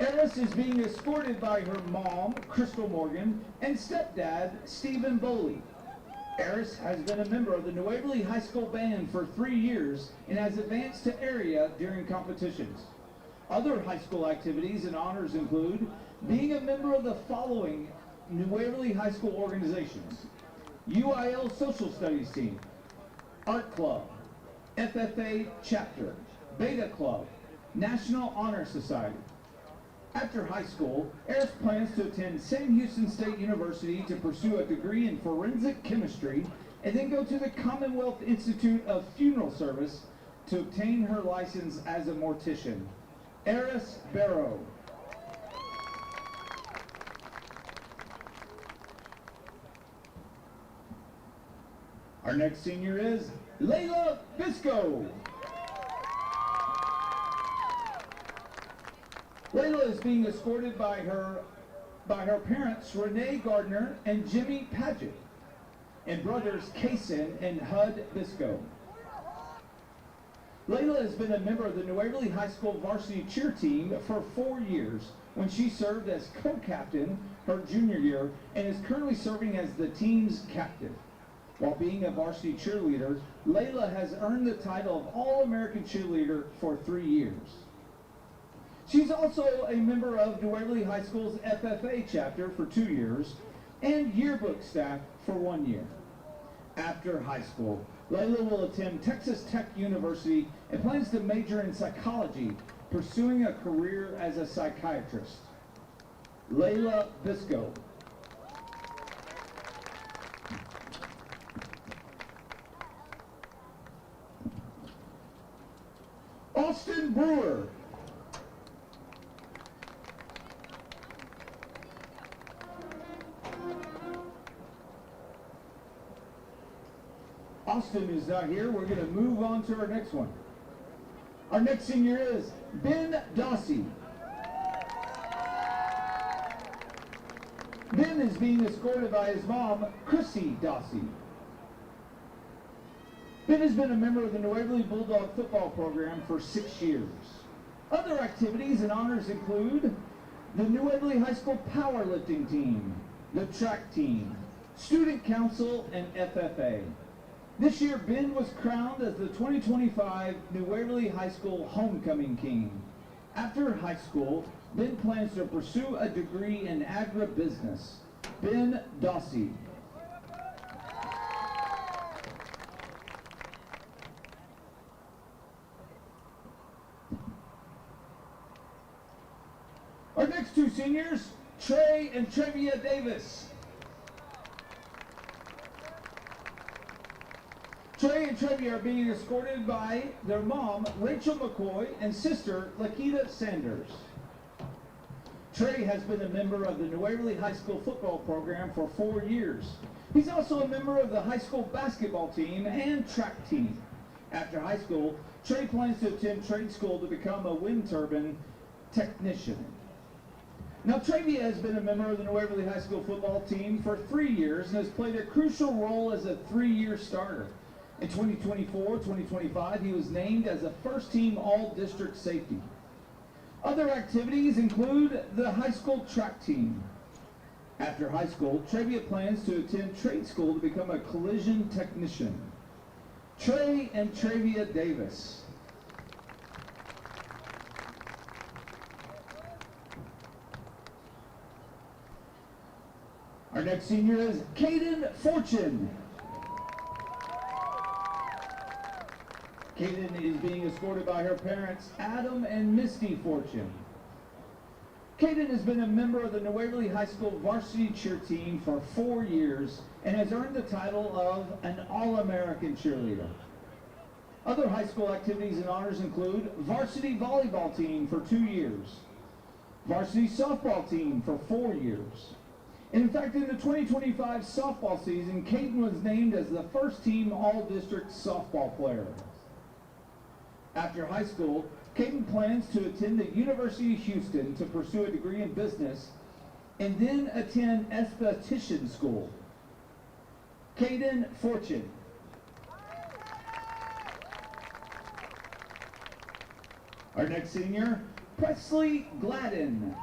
Eris is being escorted by her mom, Crystal Morgan, and stepdad, Stephen Boley. Eris has been a member of the New Waverly High School Band for 3 years and has advanced to area during competitions. Other high school activities and honors include being a member of the following New Waverly High School organizations: UIL Social Studies Team, Art Club, FFA Chapter, Beta Club, National Honor Society. After high school, Eris plans to attend Sam Houston State University to pursue a degree in forensic chemistry and then go to the Commonwealth Institute of Funeral Service to obtain her license as a mortician. Eris Barrow. Our next senior is Leila Visco. Leila is being escorted by her parents, Renee Gardner and Jimmy Paget, and brothers Kaysen and Hud Visco. Leila has been a member of the New Waverly High School varsity cheer team for 4 years when she served as co-captain her junior year and is currently serving as the team's captain. While being a varsity cheerleader, Leila has earned the title of All-American Cheerleader for 3 years. She's also a member of New Waverly High School's FFA chapter for 2 years and yearbook staff for 1 year. After high school, Leila will attend Texas Tech University and plans to major in psychology, pursuing a career as a psychiatrist. Leila Visco. Austin Brewer. Austin is not here. We're going to move on to our next one. Our next senior is Ben Dossi. Ben is being escorted by his mom, Chrissy Dossi. Ben has been a member of the New Waverly Bulldog football program for 6 years. Other activities and honors include the New Waverly High School powerlifting team, the track team, student council, and FFA. This year, Ben was crowned as the 2025 New Waverly High School Homecoming King. After high school, Ben plans to pursue a degree in agribusiness. Ben Dossi. Our next two seniors, Trey and Trevia Davis. Trey and Trevia are being escorted by their mom, Rachel McCoy, and sister, Lakita Sanders. Trey has been a member of the New Waverly High School football program for 4 years. He's also a member of the high school basketball team and track team. After high school, Trey plans to attend trade school to become a wind turbine technician. Now, Trevia has been a member of the New Waverly High School football team for 3 years and has played a crucial role as a 3-year starter. In 2024-2025, he was named as a first-team all-district safety. Other activities include the high school track team. After high school, Trevia plans to attend trade school to become a collision technician. Trey and Trevia Davis. Our next senior is Kaden Fortune. Kaden is being escorted by her parents, Adam and Misty Fortune. Kaden has been a member of the New Waverly High School varsity cheer team for 4 years and has earned the title of an All-American cheerleader. Other high school activities and honors include varsity volleyball team for 2 years, varsity softball team for 4 years. And in fact, in the 2025 softball season, Kaden was named as the first-team all-district softball player. After high school, Kaden plans to attend the University of Houston to pursue a degree in business and then attend esthetician school. Kaden Fortune. Our next senior, Presley Gladen.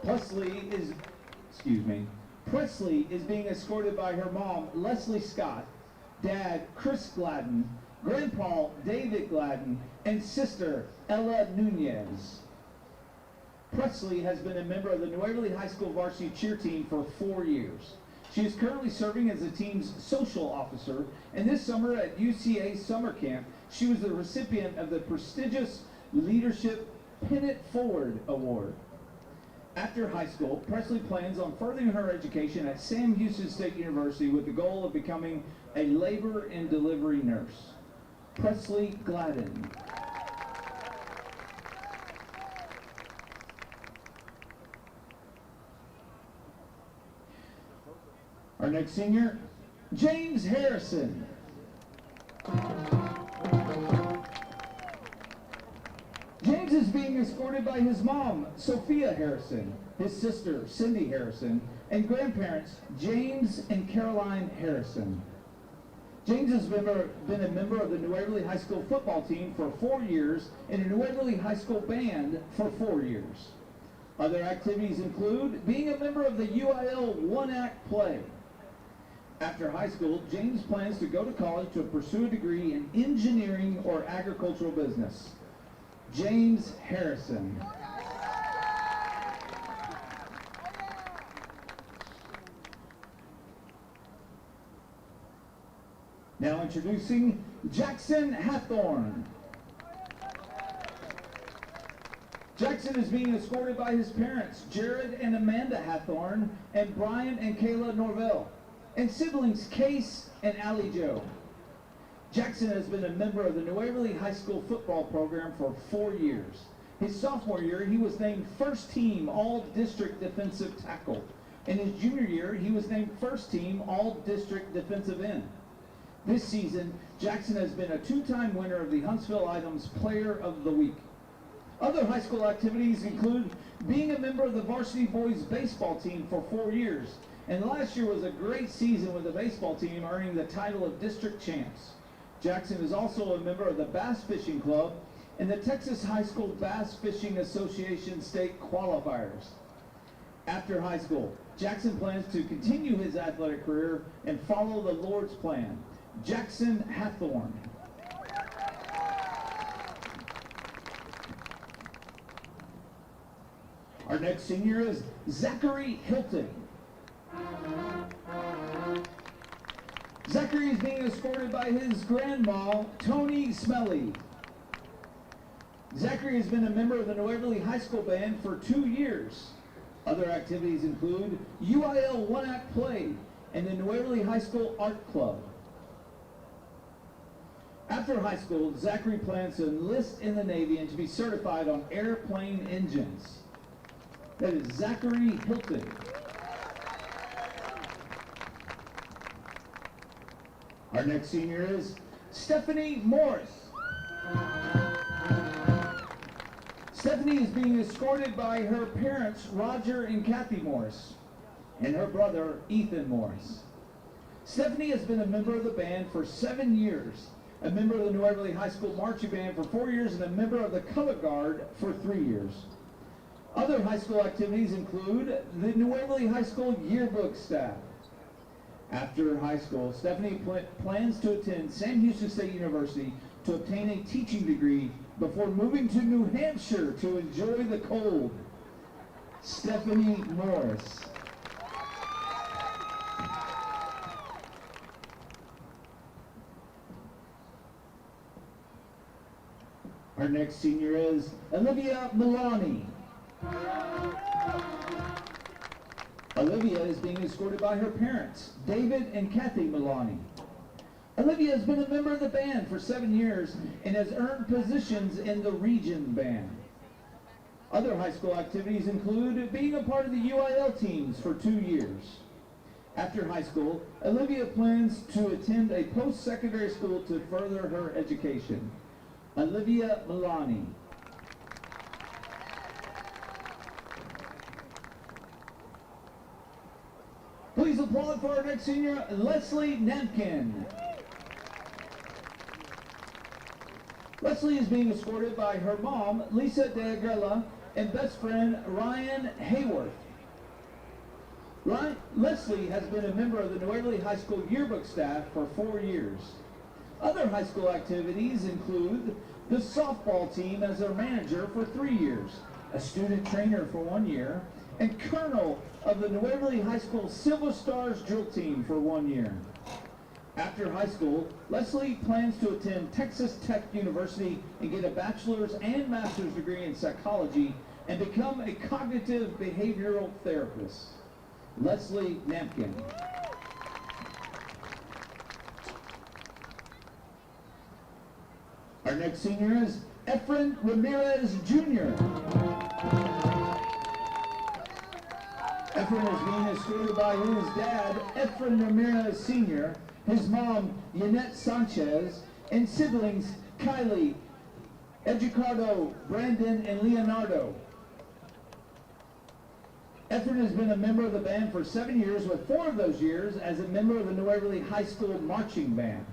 Presley is being escorted by her mom, Leslie Scott, dad, Chris Gladen, grandpa, David Gladen, and sister, Ella Nunez. Presley has been a member of the Waverly High School varsity cheer team for 4 years. She is currently serving as the team's social officer, and this summer at UCA Summer Camp, she was the recipient of the prestigious Leadership Pennant Forward Award. After high school, Presley plans on furthering her education at Sam Houston State University with the goal of becoming a labor and delivery nurse. Presley Gladen. Our next senior, James Harrison. James is being escorted by his mom, Sophia Harrison, his sister, Cindy Harrison, and grandparents, James and Caroline Harrison. James has been a member of the New Waverly High School football team for 4 years and a New Waverly High School band for 4 years. Other activities include being a member of the UIL one-act play. After high school, James plans to go to college to pursue a degree in engineering or agricultural business. James Harrison. Now introducing Jackson Hathorn. Jackson is being escorted by his parents, Jared and Amanda Hathorn, and Brian and Kayla Norvell, and siblings Case and Allie Joe. Jackson has been a member of the New Waverly High School football program for 4 years. His sophomore year, he was named first team all-district defensive tackle. In his junior year, he was named first team all-district defensive end. This season, Jackson has been a 2-time winner of the Huntsville Items Player of the Week. Other high school activities include being a member of the varsity boys baseball team for 4 years, and last year was a great season with the baseball team earning the title of district champs. Jackson is also a member of the Bass Fishing Club and the Texas High School Bass Fishing Association state qualifiers. After high school, Jackson plans to continue his athletic career and follow the Lord's plan. Jackson Hathorn. Our next senior is Zachary Hilton. Zachary is being escorted by his grandma, Tony Smelly. Zachary has been a member of the New Waverly High School band for 2 years. Other activities include UIL one-act play and the New Waverly High School Art Club. After high school, Zachary plans to enlist in the Navy and to be certified on airplane engines. That is Zachary Hilton. Our next senior is Stephanie Morris. Stephanie is being escorted by her parents, Roger and Kathy Morris, and her brother, Ethan Morris. Stephanie has been a member of the band for 7 years, a member of the New Waverly High School marching band for 4 years, and a member of the Color Guard for 3 years. Other high school activities include the New Waverly High School yearbook staff. After high school, Stephanie plans to attend Sam Houston State University to obtain a teaching degree before moving to New Hampshire to enjoy the cold. Stephanie Morris. Our next senior is Olivia Milani. Olivia is being escorted by her parents, David and Kathy Milani. Olivia has been a member of the band for 7 years and has earned positions in the region band. Other high school activities include being a part of the UIL teams for 2 years. After high school, Olivia plans to attend a post-secondary school to further her education. Olivia Milani. Please applaud for our next senior, Leslie Napkin. Leslie is being escorted by her mom, Lisa DeAgrella, and best friend, Ryan Hayworth. Leslie has been a member of the New Waverly High School yearbook staff for 4 years. Other high school activities include the softball team as their manager for 3 years, a student trainer for 1 year, and colonel of the New Waverly High School Silver Stars drill team for 1 year. After high school, Leslie plans to attend Texas Tech University and get a bachelor's and master's degree in psychology and become a cognitive behavioral therapist. Leslie Napkin. Our next senior is Ephine Ramirez Jr. Ephine is being escorted by his dad, Ephine Ramirez Sr., his mom, Yannette Sanchez, and siblings, Kylie, Educardo, Brandon, and Leonardo. Ephine has been a member of the band for 7 years, with 4 of those years as a member of the New Waverly High School marching band.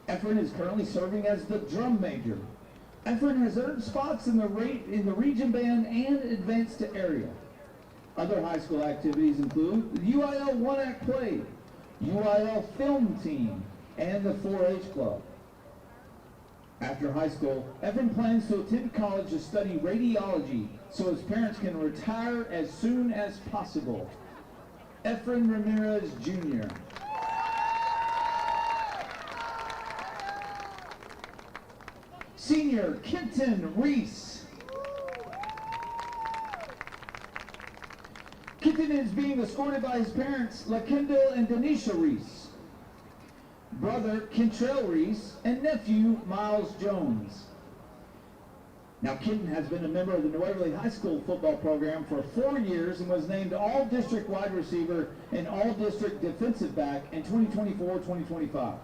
Ephine is currently serving as the drum major. Ephine has earned spots in the region band and advanced to area. Other high school activities include the UIL one-act play, UIL film team, and the 4-H club. After high school, Ephine plans to attend college to study radiology so his parents can retire as soon as possible. Ephine Ramirez Jr. Senior Kenton Reese. Kenton is being escorted by his parents, LaKendall and Denisha Reese, brother Kentrell Reese, and nephew Miles Jones. Now, Kenton has been a member of the New Waverly High School football program for 4 years and was named All-District Wide Receiver and All-District Defensive Back in 2024-2025.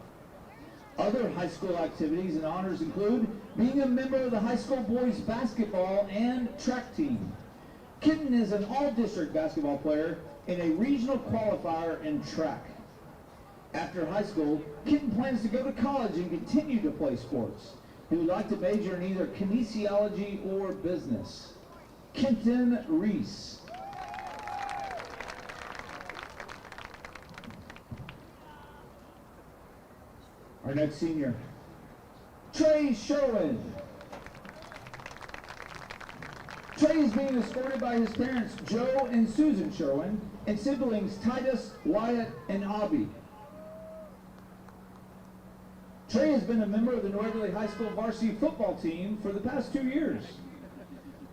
Other high school activities and honors include being a member of the high school boys basketball and track team. Kenton is an all-district basketball player and a regional qualifier in track. After high school, Kenton plans to go to college and continue to play sports. He would like to major in either kinesiology or business. Kenton Reese. Our next senior, Trey Sherin. Trey is being escorted by his parents, Joe and Susan Sherwin, and siblings Titus, Wyatt, and Abby. Trey has been a member of the New Waverly High School varsity football team for the past 2 years.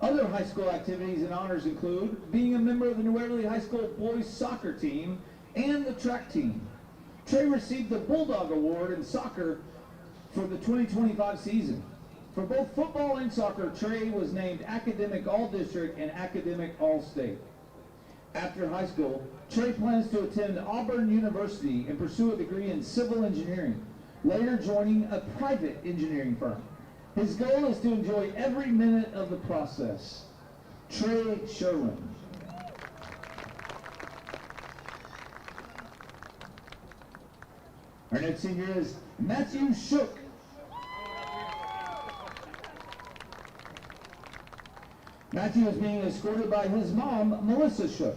Other high school activities and honors include being a member of the New Waverly High School boys soccer team and the track team. Trey received the Bulldog Award in soccer for the 2025 season. For both football and soccer, Trey was named Academic All-District and Academic All-State. After high school, Trey plans to attend Auburn University and pursue a degree in civil engineering, later joining a private engineering firm. His goal is to enjoy every minute of the process. Trey Sherin. Our next senior is Matthew Shook. Matthew is being escorted by his mom, Melissa Shook.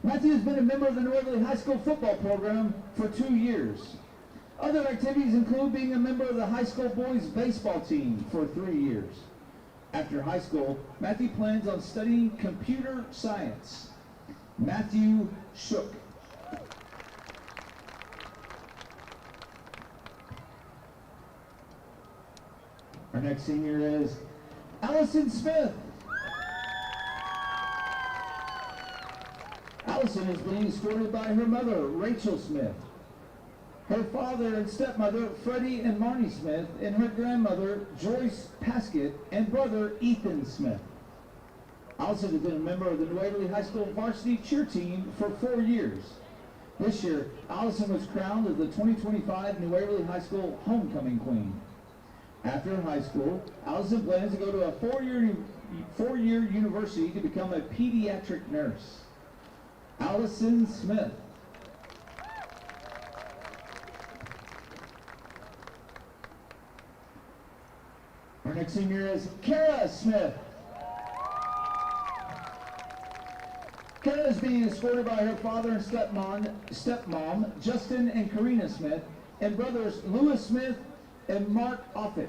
Matthew has been a member of the New Waverly High School football program for 2 years. Other activities include being a member of the high school boys baseball team for 3 years. After high school, Matthew plans on studying computer science. Matthew Shook. Our next senior is Allison Smith. Allison is being escorted by her mother, Rachel Smith, her father and stepmother, Freddie and Marnie Smith, and her grandmother, Joyce Paskett, and brother, Ethan Smith. Allison has been a member of the New Waverly High School varsity cheer team for 4 years. This year, Allison was crowned as the 2025 New Waverly High School Homecoming Queen. After high school, Allison plans to go to a four-year university to become a pediatric nurse. Allison Smith. Next senior is Cara Smith. Cara is being escorted by her father and stepmom, Justin and Karina Smith, and brothers Lewis Smith and Mark Offit.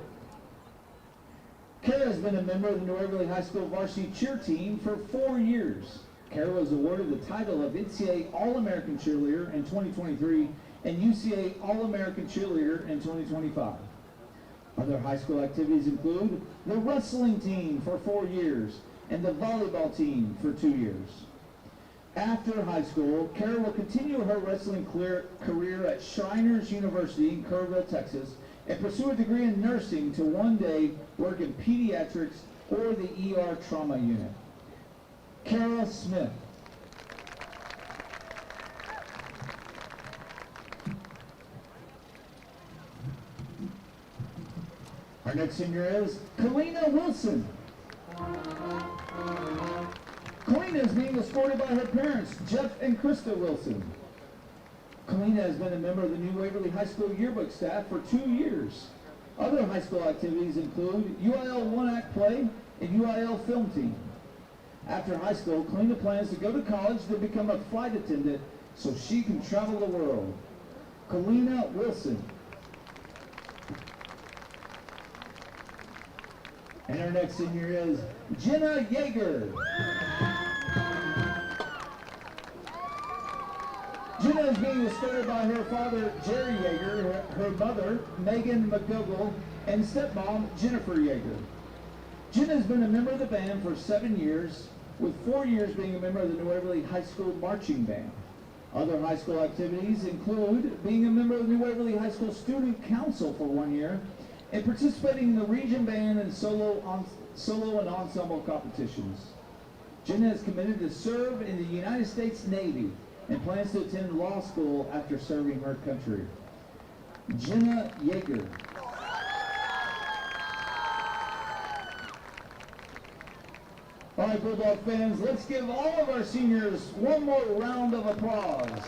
Cara has been a member of the New Waverly High School varsity cheer team for 4 years. Cara was awarded the title of NCAA All-American Cheerleader in 2023 and UCA All-American Cheerleader in 2025. Other high school activities include the wrestling team for 4 years and the volleyball team for 2 years. After high school, Cara will continue her wrestling career at Shriners University in Kerrville, Texas, and pursue a degree in nursing to one day work in pediatrics or the ER trauma unit. Cara Smith. Our next senior is Kina Wilson. Kina is being escorted by her parents, Jeff and Krista Wilson. Kina has been a member of the New Waverly High School yearbook staff for 2 years. Other high school activities include UIL one-act play and UIL film team. After high school, Kina plans to go to college to become a flight attendant so she can travel the world. Kina Wilson. And our next senior is Jenna Jagger. Jenna is being escorted by her father, Jerry Jagger, her mother, Megan McDougall, and stepmom, Jennifer Jagger. Jenna has been a member of the band for 7 years, with 4 years being a member of the New Waverly High School marching band. Other high school activities include being a member of the New Waverly High School Student Council for 1 year, and participating in the region band and solo and ensemble competitions. Jenna is committed to serve in the United States Navy and plans to attend law school after serving her country. Jenna Jagger. All right, Bulldog fans, let's give all of our seniors one more round of applause.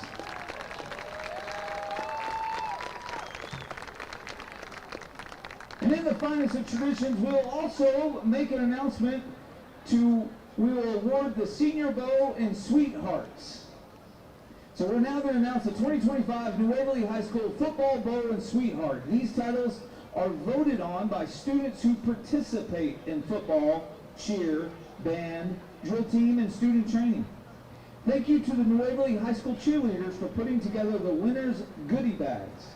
And in the finest of traditions, we'll also make an announcement we will award the Senior Bow and Sweethearts. So we're now going to announce the 2025 New Waverly High School Football Bow and Sweetheart. These titles are voted on by students who participate in football, cheer, band, drill team, and student training. Thank you to the New Waverly High School cheerleaders for putting together the winners' goodie bags.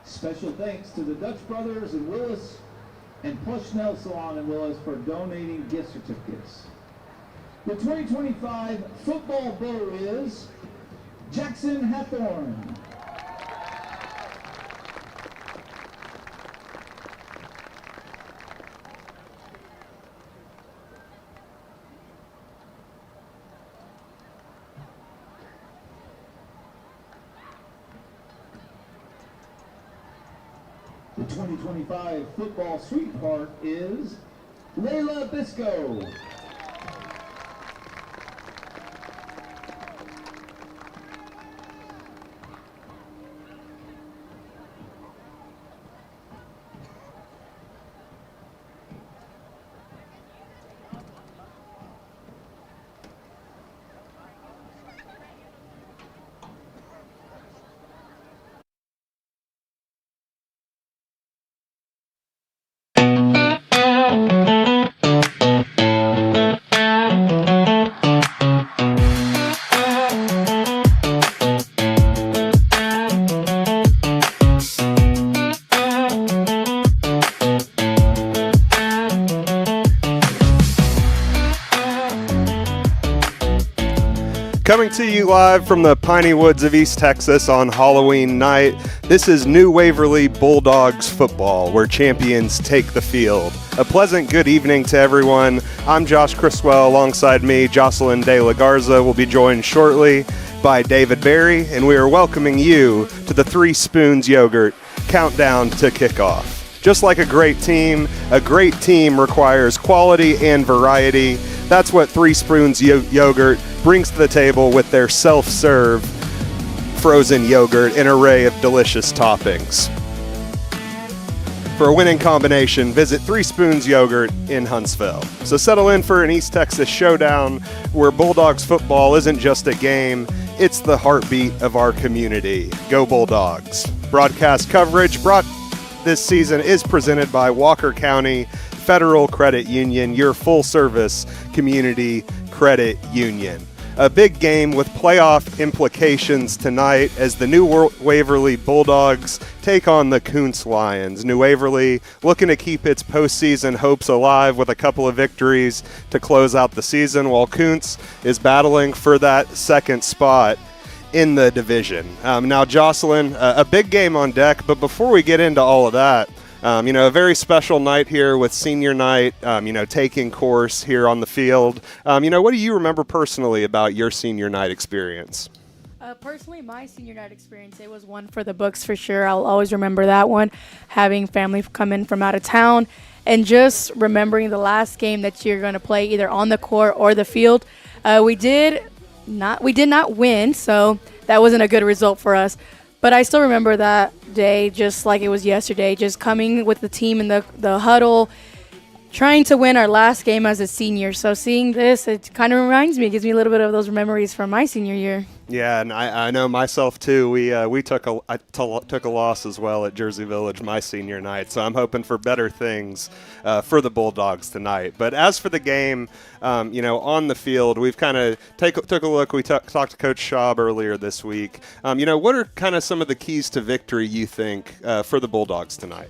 Special thanks to the Dutch Brothers in Willis and Plush Nail Salon in Willis for donating gift certificates. The 2025 football bow is Jackson Hathorn. The 2025 football sweetheart is Leila Visco. Coming to you live from the piney woods of East Texas on Halloween night, this is New Waverly Bulldogs football, where champions take the field. A pleasant good evening to everyone. I'm Josh Criswell. Alongside me, Jocelyn De La Garza will be joined shortly by David Berry, and we are welcoming you to the Three Spoons Yogurt countdown to kickoff. Just like a great team requires quality and variety. That's what Three Spoons Yogurt brings to the table with their self-serve frozen yogurt, an array of delicious toppings. For a winning combination, visit Three Spoons Yogurt in Huntsville. So settle in for an East Texas showdown where Bulldogs football isn't just a game, it's the heartbeat of our community. Go Bulldogs. Broadcast coverage brought this season is presented by Walker County Federal Credit Union, your full-service community credit union. A big game with playoff implications tonight as the New Waverly Bulldogs take on the Kountze Lions. New Waverly looking to keep its postseason hopes alive with a couple of victories to close out the season, while Kountze is battling for that second spot in the division. Now, Jocelyn, a big game on deck, but before we get into all of that, a very special night here with senior night, taking course here on the field. What do you remember personally about your senior night experience? Personally, my senior night experience, it was one for the books for sure. I'll always remember that one, having family come in from out of town and just remembering the last game that you're going to play either on the court or the field. We did not win, so that wasn't a good result for us. But I still remember that day just like it was yesterday, just coming with the team in the huddle, trying to win our last game as a senior. So seeing this, it kind of reminds me, it gives me a little bit of those memories from my senior year. Yeah, and I know myself too. We took a loss as well at Jersey Village my senior night, so I'm hoping for better things for the Bulldogs tonight. But as for the game, on the field, we've kind of took a look. We talked to Coach Schaub earlier this week. What are kind of some of the keys to victory you think for the Bulldogs tonight?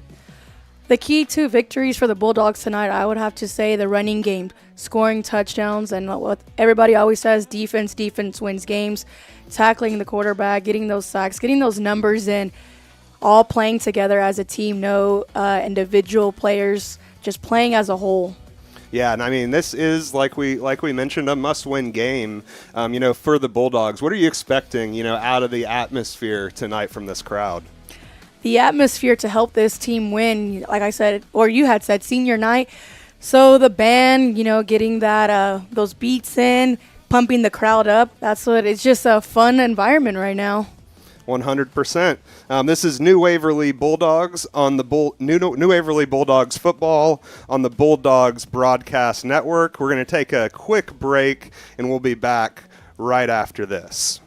The key to victories for the Bulldogs tonight, I would have to say the running game, scoring touchdowns, and what everybody always says, defense wins games, tackling the quarterback, getting those sacks, getting those numbers in, all playing together as a team, no individual players, just playing as a whole. Yeah, and I mean, this is, like we mentioned, a must-win game, for the Bulldogs. What are you expecting, out of the atmosphere tonight from this crowd? The atmosphere to help this team win, like I said, or you had said, senior night. So the band, getting that those beats in, pumping the crowd up. It's just a fun environment right now. 100%. This is New Waverly Bulldogs on the New Waverly Bulldogs football on the Bulldogs Broadcast Network. We're going to take a quick break, and we'll be back right after this.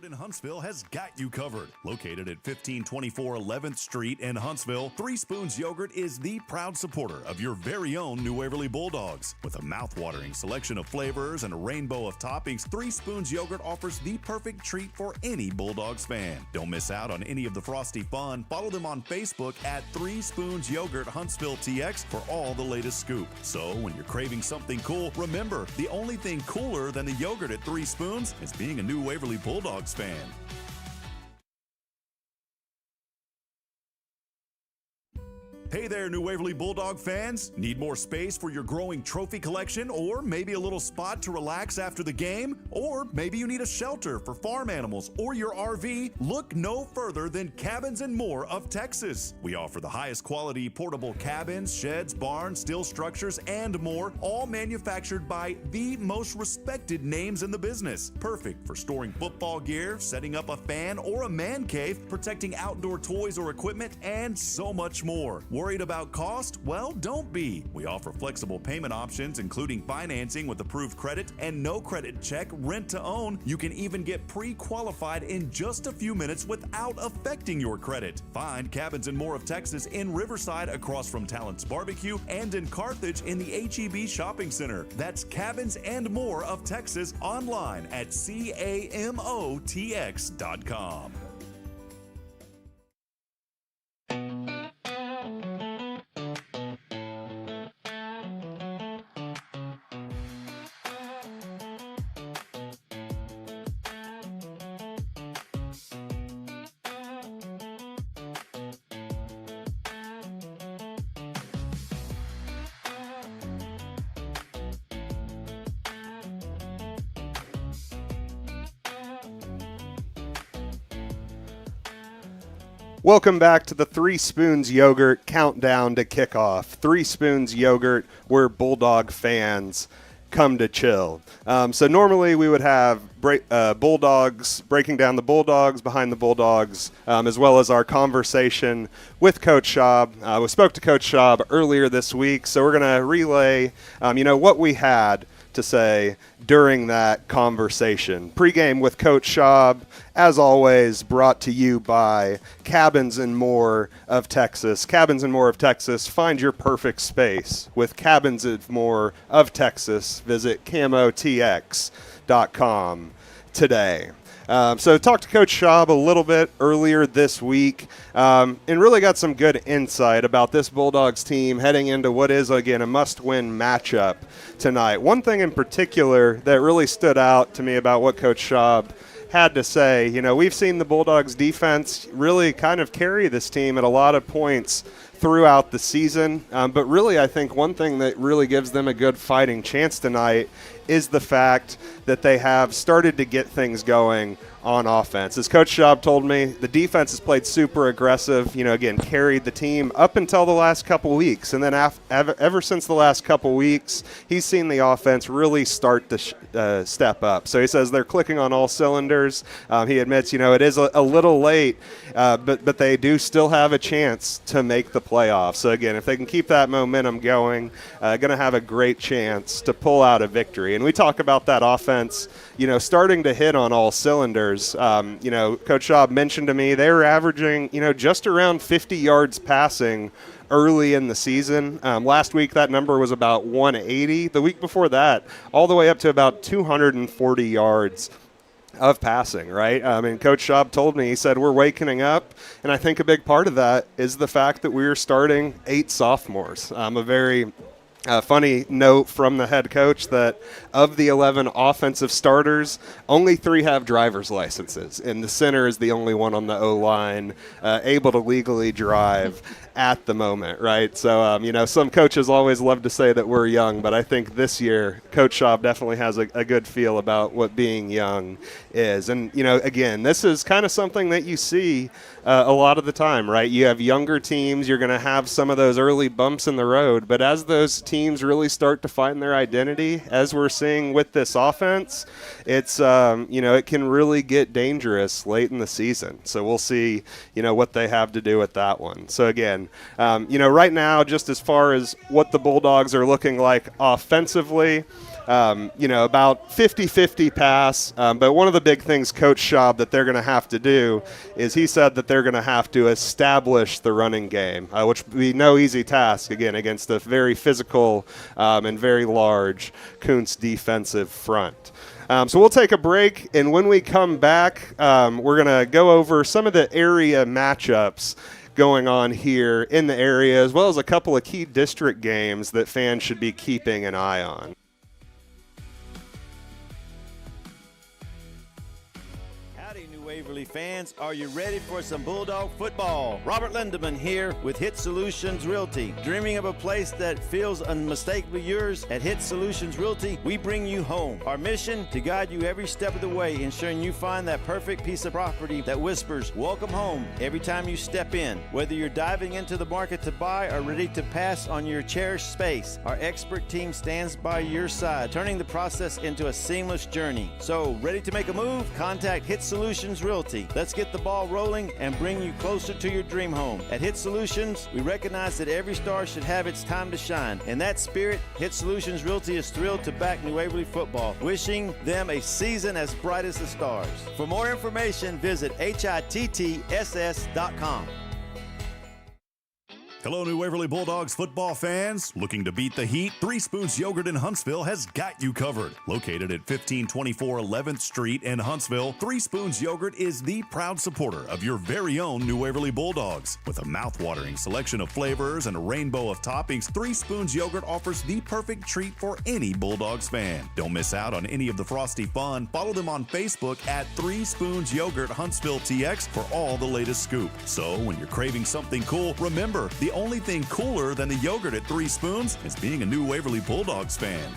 In Huntsville has got you covered. Located at 1524 11th Street in Huntsville, Three Spoons Yogurt is the proud supporter of your very own New Waverly Bulldogs. With a mouth-watering selection of flavors and a rainbow of toppings, Three Spoons Yogurt offers the perfect treat for any Bulldogs fan. Don't miss out on any of the frosty fun. Follow them on Facebook at Three Spoons Yogurt Huntsville TX for all the latest scoop. So when you're craving something cool, remember, the only thing cooler than the yogurt at Three Spoons is being a New Waverly Bulldogs fan. Hey there, New Waverly Bulldog fans. Need more space for your growing trophy collection, or maybe a little spot to relax after the game? Or maybe you need a shelter for farm animals or your RV? Look no further than Cabins and More of Texas. We offer the highest quality portable cabins, sheds, barns, steel structures, and more, all manufactured by the most respected names in the business. Perfect for storing football gear, setting up a fan or a man cave, protecting outdoor toys or equipment, and so much more. Worried about cost? Well, don't be. We offer flexible payment options, including financing with approved credit and no credit check, rent to own. You can even get pre-qualified in just a few minutes without affecting your credit. Find Cabins and More of Texas in Riverside across from Talent's Barbecue and in Carthage in the HEB Shopping Center. That's Cabins and More of Texas online at CAMOTX.com. Welcome back to the Three Spoons Yogurt countdown to kickoff. Three Spoons Yogurt, we're Bulldog fans. come to chill. So normally we would have Bulldogs, breaking down the Bulldogs, behind the Bulldogs, as well as our conversation with Coach Schaub. We spoke to Coach Schaub earlier this week, so we're going to relay, what we had to say during that conversation. Pregame with Coach Schaub, as always, brought to you by Cabins and More of Texas. Cabins and More of Texas, find your perfect space with Cabins and More of Texas. Visit camotx.com today. So talked to Coach Schaub a little bit earlier this week and really got some good insight about this Bulldogs team heading into what is, again, a must-win matchup tonight. One thing in particular that really stood out to me about what Coach Schaub had to say, we've seen the Bulldogs defense really kind of carry this team at a lot of points throughout the season. But really, I think one thing that really gives them a good fighting chance tonight is the fact that they have started to get things going on offense. As Coach Schaub told me, the defense has played super aggressive, again, carried the team up until the last couple weeks. And then ever since the last couple weeks, he's seen the offense really start to step up. So he says they're clicking on all cylinders. He admits, it is a little late, but they do still have a chance to make the playoffs. So again, if they can keep that momentum going, going to have a great chance to pull out a victory. And we talk about that offense, starting to hit on all cylinders. Coach Schaub mentioned to me they were averaging, just around 50 yards passing early in the season. Last week, that number was about 180. The week before that, all the way up to about 240 yards of passing, right? Coach Schaub told me, he said, we're waking up, and I think a big part of that is the fact that we are starting 8 sophomores. A very funny note from the head coach that of the 11 offensive starters, only 3 have driver's licenses, and the center is the only one on the O-line able to legally drive at the moment, right? So, some coaches always love to say that we're young, but I think this year Coach Schaub definitely has a good feel about what being young is. And, again, this is kind of something that you see a lot of the time, right? You have younger teams, you're going to have some of those early bumps in the road, but as those teams really start to find their identity, as we're seeing with this offense, it's, it can really get dangerous late in the season. So we'll see, what they have to do with that one. So again, right now, just as far as what the Bulldogs are looking like offensively, about 50-50 pass. But one of the big things, Coach Schaub, that they're going to have to do is he said that they're going to have to establish the running game, which would be no easy task, again, against a very physical and very large Kountze defensive front. So we'll take a break, and when we come back, we're going to go over some of the area matchups going on here in the area, as well as a couple of key district games that fans should be keeping an eye on. Waverly fans, are you ready for some Bulldog football? Robert Lindeman here with Hit Solutions Realty. Dreaming of a place that feels unmistakably yours? At Hit Solutions Realty, we bring you home. Our mission, to guide you every step of the way, ensuring you find that perfect piece of property that whispers, welcome home, every time you step in. Whether you're diving into the market to buy or ready to pass on your cherished space, our expert team stands by your side, turning the process into a seamless journey. So, ready to make a move? Contact Hit Solutions Realty. Let's get the ball rolling and bring you closer to your dream home. At Hit Solutions, we recognize that every star should have its time to shine. In that spirit, Hit Solutions Realty is thrilled to back New Waverly football, wishing them a season as bright as the stars. For more information, visit HITTSS.com. Hello, New Waverly Bulldogs football fans. Looking to beat the heat? Three Spoons Yogurt in Huntsville has got you covered. Located at 1524 11th Street in Huntsville, Three Spoons Yogurt is the proud supporter of your very own New Waverly Bulldogs. With a mouth-watering selection of flavors and a rainbow of toppings, Three Spoons Yogurt offers the perfect treat for any Bulldogs fan. Don't miss out on any of the frosty fun. Follow them on Facebook at Three Spoons Yogurt Huntsville TX for all the latest scoop. So when you're craving something cool, remember, the only thing cooler than the yogurt at Three Spoons is being a New Waverly Bulldogs fan.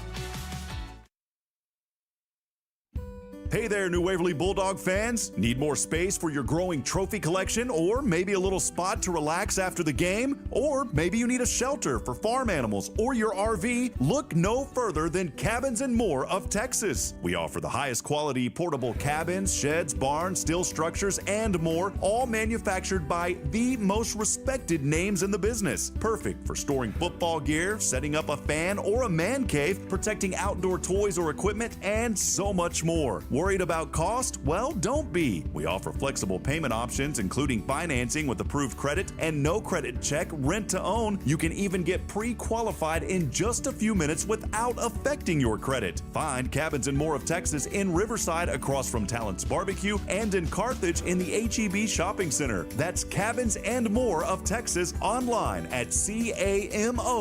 Hey there, New Waverly Bulldog fans. Need more space for your growing trophy collection, or maybe a little spot to relax after the game? Or maybe you need a shelter for farm animals or your RV? Look no further than Cabins and More of Texas. We offer the highest quality portable cabins, sheds, barns, steel structures, and more, all manufactured by the most respected names in the business. Perfect for storing football gear, setting up a fan or a man cave, protecting outdoor toys or equipment, and so much more. Worried about cost? Well, don't be. We offer flexible payment options, including financing with approved credit and no credit check, rent to own. You can even get pre-qualified in just a few minutes without affecting your credit. Find Cabins and More of Texas in Riverside across from Talent's Barbecue and in Carthage in the HEB Shopping Center. That's Cabins and More of Texas online at CAMOTX.com.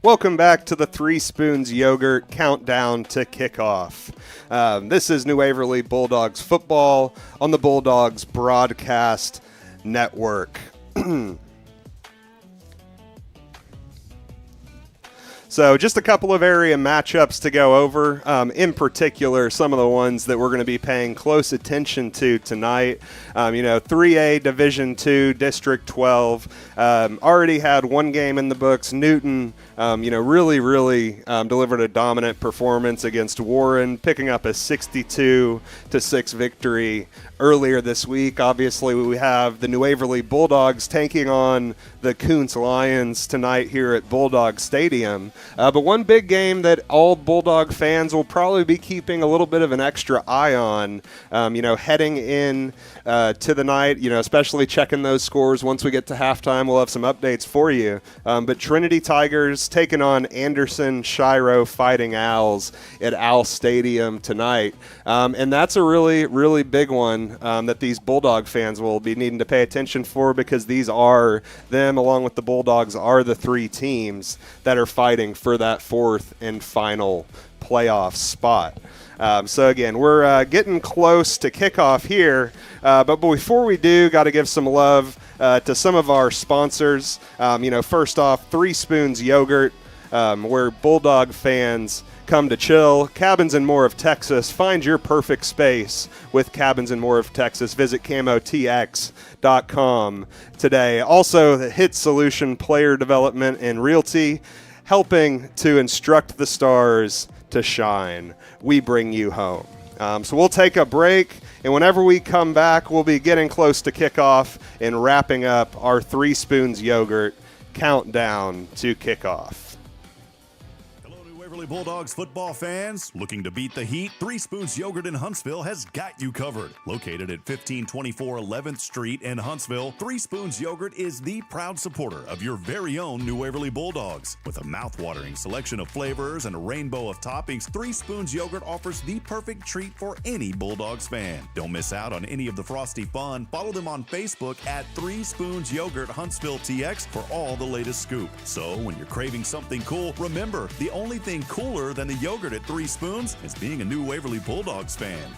Welcome back to the Three Spoons Yogurt Countdown to Kickoff. This is New Waverly Bulldogs football on the Bulldogs Broadcast Network. So just a couple of area matchups to go over, in particular some of the ones that we're going to be paying close attention to tonight. 3A Division II District 12 already had one game in the books. Newton, really delivered a dominant performance against Warren, picking up a 62-6 victory earlier this week. Obviously, we have the New Waverly Bulldogs taking on the Kountze Lions tonight here at Bulldog Stadium. But one big game that all Bulldog fans will probably be keeping a little bit of an extra eye on, heading in to the night, especially checking those scores. Once we get to halftime, we'll have some updates for you. But Trinity Tigers taking on Anderson Shiro Fighting Owls at Owl Stadium tonight. And that's a really, really big one that these Bulldog fans will be needing to pay attention for, because these are them, along with the Bulldogs, are the three teams that are fighting for that fourth and final playoff spot. So again, we're getting close to kickoff here, but before we do, got to give some love to some of our sponsors. First off, Three Spoons Yogurt, where Bulldog fans come to chill. Cabins and More of Texas. Find your perfect space with Cabins and More of Texas. Visit camotx.com today. Also, the Hit Solution Player Development and Realty, helping to instruct the stars to shine. We bring you home. So we'll take a break, and whenever we come back, we'll be getting close to kickoff and wrapping up our Three Spoons Yogurt countdown to kickoff. Waverly Bulldogs football fans, looking to beat the heat? Three Spoons Yogurt in Huntsville has got you covered. Located at 1524 11th Street in Huntsville, Three Spoons Yogurt is the proud supporter of your very own New Waverly Bulldogs. With a mouth-watering selection of flavors and a rainbow of toppings, Three Spoons Yogurt offers the perfect treat for any Bulldogs fan. Don't miss out on any of the frosty fun. Follow them on Facebook at Three Spoons Yogurt Huntsville TX for all the latest scoop. So when you're craving something cool, remember, the only thing cooler than the yogurt at Three Spoons is being a New Waverly Bulldogs fan.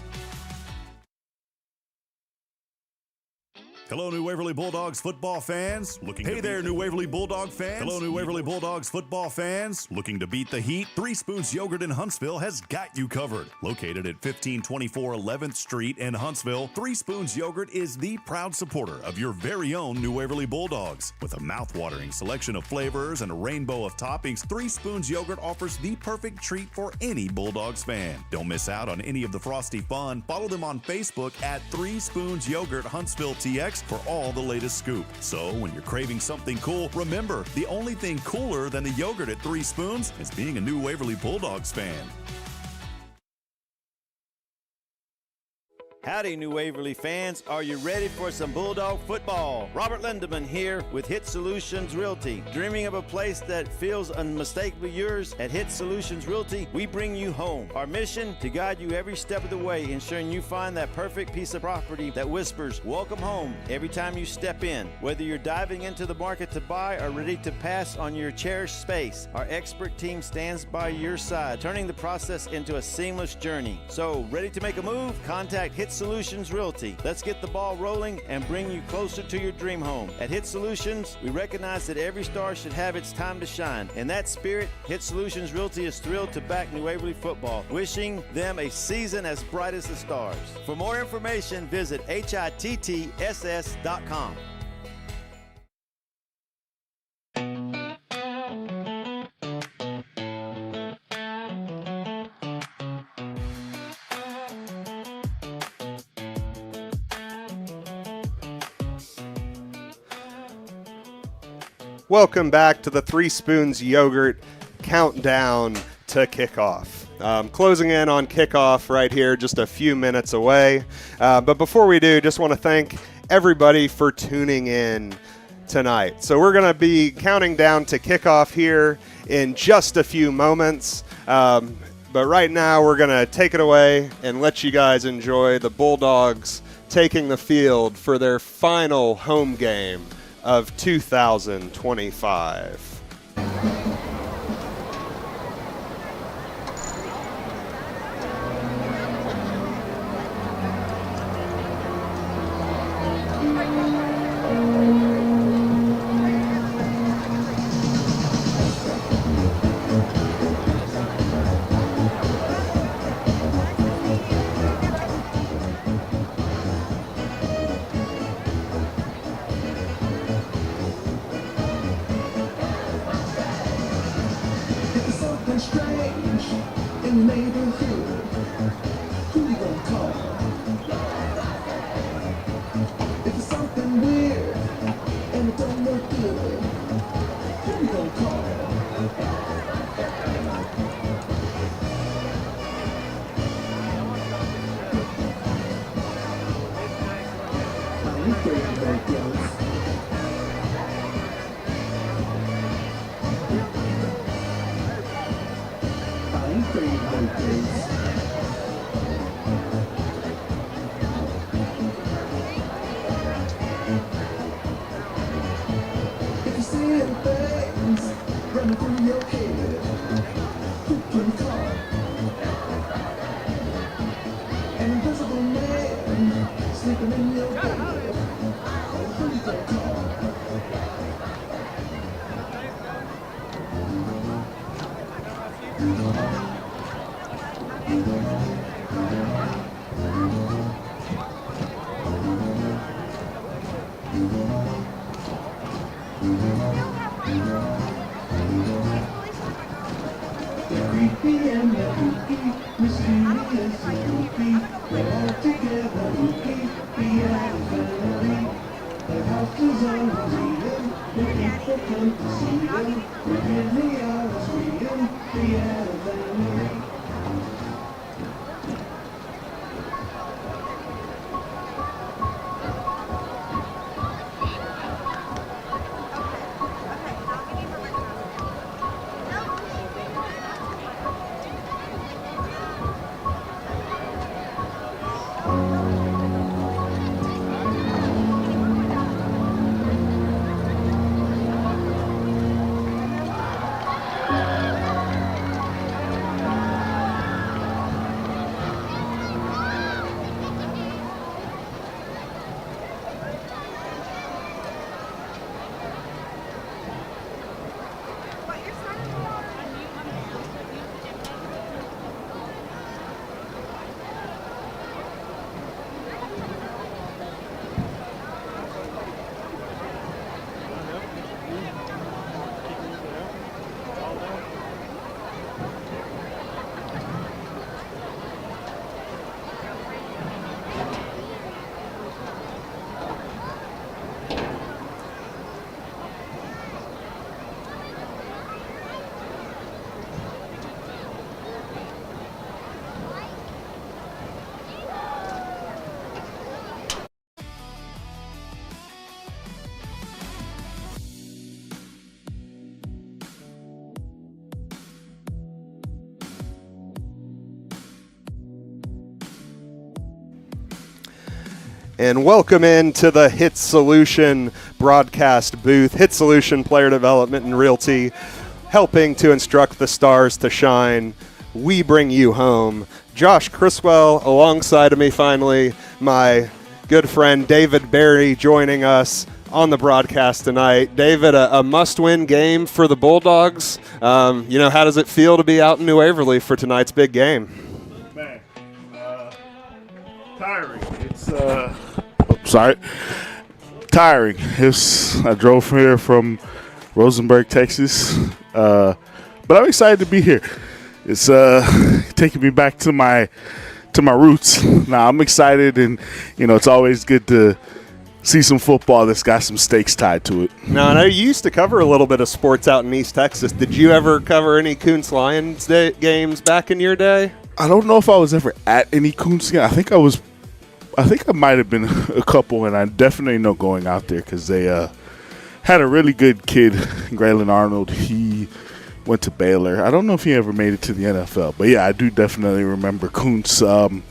Hello, New Waverly Bulldogs football fans. Hey there, New Waverly Bulldog fans. Hello, New Waverly Bulldogs football fans. Looking to beat the heat? Three Spoons Yogurt in Huntsville has got you covered. Located at 1524 11th Street in Huntsville, Three Spoons Yogurt is the proud supporter of your very own New Waverly Bulldogs. With a mouth-watering selection of flavors and a rainbow of toppings, Three Spoons Yogurt offers the perfect treat for any Bulldogs fan. Don't miss out on any of the frosty fun. Follow them on Facebook at Three Spoons Yogurt Huntsville TX for all the latest scoop. So when you're craving something cool, remember, the only thing cooler than the yogurt at Three Spoons is being a New Waverly Bulldogs fan. Howdy, New Waverly fans. Are you ready for some Bulldog football? Robert Lindeman here with Hit Solutions Realty. Dreaming of a place that feels unmistakably yours? At Hit Solutions Realty, we bring you home. Our mission, to guide you every step of the way, ensuring you find that perfect piece of property that whispers, welcome home, every time you step in. Whether you're diving into the market to buy or ready to pass on your cherished space, our expert team stands by your side, turning the process into a seamless journey. So, ready to make a move? Contact Hit Solutions Realty. Let's get the ball rolling and bring you closer to your dream home. At Hit Solutions, we recognize that every star should have its time to shine. In that spirit, Hit Solutions Realty is thrilled to back New Waverly football, wishing them a season as bright as the stars. For more information, visit hittss.com. Welcome back to the Three Spoons Yogurt countdown to kickoff. Closing in on kickoff right here, just a few minutes away. But before we do, just want to thank everybody for tuning in tonight. So we're going to be counting down to kickoff here in just a few moments. But right now, we're going to take it away and let you guys enjoy the Bulldogs taking the field for their final home game of 2025. And welcome into the Hit Solution broadcast booth. Hit Solution Player Development and Realty, helping to instruct the stars to shine we bring you home. Josh Criswell alongside of me finally, my good friend David Berry joining us on the broadcast tonight. David, a must-win game for the Bulldogs. How does it feel to be out in New Waverly for tonight's big game? Man, tiring. It's tiring. I drove here from Rosenberg, Texas, but I'm excited to be here. It's taking me back to my roots. Now I'm excited, and it's always good to see some football that's got some stakes tied to it. Now, I know you used to cover a little bit of sports out in East Texas. Did you ever cover any Kountze Lions games back in your day? I don't know if I was ever at any Kountze game. I think I might have been a couple, and I definitely know going out there because they had a really good kid, Graylin Arnold. He went to Baylor. I don't know if he ever made it to the NFL, but yeah, I do definitely remember Kountze.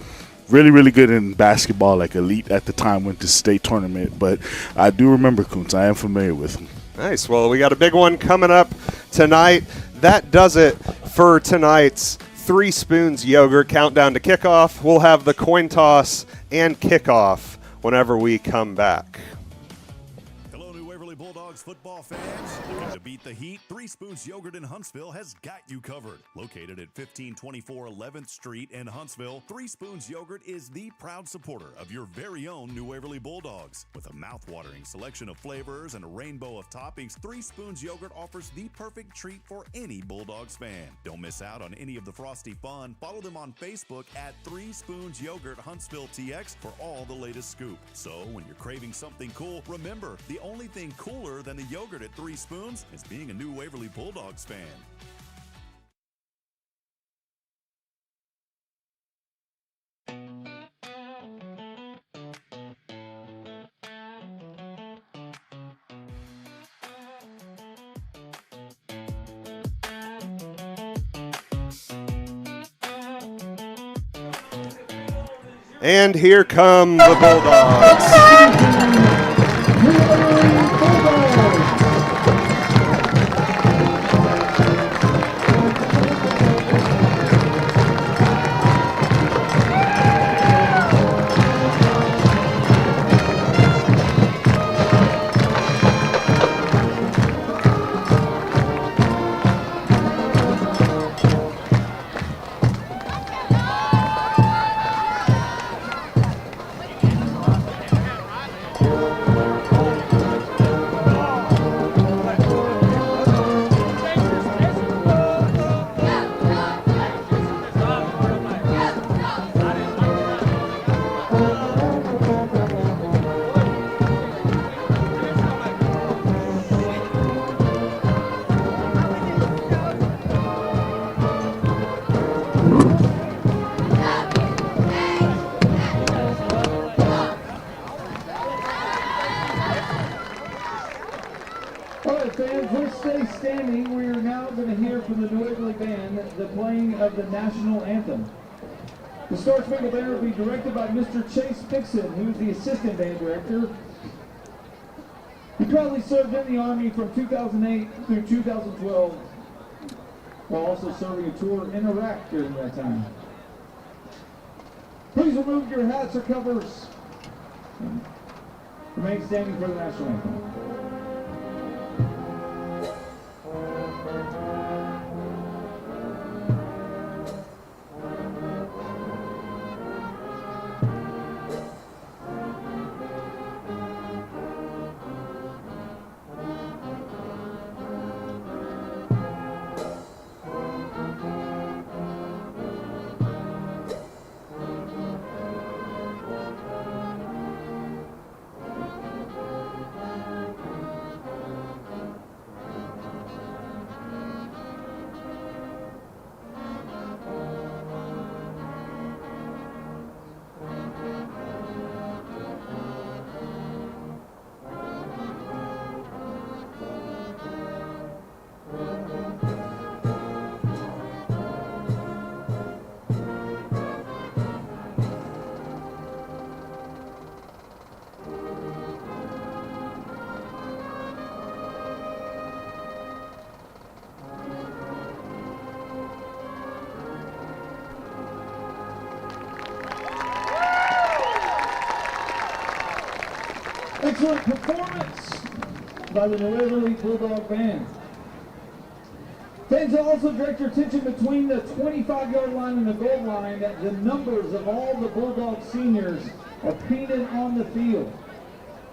Really, really good in basketball, like elite at the time, went to state tournament. But I do remember Kountze. I am familiar with him. Nice. Well, we got a big one coming up tonight. That does it for tonight's 3 Spoons Yogurt countdown to kickoff. We'll have the coin toss and kickoff whenever we come back. Hello, New Waverly Bulldogs football fans. Looking to beat the heat? 3 Spoons Yogurt in Huntsville has got you covered. Located at 1524 11th Street in Huntsville, 3 Spoons Yogurt is the proud supporter of your very own New Waverly Bulldogs. With a mouth-watering selection of flavors and a rainbow of toppings, 3 Spoons Yogurt offers the perfect treat for any Bulldogs fan. Don't miss out on any of the frosty fun. Follow them on Facebook at 3 Spoons Yogurt Huntsville TX for all the latest scoop. So when you're craving something cool, remember, the only thing cooler than the yogurt at 3 Spoons is being a New Waverly Bulldogs fan. And here come the Bulldogs. Of the national anthem. The Star Spangled Banner will be directed by Mr. Chase Dixon, who is the assistant band director. He proudly served in the Army from 2008 through 2012, while also serving a tour in Iraq during that time. Please remove your hats or covers. Remain standing for the national anthem. Excellent performance by the New Waverly Bulldog band. Fans will also direct your attention between the 25-yard line and the goal line that the numbers of all the Bulldog seniors are painted on the field.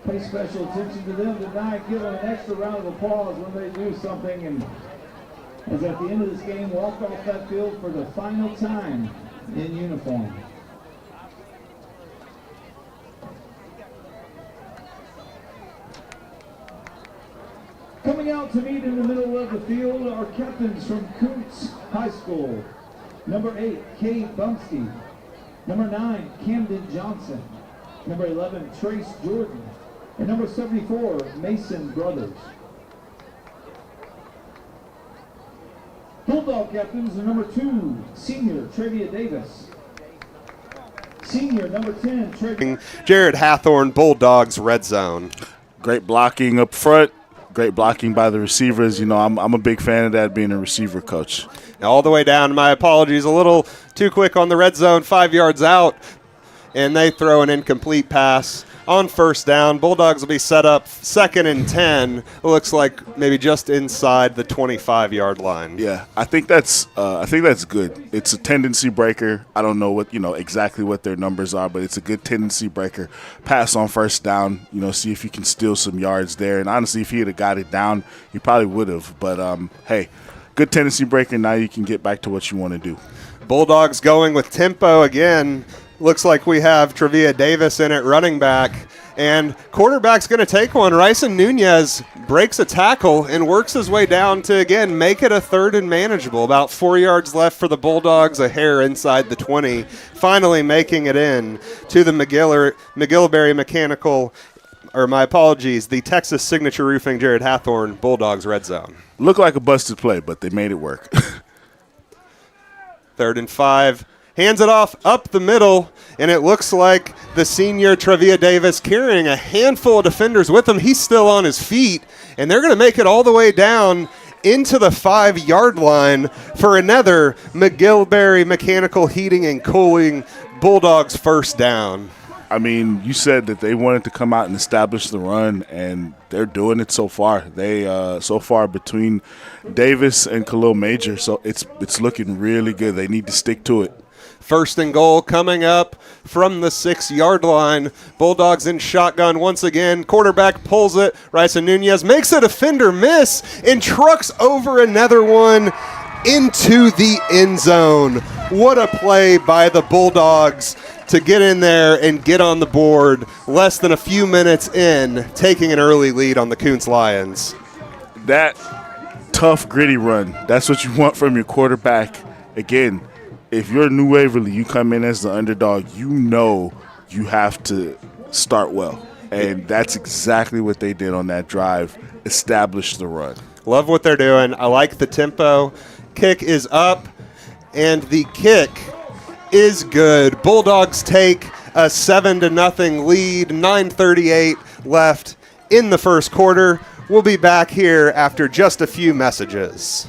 Pay special attention to them tonight. Give them an extra round of applause when they do something, and as at the end of this game walk off that field for the final time in uniform. Coming out to meet in the middle of the field are captains from Kountze High School. Number 8, Kay Bumsky. Number 9, Camden Johnson. Number 11, Trace Jordan. And number 74, Mason Brothers. Bulldog captains are number 2, senior Trevia Davis. Senior number 10, Trevia. Jared Hathorn, Bulldogs red zone. Great blocking up front. Great blocking by the receivers. You know, I'm a big fan of that, being a receiver coach. All the way down, my apologies, a little too quick on the red zone, 5 yards out, and they throw an incomplete pass on first down. Bulldogs will be set up 2nd and 10. It looks like maybe just inside the 25-yard line. Yeah, I think that's good. It's a tendency breaker. I don't know exactly what their numbers are, but it's a good tendency breaker. Pass on first down, see if you can steal some yards there. And honestly, if he had got it down, he probably would have. But hey, good tendency breaker. Now you can get back to what you want to do. Bulldogs going with tempo again. Looks like we have Trevia Davis in at running back, and quarterback's going to take one. Ryson Nunez breaks a tackle and works his way down to, again, make it a 3rd and manageable. About 4 yards left for the Bulldogs, a hair inside the 20. Finally making it in to the McGillivray Mechanical, or my apologies, the Texas Signature Roofing Jared Hathorn Bulldogs red zone. Looked like a busted play, but they made it work. 3rd and 5. Hands it off up the middle, and it looks like the senior Trevia Davis carrying a handful of defenders with him. He's still on his feet, and they're going to make it all the way down into the 5-yard line for another McGillivray Mechanical Heating and Cooling Bulldogs first down. I mean, you said that they wanted to come out and establish the run, and they're doing it so far. They so far between Davis and Khalil Major, so it's looking really good. They need to stick to it. 1st and goal coming up from the 6-yard line. Bulldogs in shotgun once again. Quarterback pulls it. Ryson Nunez makes a defender miss and trucks over another one into the end zone. What a play by the Bulldogs to get in there and get on the board less than a few minutes in, taking an early lead on the Kountze Lions. That tough, gritty run, that's what you want from your quarterback. Again, if you're New Waverly, you come in as the underdog, you have to start well. And that's exactly what they did on that drive, establish the run. Love what they're doing. I like the tempo. Kick is up, and the kick is good. Bulldogs take a 7-0 lead, 9:38 left in the first quarter. We'll be back here after just a few messages.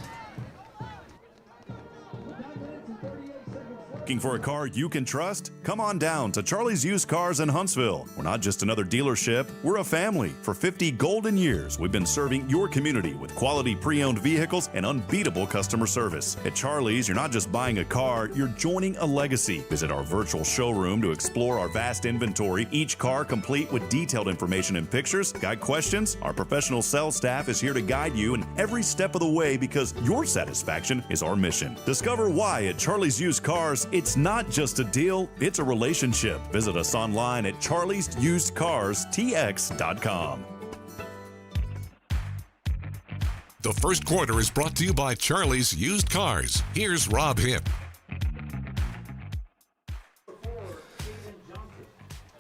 Looking for a car you can trust? Come on down to Charlie's Used Cars in Huntsville. We're not just another dealership, we're a family. For 50 golden years, we've been serving your community with quality pre-owned vehicles and unbeatable customer service. At Charlie's, you're not just buying a car, you're joining a legacy. Visit our virtual showroom to explore our vast inventory, each car complete with detailed information and pictures. Got questions? Our professional sales staff is here to guide you in every step of the way, because your satisfaction is our mission. Discover why at Charlie's Used Cars, it's not just a deal, it's a relationship. Visit us online at charliesusedcarstx.com. The first quarter is brought to you by Charlie's Used Cars. Here's Rob Hipp.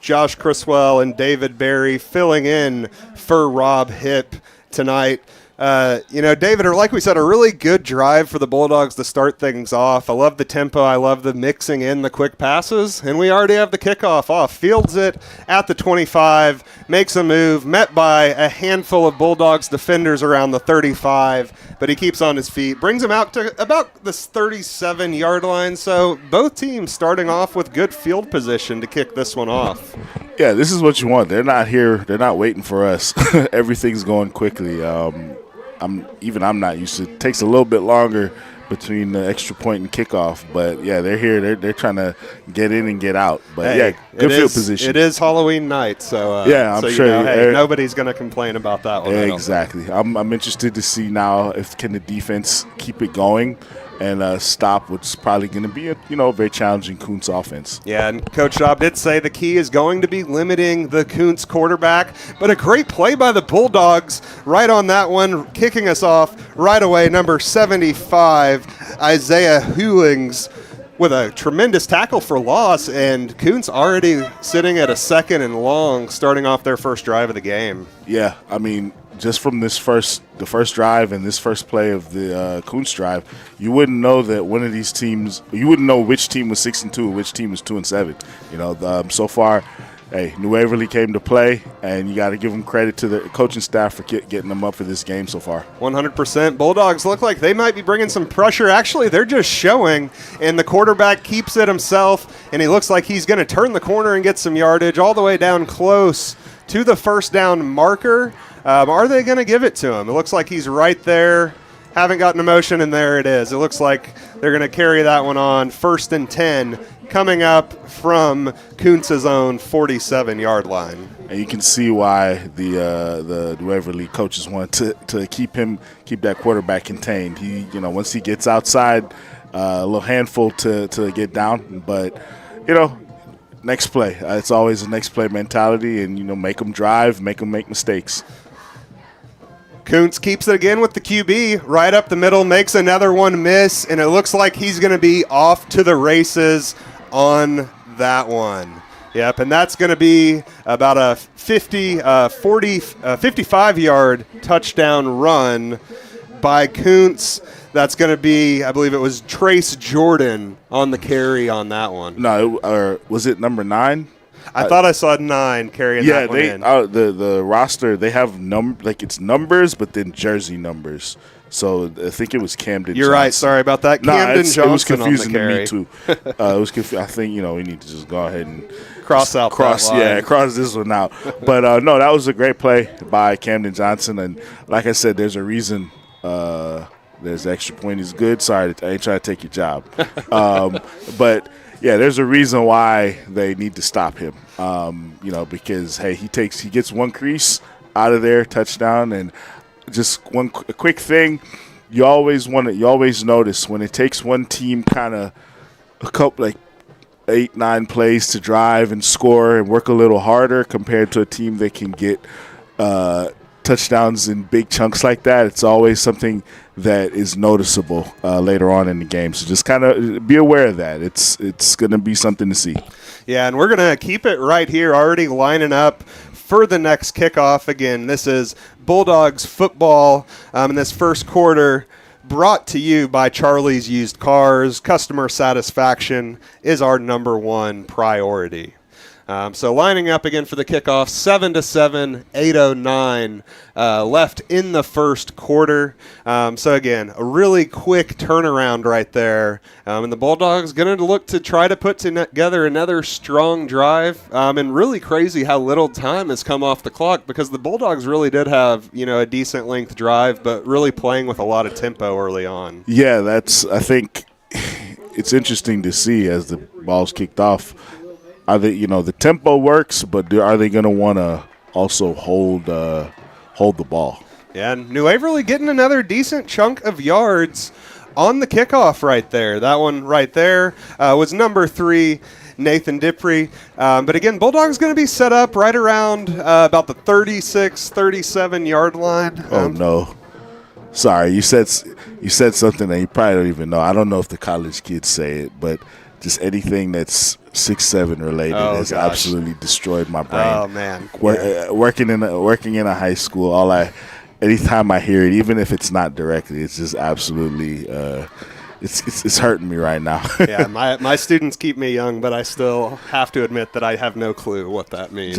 Josh Criswell and David Berry filling in for Rob Hipp tonight. David, like we said, a really good drive for the Bulldogs to start things off. I love the tempo. I love the mixing in the quick passes. And we already have the kickoff off. Fields it at the 25, makes a move, met by a handful of Bulldogs defenders around the 35, but he keeps on his feet, brings him out to about this 37-yard line. So both teams starting off with good field position to kick this one off. Yeah, this is what you want. They're not here. They're not waiting for us. Everything's going quickly. I'm not used to it. It takes a little bit longer between the extra point and kickoff. But, yeah, they're here. They're trying to get in and get out. But, hey, good field position. It is Halloween night, so I'm sure. Nobody's going to complain about that one. Exactly. I'm interested to see now if can the defense keep it going and stop what's probably going to be a very challenging Kountze offense. Yeah, and Coach Schaub did say the key is going to be limiting the Kountze quarterback, but a great play by the Bulldogs right on that one, kicking us off right away, number 75, Isaiah Hewlings, with a tremendous tackle for loss, and Kountze already sitting at a 2nd and long, starting off their first drive of the game. Yeah, I mean, just from the first drive and this first play of the Kountze drive, you wouldn't know that one of these teams. You wouldn't know which team was 6-2 and which team was 2-7. So far, hey, New Waverly came to play, and you got to give them credit to the coaching staff for getting them up for this game so far. 100%. Bulldogs look like they might be bringing some pressure. Actually, they're just showing, and the quarterback keeps it himself, and he looks like he's going to turn the corner and get some yardage all the way down close to the first down marker. Are they going to give it to him? It looks like he's right there. Haven't gotten a motion, and there it is. It looks like they're going to carry that one on. 1st and 10 coming up from Kountze's own 47-yard line. And you can see why the Waverly coaches want to keep that quarterback contained. He, once he gets outside, a little handful to get down, but next play. It's always a next play mentality, and make them drive, make them make mistakes. Kountze keeps it again with the QB right up the middle, makes another one miss, and it looks like he's going to be off to the races on that one. Yep, and that's going to be about a 55-yard touchdown run by Kountze. That's going to be, I believe it was Trace Jordan on the carry on that one. No, was it number 9? I thought I saw 9 carrying that one in. The roster, they have it's numbers, but then jersey numbers. So I think it was Camden You're Johnson. Right, sorry about that. Camden Johnson it was confusing on the carry. to me, too. It was I think, we need to just go ahead and cross this one out. But, no, that was a great play by Camden Johnson. And like I said, there's a reason there's the extra point is good. Sorry, I ain't trying to take your job. But – yeah, there's a reason why they need to stop him. Because hey, he gets one crease out of there, touchdown, and just a quick thing. You always notice when it takes one team kind of a couple 8-9 plays to drive and score and work a little harder compared to a team that can get touchdowns in big chunks like that. It's always something that is noticeable later on in the game. So just kind of be aware of that. It's going to be something to see. Yeah, and we're going to keep it right here, already lining up for the next kickoff. Again, this is Bulldogs football in this first quarter, brought to you by Charlie's Used Cars. Customer satisfaction is our number one priority. So lining up again for the kickoff, 7-7, 8:09 left in the first quarter. So again, a really quick turnaround right there. And the Bulldogs going to look to try to put together another strong drive. And really crazy how little time has come off the clock, because the Bulldogs really did have, a decent length drive, but really playing with a lot of tempo early on. Yeah, I think it's interesting to see as the ball's kicked off. Are they, the tempo works, but are they going to want to also hold the ball? Yeah, and New Waverly getting another decent chunk of yards on the kickoff right there. That one right there was number 3, Nathan Dipre. But again, Bulldogs going to be set up right around about the 36, 37-yard line. Oh, no. Sorry, you said something that you probably don't even know. I don't know if the college kids say it, but just anything that's 6'7" related has absolutely destroyed my brain. Oh man! Working in a high school, anytime I hear it, even if it's not directly, it's just absolutely it's hurting me right now. Yeah, my students keep me young, but I still have to admit that I have no clue what that means.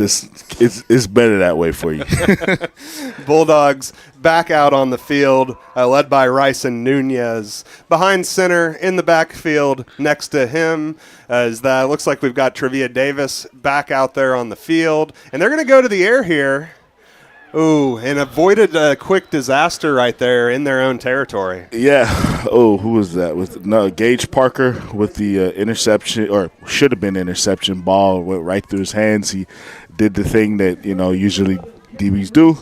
It's better that way for you. Bulldogs back out on the field, led by Rice and Nunez. Behind center in the backfield next to him, looks like we've got Trevia Davis back out there on the field. And they're going to go to the air here. Ooh, and avoided a quick disaster right there in their own territory. Yeah. Oh, who was that? Gage Parker with the interception, or should have been interception. Ball went right through his hands. He did the thing that, usually DBs do.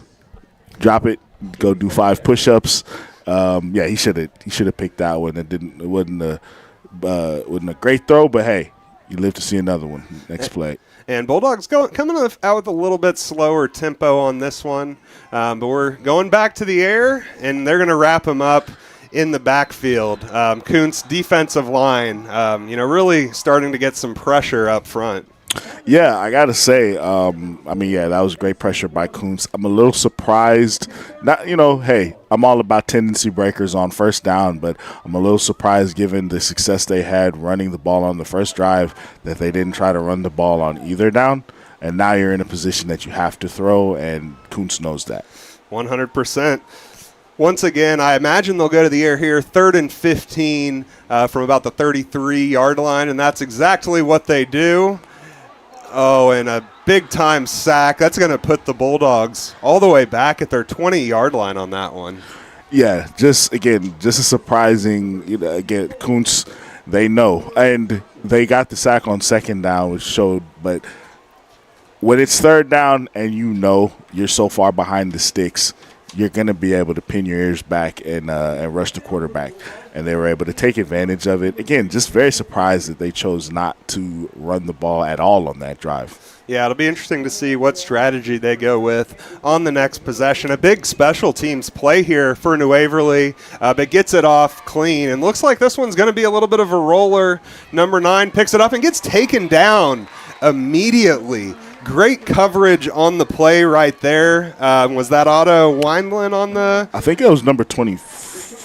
Drop it, go do 5 push-ups. Yeah, he should have picked that one. It wasn't a great throw, but hey, you live to see another one next play. And Bulldogs coming out with a little bit slower tempo on this one. But we're going back to the air, and they're going to wrap them up in the backfield. Kountze defensive line, really starting to get some pressure up front. Yeah, I got to say, that was great pressure by Kountze. I'm a little surprised. Hey, I'm all about tendency breakers on first down, but I'm a little surprised given the success they had running the ball on the first drive that they didn't try to run the ball on either down. And now you're in a position that you have to throw, and Kountze knows that. 100%. Once again, I imagine they'll go to the air here, 3rd and 15 from about the 33-yard line, and that's exactly what they do. Oh, and a big-time sack. That's going to put the Bulldogs all the way back at their 20-yard line on that one. Yeah, just a surprising, Kountze, they know. And they got the sack on second down, which showed, but when it's third down and you're so far behind the sticks, you're going to be able to pin your ears back and rush the quarterback. And they were able to take advantage of it. Again, just very surprised that they chose not to run the ball at all on that drive. Yeah, it'll be interesting to see what strategy they go with on the next possession. A big special teams play here for New Waverly, but gets it off clean. And looks like this one's going to be a little bit of a roller. Number 9 picks it up and gets taken down immediately. Great coverage on the play right there. Was that Otto Weinblin on the? I think it was number 20.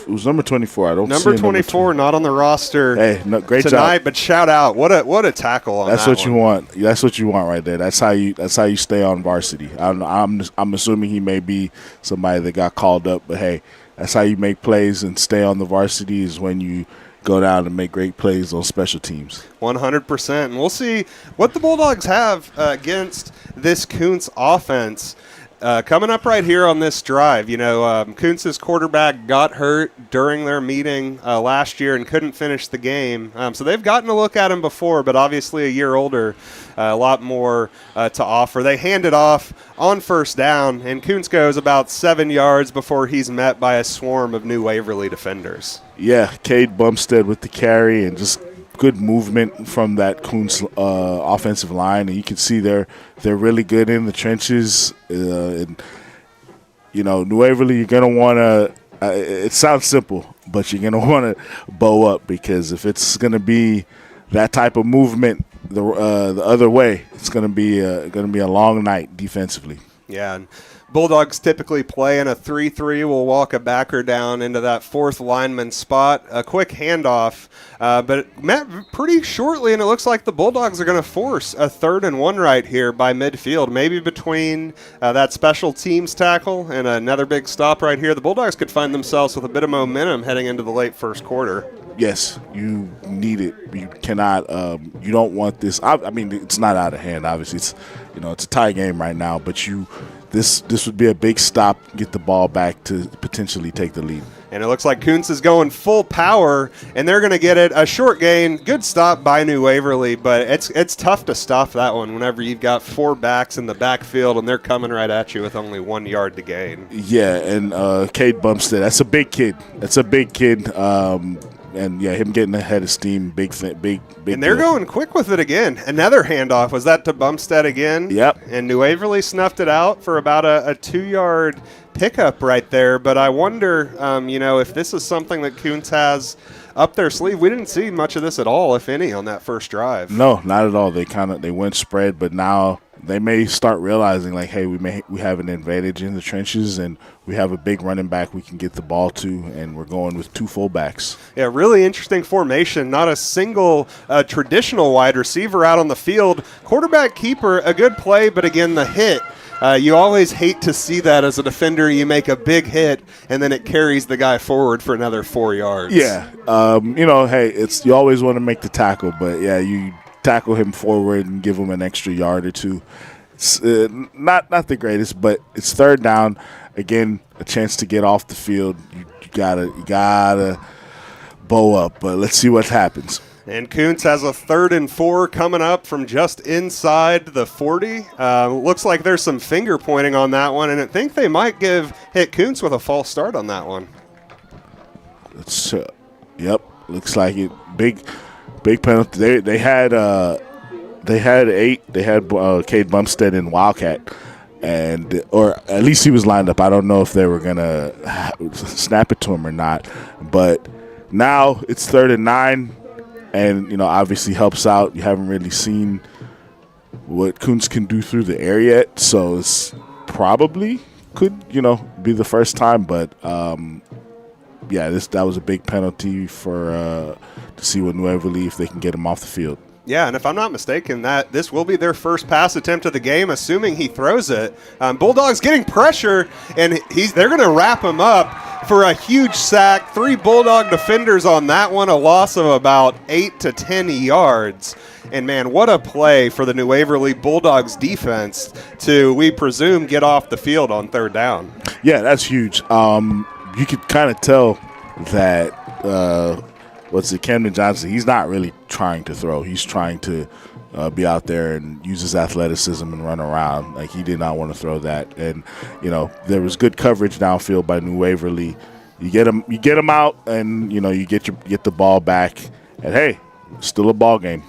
It was number 24. I don't see number 24, not on the roster. Hey, no, great tonight, job. But shout out! What a tackle on That's that what one. you want. That's what you want right there. That's how you stay on varsity. I'm assuming he may be somebody that got called up, but hey, that's how you make plays and stay on the varsity is when you go down and make great plays on special teams. 100%. And we'll see what the Bulldogs have against this Kountze offense. Coming up right here on this drive, Kountze's quarterback got hurt during their meeting last year and couldn't finish the game. So they've gotten a look at him before, but obviously a year older, a lot more to offer. They hand it off on first down, and Kountze goes about 7 yards before he's met by a swarm of New Waverly defenders. Yeah, Cade Bumstead with the carry and just good movement from that Kountze offensive line, and you can see they're really good in the trenches. And New Waverly, you're gonna want to. It sounds simple, but you're gonna want to bow up because if it's gonna be that type of movement the other way, it's gonna be a long night defensively. Yeah. And Bulldogs typically play in a 3-3. We'll walk a backer down into that 4th lineman spot. A quick handoff, but it met pretty shortly, and it looks like the Bulldogs are going to force a 3rd and 1 right here by midfield. Maybe between that special teams tackle and another big stop right here, the Bulldogs could find themselves with a bit of momentum heading into the late first quarter. Yes, you need it. You cannot. You don't want this. I mean, it's not out of hand. Obviously, it's a tie game right now. But this would be a big stop. Get the ball back to potentially take the lead. And it looks like Kountze is going full power, and they're going to get it. A short gain, good stop by New Waverly, but it's tough to stop that one whenever you've got 4 backs in the backfield and they're coming right at you with only 1 yard to gain. Yeah, and Cade Bumstead, that's a big kid. And yeah, him getting ahead of steam, big. And they're going quick with it again. Another handoff. Was that to Bumstead again? Yep. And New Waverly snuffed it out for about a 2-yard pickup right there. But I wonder, if this is something that Kountze has up their sleeve. We didn't see much of this at all, if any, on that first drive. No, not at all. They went spread, but now they may start realizing, like, hey, we have an advantage in the trenches, and we have a big running back we can get the ball to, and we're going with 2 fullbacks. Yeah, really interesting formation. Not a single traditional wide receiver out on the field. Quarterback keeper, a good play, but again, the hit. You always hate to see that as a defender. You make a big hit, and then it carries the guy forward for another 4 yards. Yeah, hey, you always want to make the tackle, but yeah, you tackle him forward and give him an extra yard or 2. It's not the greatest, but it's 3rd down. Again, a chance to get off the field. You gotta bow up, but let's see what happens. And Kountze has a 3rd and 4 coming up from just inside the 40. Looks like there's some finger pointing on that one, and I think they might hit Kountze with a false start on that one. Yep, looks like it. Big penalty. They had 8. They had Cade Bumstead in Wildcat, or at least he was lined up. I don't know if they were gonna snap it to him or not, but now it's 3rd and 9. And, obviously helps out. You haven't really seen what Kountze can do through the air yet. So it's probably could, be the first time. But, that was a big penalty for to see what Waverly, if they can get him off the field. Yeah, and if I'm not mistaken, this will be their first pass attempt of the game, assuming he throws it. Bulldogs getting pressure, and they're going to wrap him up for a huge sack. 3 Bulldog defenders on that one, a loss of about 8 to 10 yards. And, man, what a play for the New Waverly Bulldogs defense to, we presume, get off the field on 3rd down. Yeah, that's huge. You could kind of tell that Camden Johnson, he's not really trying to throw. He's trying to be out there and use his athleticism and run around. Like, he did not want to throw that. And, there was good coverage downfield by New Waverly. You get him out, and, you get the ball back. And, hey, still a ball game.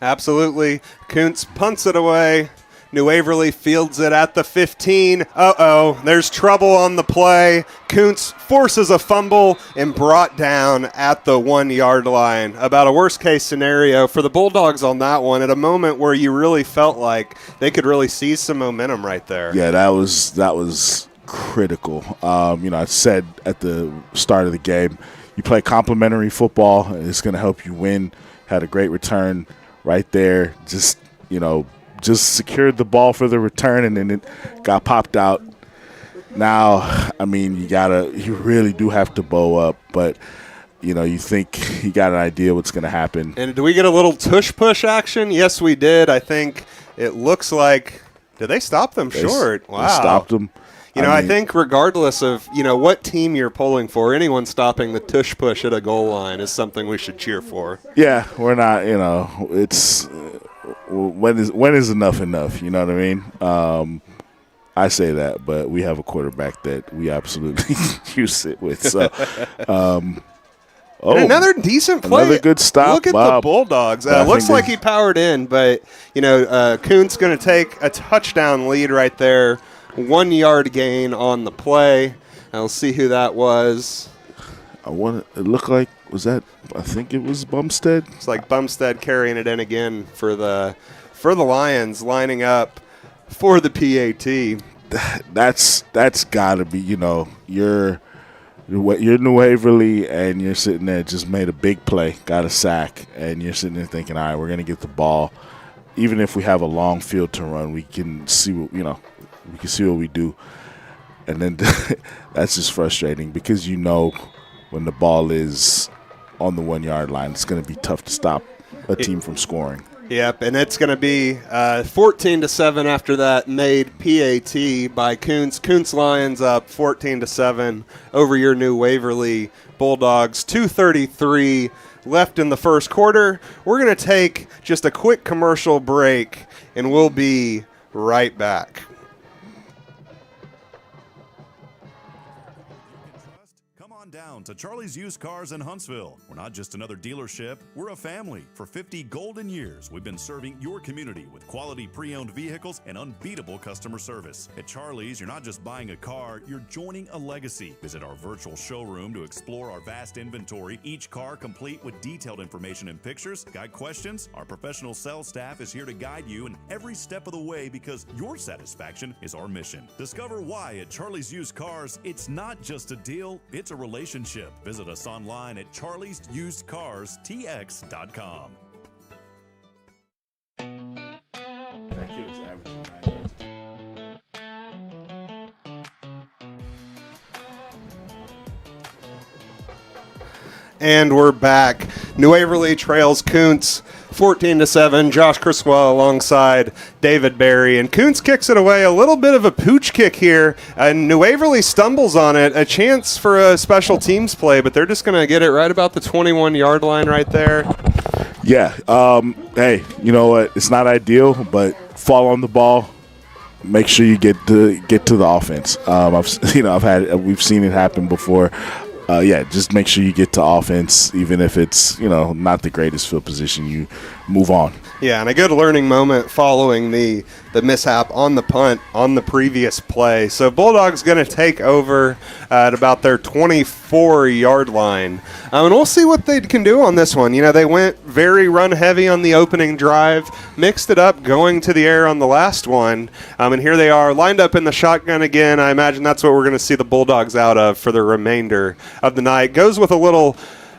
Absolutely. Kountze punts it away. New Waverly fields it at the 15. Uh-oh, there's trouble on the play. Kountze forces a fumble and brought down at the 1-yard line. About a worst-case scenario for the Bulldogs on that one at a moment where you really felt like they could really seize some momentum right there. Yeah, that was critical. I said at the start of the game, you play complementary football, and it's going to help you win. Had a great return right there. Just secured the ball for the return, and then it got popped out. Now, you really do have to bow up, but, you think you got an idea what's going to happen. And do we get a little tush-push action? Yes, we did. I think it looks like – did they stop them short? Wow. They stopped them. I think regardless of, what team you're pulling for, anyone stopping the tush-push at a goal line is something we should cheer for. Yeah, we're not, it's – when is enough? You know what I mean? I say that, but we have a quarterback that we absolutely use it with. So, another decent play. Another good stop. Look at the Bulldogs. Looks like he powered in, but Kountze going to take a touchdown lead right there. 1-yard gain on the play. I'll see who that was. It looked like, was that, I think it was Bumstead. It's like Bumstead carrying it in again for the Lions, lining up for the PAT. That's got to be, you're New Waverly, and you're sitting there, just made a big play, got a sack, and you're sitting there thinking, all right, we're going to get the ball. Even if we have a long field to run, we can see what we do. And then that's just frustrating because when the ball is on the 1-yard line, it's going to be tough to stop a team from scoring. Yep, and it's going to be 14-7 after that made PAT by Kountze. Kountze Lions up 14-7 over your New Waverly Bulldogs. 2:33 left in the first quarter. We're going to take just a quick commercial break, and we'll be right back. Come on down down to Charlie's Used Cars in Huntsville. We're not just another dealership, we're a family. For 50 golden years, we've been serving your community with quality pre-owned vehicles and unbeatable customer service. At Charlie's, you're not just buying a car, you're joining a legacy. Visit our virtual showroom to explore our vast inventory, each car complete with detailed information and pictures. Got questions? Our professional sales staff is here to guide you in every step of the way because your satisfaction is our mission. Discover why at Charlie's Used Cars, it's not just a deal, it's a relationship. Visit us online at charliesusedcarstx.com. And we're back. New Waverly trails Kountze 14-7. Josh Criswell alongside David Berry. And Kountze kicks it away. A little bit of a pooch kick here. And New Waverly stumbles on it. A chance for a special teams play, but they're just going to get it right about the 21-yard line right there. Yeah. Hey, you know what? It's not ideal, but fall on the ball. Make sure you get to the offense. We've seen it happen before. Just make sure you get to offense, even if it's, not the greatest field position. You move on. Yeah, and a good learning moment following the mishap on the punt on the previous play. So Bulldogs going to take over at about their 24-yard line. And we'll see what they can do on this one. They went very run-heavy on the opening drive, mixed it up going to the air on the last one. And here they are lined up in the shotgun again. I imagine that's what we're going to see the Bulldogs out of for the remainder of the night. Goes with a little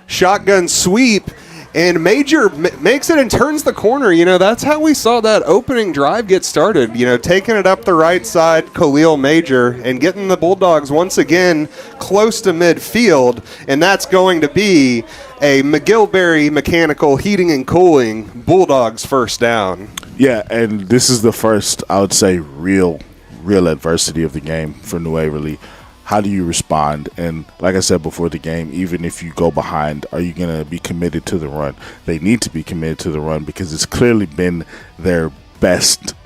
shotgun sweep. And Major makes it and turns the corner. That's how we saw that opening drive get started. Taking it up the right side, Khalil Major, and getting the Bulldogs once again close to midfield. And that's going to be a McGillberry Mechanical Heating and Cooling Bulldogs first down. Yeah, and this is the first, I would say, real adversity of the game for New Waverly. How do you respond? And like I said before the game, even if you go behind, are you going to be committed to the run? They need to be committed to the run because it's clearly been their best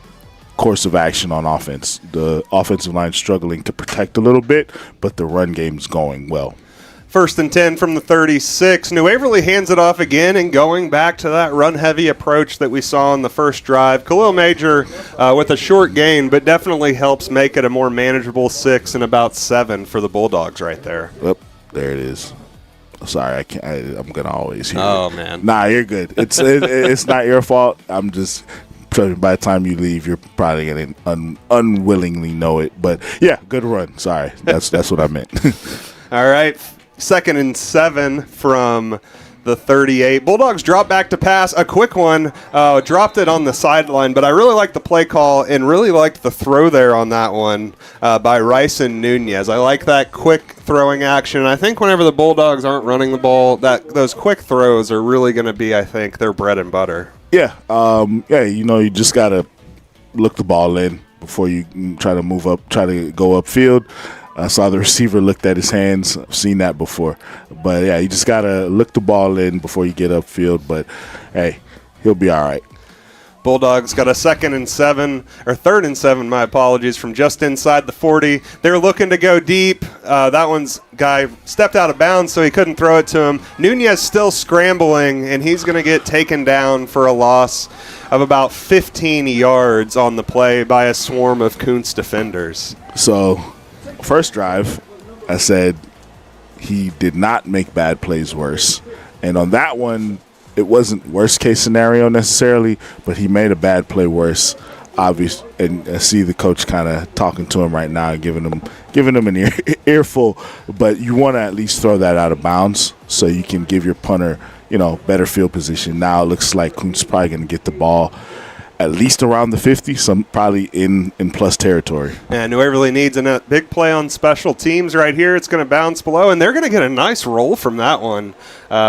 course of action on offense. The offensive line struggling to protect a little bit, but the run game's going well. 1st and 10 from the 36. New Waverly hands it off again and going back to that run-heavy approach that we saw on the first drive. Khalil Major with a short gain, but definitely helps make it a more manageable 6 and about 7 for the Bulldogs right there. Yep, there it is. Sorry, I'm going to always hear it. Man. Nah, you're good. It's not your fault. I'm just – by the time you leave, you're probably going to unwillingly know it. But, yeah, good run. Sorry, that's what I meant. All right. 2nd and 7 from the 38. Bulldogs drop back to pass. A quick one. Dropped it on the sideline, but I really liked the play call and really liked the throw there on that one by Rice and Nunez. I like that quick throwing action. I think whenever the Bulldogs aren't running the ball, those quick throws are really going to be, I think, their bread and butter. Yeah. You just got to look the ball in before you try to move up, try to go upfield. I saw the receiver looked at his hands. I've seen that before. But, yeah, you just got to look the ball in before you get upfield. But, hey, he'll be all right. Bulldogs got a 3rd and 7, my apologies, from just inside the 40. They're looking to go deep. That one's guy stepped out of bounds, so he couldn't throw it to him. Nunez still scrambling, and he's going to get taken down for a loss of about 15 yards on the play by a swarm of Kountze defenders. So, first drive, I said he did not make bad plays worse. And on that one, it wasn't worst case scenario necessarily, but he made a bad play worse. Obvious, and I see the coach kind of talking to him right now and giving him an earful. But you want to at least throw that out of bounds so you can give your punter, better field position. Now it looks like Kountze is probably going to get the ball at least around the 50, some probably in plus territory. And New Waverly needs a big play on special teams right here. It's going to bounce below, and they're going to get a nice roll from that one.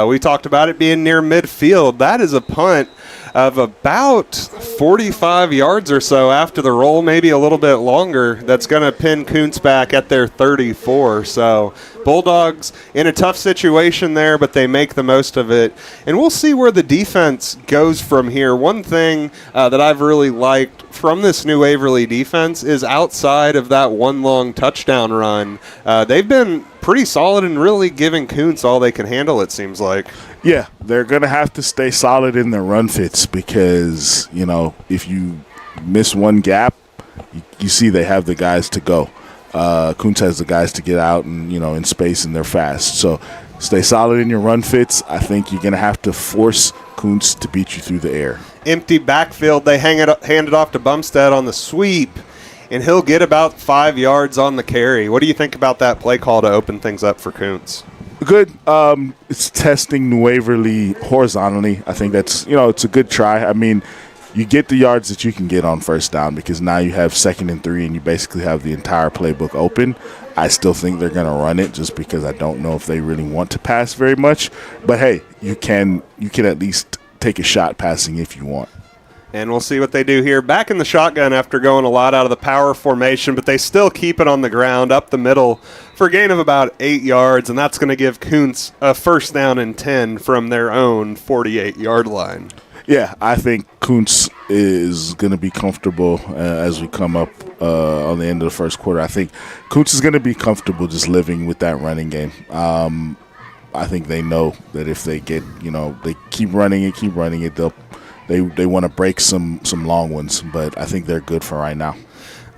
We talked about it being near midfield. That is a punt of about 45 yards or so after the roll, maybe a little bit longer. That's going to pin Kountze back at their 34. So Bulldogs in a tough situation there, but they make the most of it. And we'll see where the defense goes from here. One thing that I've really liked from this New Waverly defense is outside of that one long touchdown run. They've been pretty solid and really giving Kountze all they can handle, it seems like. Yeah, they're going to have to stay solid in their run fits because, if you miss one gap, you see they have the guys to go. Kountze has the guys to get out and, in space, and they're fast. So stay solid in your run fits. I think you're going to have to force Kountze to beat you through the air. Empty backfield. They hand it off to Bumstead on the sweep, and he'll get about 5 yards on the carry. What do you think about that play call to open things up for Kountze? Good. It's testing New Waverly horizontally. I think that's, it's a good try. I mean, you get the yards that you can get on first down because now you have 2nd and 3 and you basically have the entire playbook open. I still think they're going to run it just because I don't know if they really want to pass very much. But, hey, you can at least take a shot passing if you want. And we'll see what they do here. Back in the shotgun after going a lot out of the power formation, but they still keep it on the ground up the middle for a gain of about 8 yards, and that's going to give Kountze a 1st down and 10 from their own 48-yard line. Yeah, I think Kountze is going to be comfortable as we come up on the end of the first quarter. I think Kountze is going to be comfortable just living with that running game. I think they know that if they get, they keep running it, they want to break some long ones, but I think they're good for right now.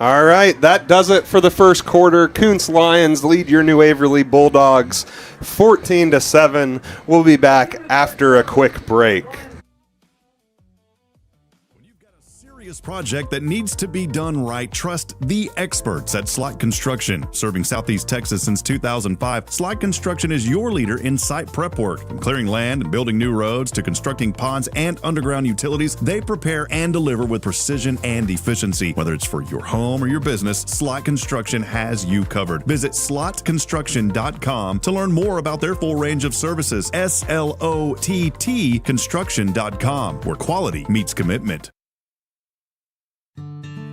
All right, that does it for the first quarter. Kountze Lions lead your New Waverly Bulldogs 14-7. We'll be back after a quick break. Project that needs to be done right, trust the experts at Slot Construction. Serving Southeast Texas since 2005, Slot Construction is your leader in site prep work. From clearing land and building new roads to constructing ponds and underground utilities, they prepare and deliver with precision and efficiency. Whether it's for your home or your business, Slot Construction has you covered. Visit slotconstruction.com to learn more about their full range of services. SLOTT construction.com, where quality meets commitment.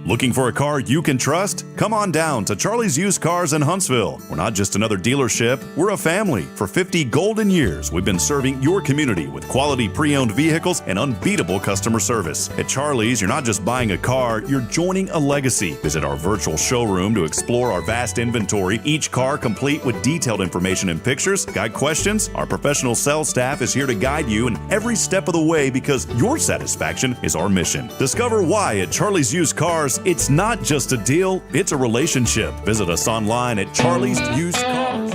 Looking for a car you can trust? Come on down to Charlie's Used Cars in Huntsville. We're not just another dealership, we're a family. For 50 golden years, we've been serving your community with quality pre-owned vehicles and unbeatable customer service. At Charlie's, you're not just buying a car, you're joining a legacy. Visit our virtual showroom to explore our vast inventory, each car complete with detailed information and pictures. Got questions? Our professional sales staff is here to guide you in every step of the way because your satisfaction is our mission. Discover why at Charlie's Used Cars. It's not just a deal, it's a relationship. Visit us online at Charlie's Used Cars.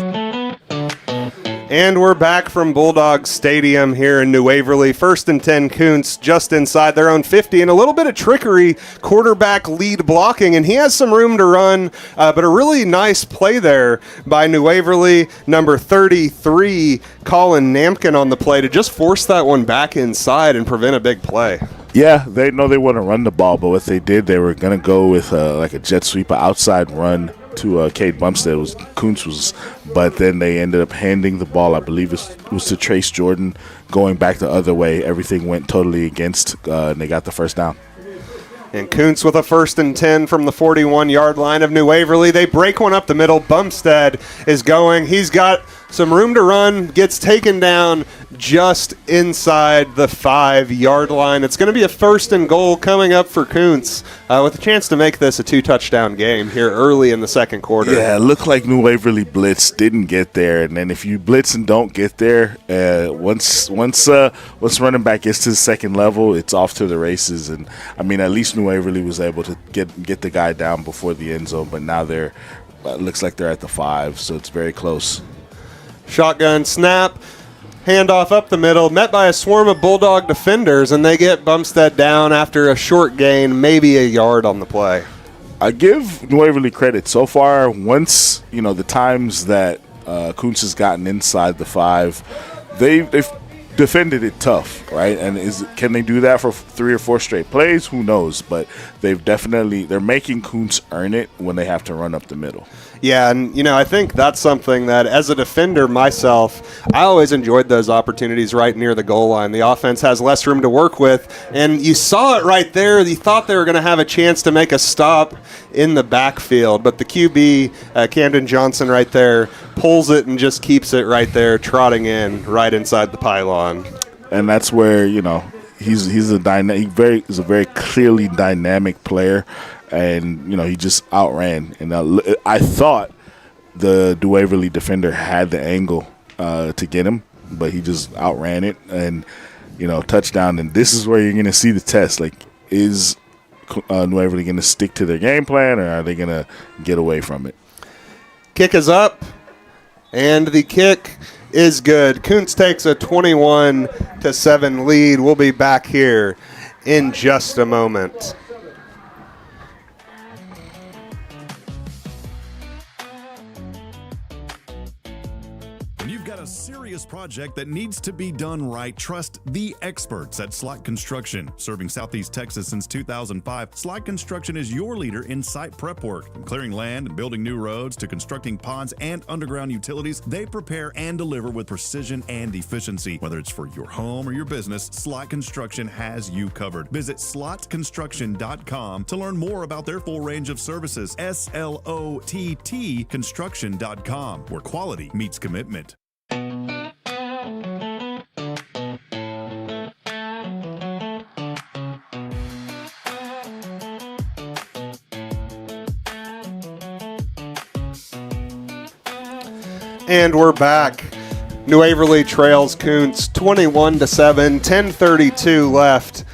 And we're back from Bulldogs Stadium here in New Waverly. 1st and 10 Kountze just inside their own 50, and a little bit of trickery, quarterback lead blocking, and he has some room to run, but a really nice play there by New Waverly. Number 33, Colin Napkin on the play to just force that one back inside and prevent a big play. Yeah, they know they want to run the ball, but what they did, they were going to go with like a jet sweep, an outside run to Cade Bumstead. But then they ended up handing the ball, I believe it was to Trace Jordan, going back the other way. Everything went totally against, and they got the 1st down. And Kountze with a 1st and 10 from the 41-yard line of New Waverly. They break one up the middle. Bumstead is going. He's got some room to run, gets taken down just inside the 5-yard line. It's going to be a 1st and goal coming up for Kountze with a chance to make this a 2-touchdown game here early in the second quarter. Yeah, it looked like New Waverly blitz didn't get there, and then if you blitz and don't get there, once running back gets to the second level, it's off to the races. And I mean, at least New Waverly was able to get the guy down before the end zone, but now they're looks like they're at the 5, so it's very close. Shotgun snap, handoff up the middle, met by a swarm of Bulldog defenders, and they get Bumstead down after a short gain, maybe a yard on the play. I give New Waverly credit. So far, once, the times that Kountze has gotten inside the 5, they've defended it tough, right? And can they do that for 3 or 4 straight plays? Who knows? But they're making Kountze earn it when they have to run up the middle. Yeah, and, I think that's something that, as a defender myself, I always enjoyed those opportunities right near the goal line. The offense has less room to work with, and you saw it right there. You thought they were going to have a chance to make a stop in the backfield, but the QB, Camden Johnson right there, pulls it and just keeps it right there, trotting in right inside the pylon. And that's where, he's a very clearly dynamic player, and he just outran. And I thought the Waverly defender had the angle to get him, but he just outran it and touchdown. And this is where you're going to see the test. Like, is New Waverly going to stick to their game plan, or are they going to get away from it? Kick is up, and the kick is good. Kountze takes a 21-7 lead. We'll be back here in just a moment. When you've got a serious project that needs to be done right, trust the experts at Slot Construction. Serving Southeast Texas since 2005, Slot Construction is your leader in site prep work. From clearing land and building new roads to constructing ponds and underground utilities, they prepare and deliver with precision and efficiency. Whether it's for your home or your business, Slot Construction has you covered. Visit slotconstruction.com to learn more about their full range of services. SLOTT construction.com, where quality meets commitment. And we're back. New Waverly trails Kountze 21-7, 10:32 left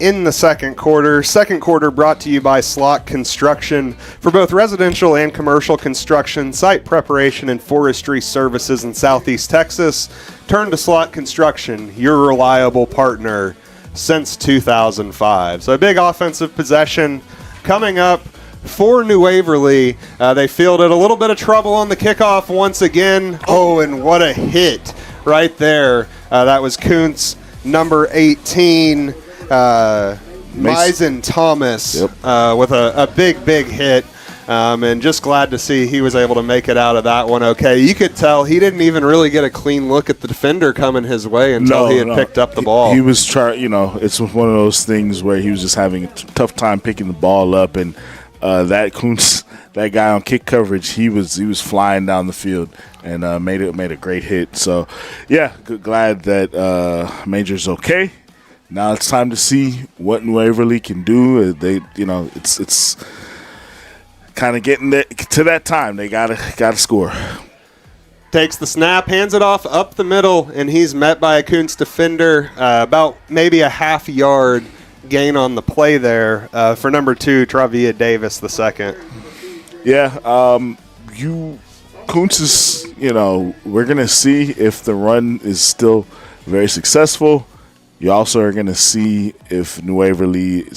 in the second quarter. Second quarter brought to you by Slot Construction. For both residential and commercial construction, site preparation, and forestry services in Southeast Texas, turn to Slot Construction, your reliable partner since 2005. So a big offensive possession coming up for New Waverly. They fielded a little bit of trouble on the kickoff once again. Oh, and what a hit right there. That was Kountze, number 18, Mason Thomas, with a big hit. And just glad to see he was able to make it out of that one okay. You could tell he didn't even really get a clean look at the defender coming his way until he had picked up the ball. He was it's one of those things where he was just having a tough time picking the ball up, and that Kountze, that guy on kick coverage, he was flying down the field and made a great hit. So, yeah, glad that Major's okay. Now it's time to see what New Waverly can do. It's kind of getting to that time. They gotta score. Takes the snap, hands it off up the middle, and he's met by a Kountze defender, about maybe a half yard gain on the play there for number 2, Trevia Davis, the second. Yeah, Kountze is, we're going to see if the run is still very successful. You also are going to see if New Waverly,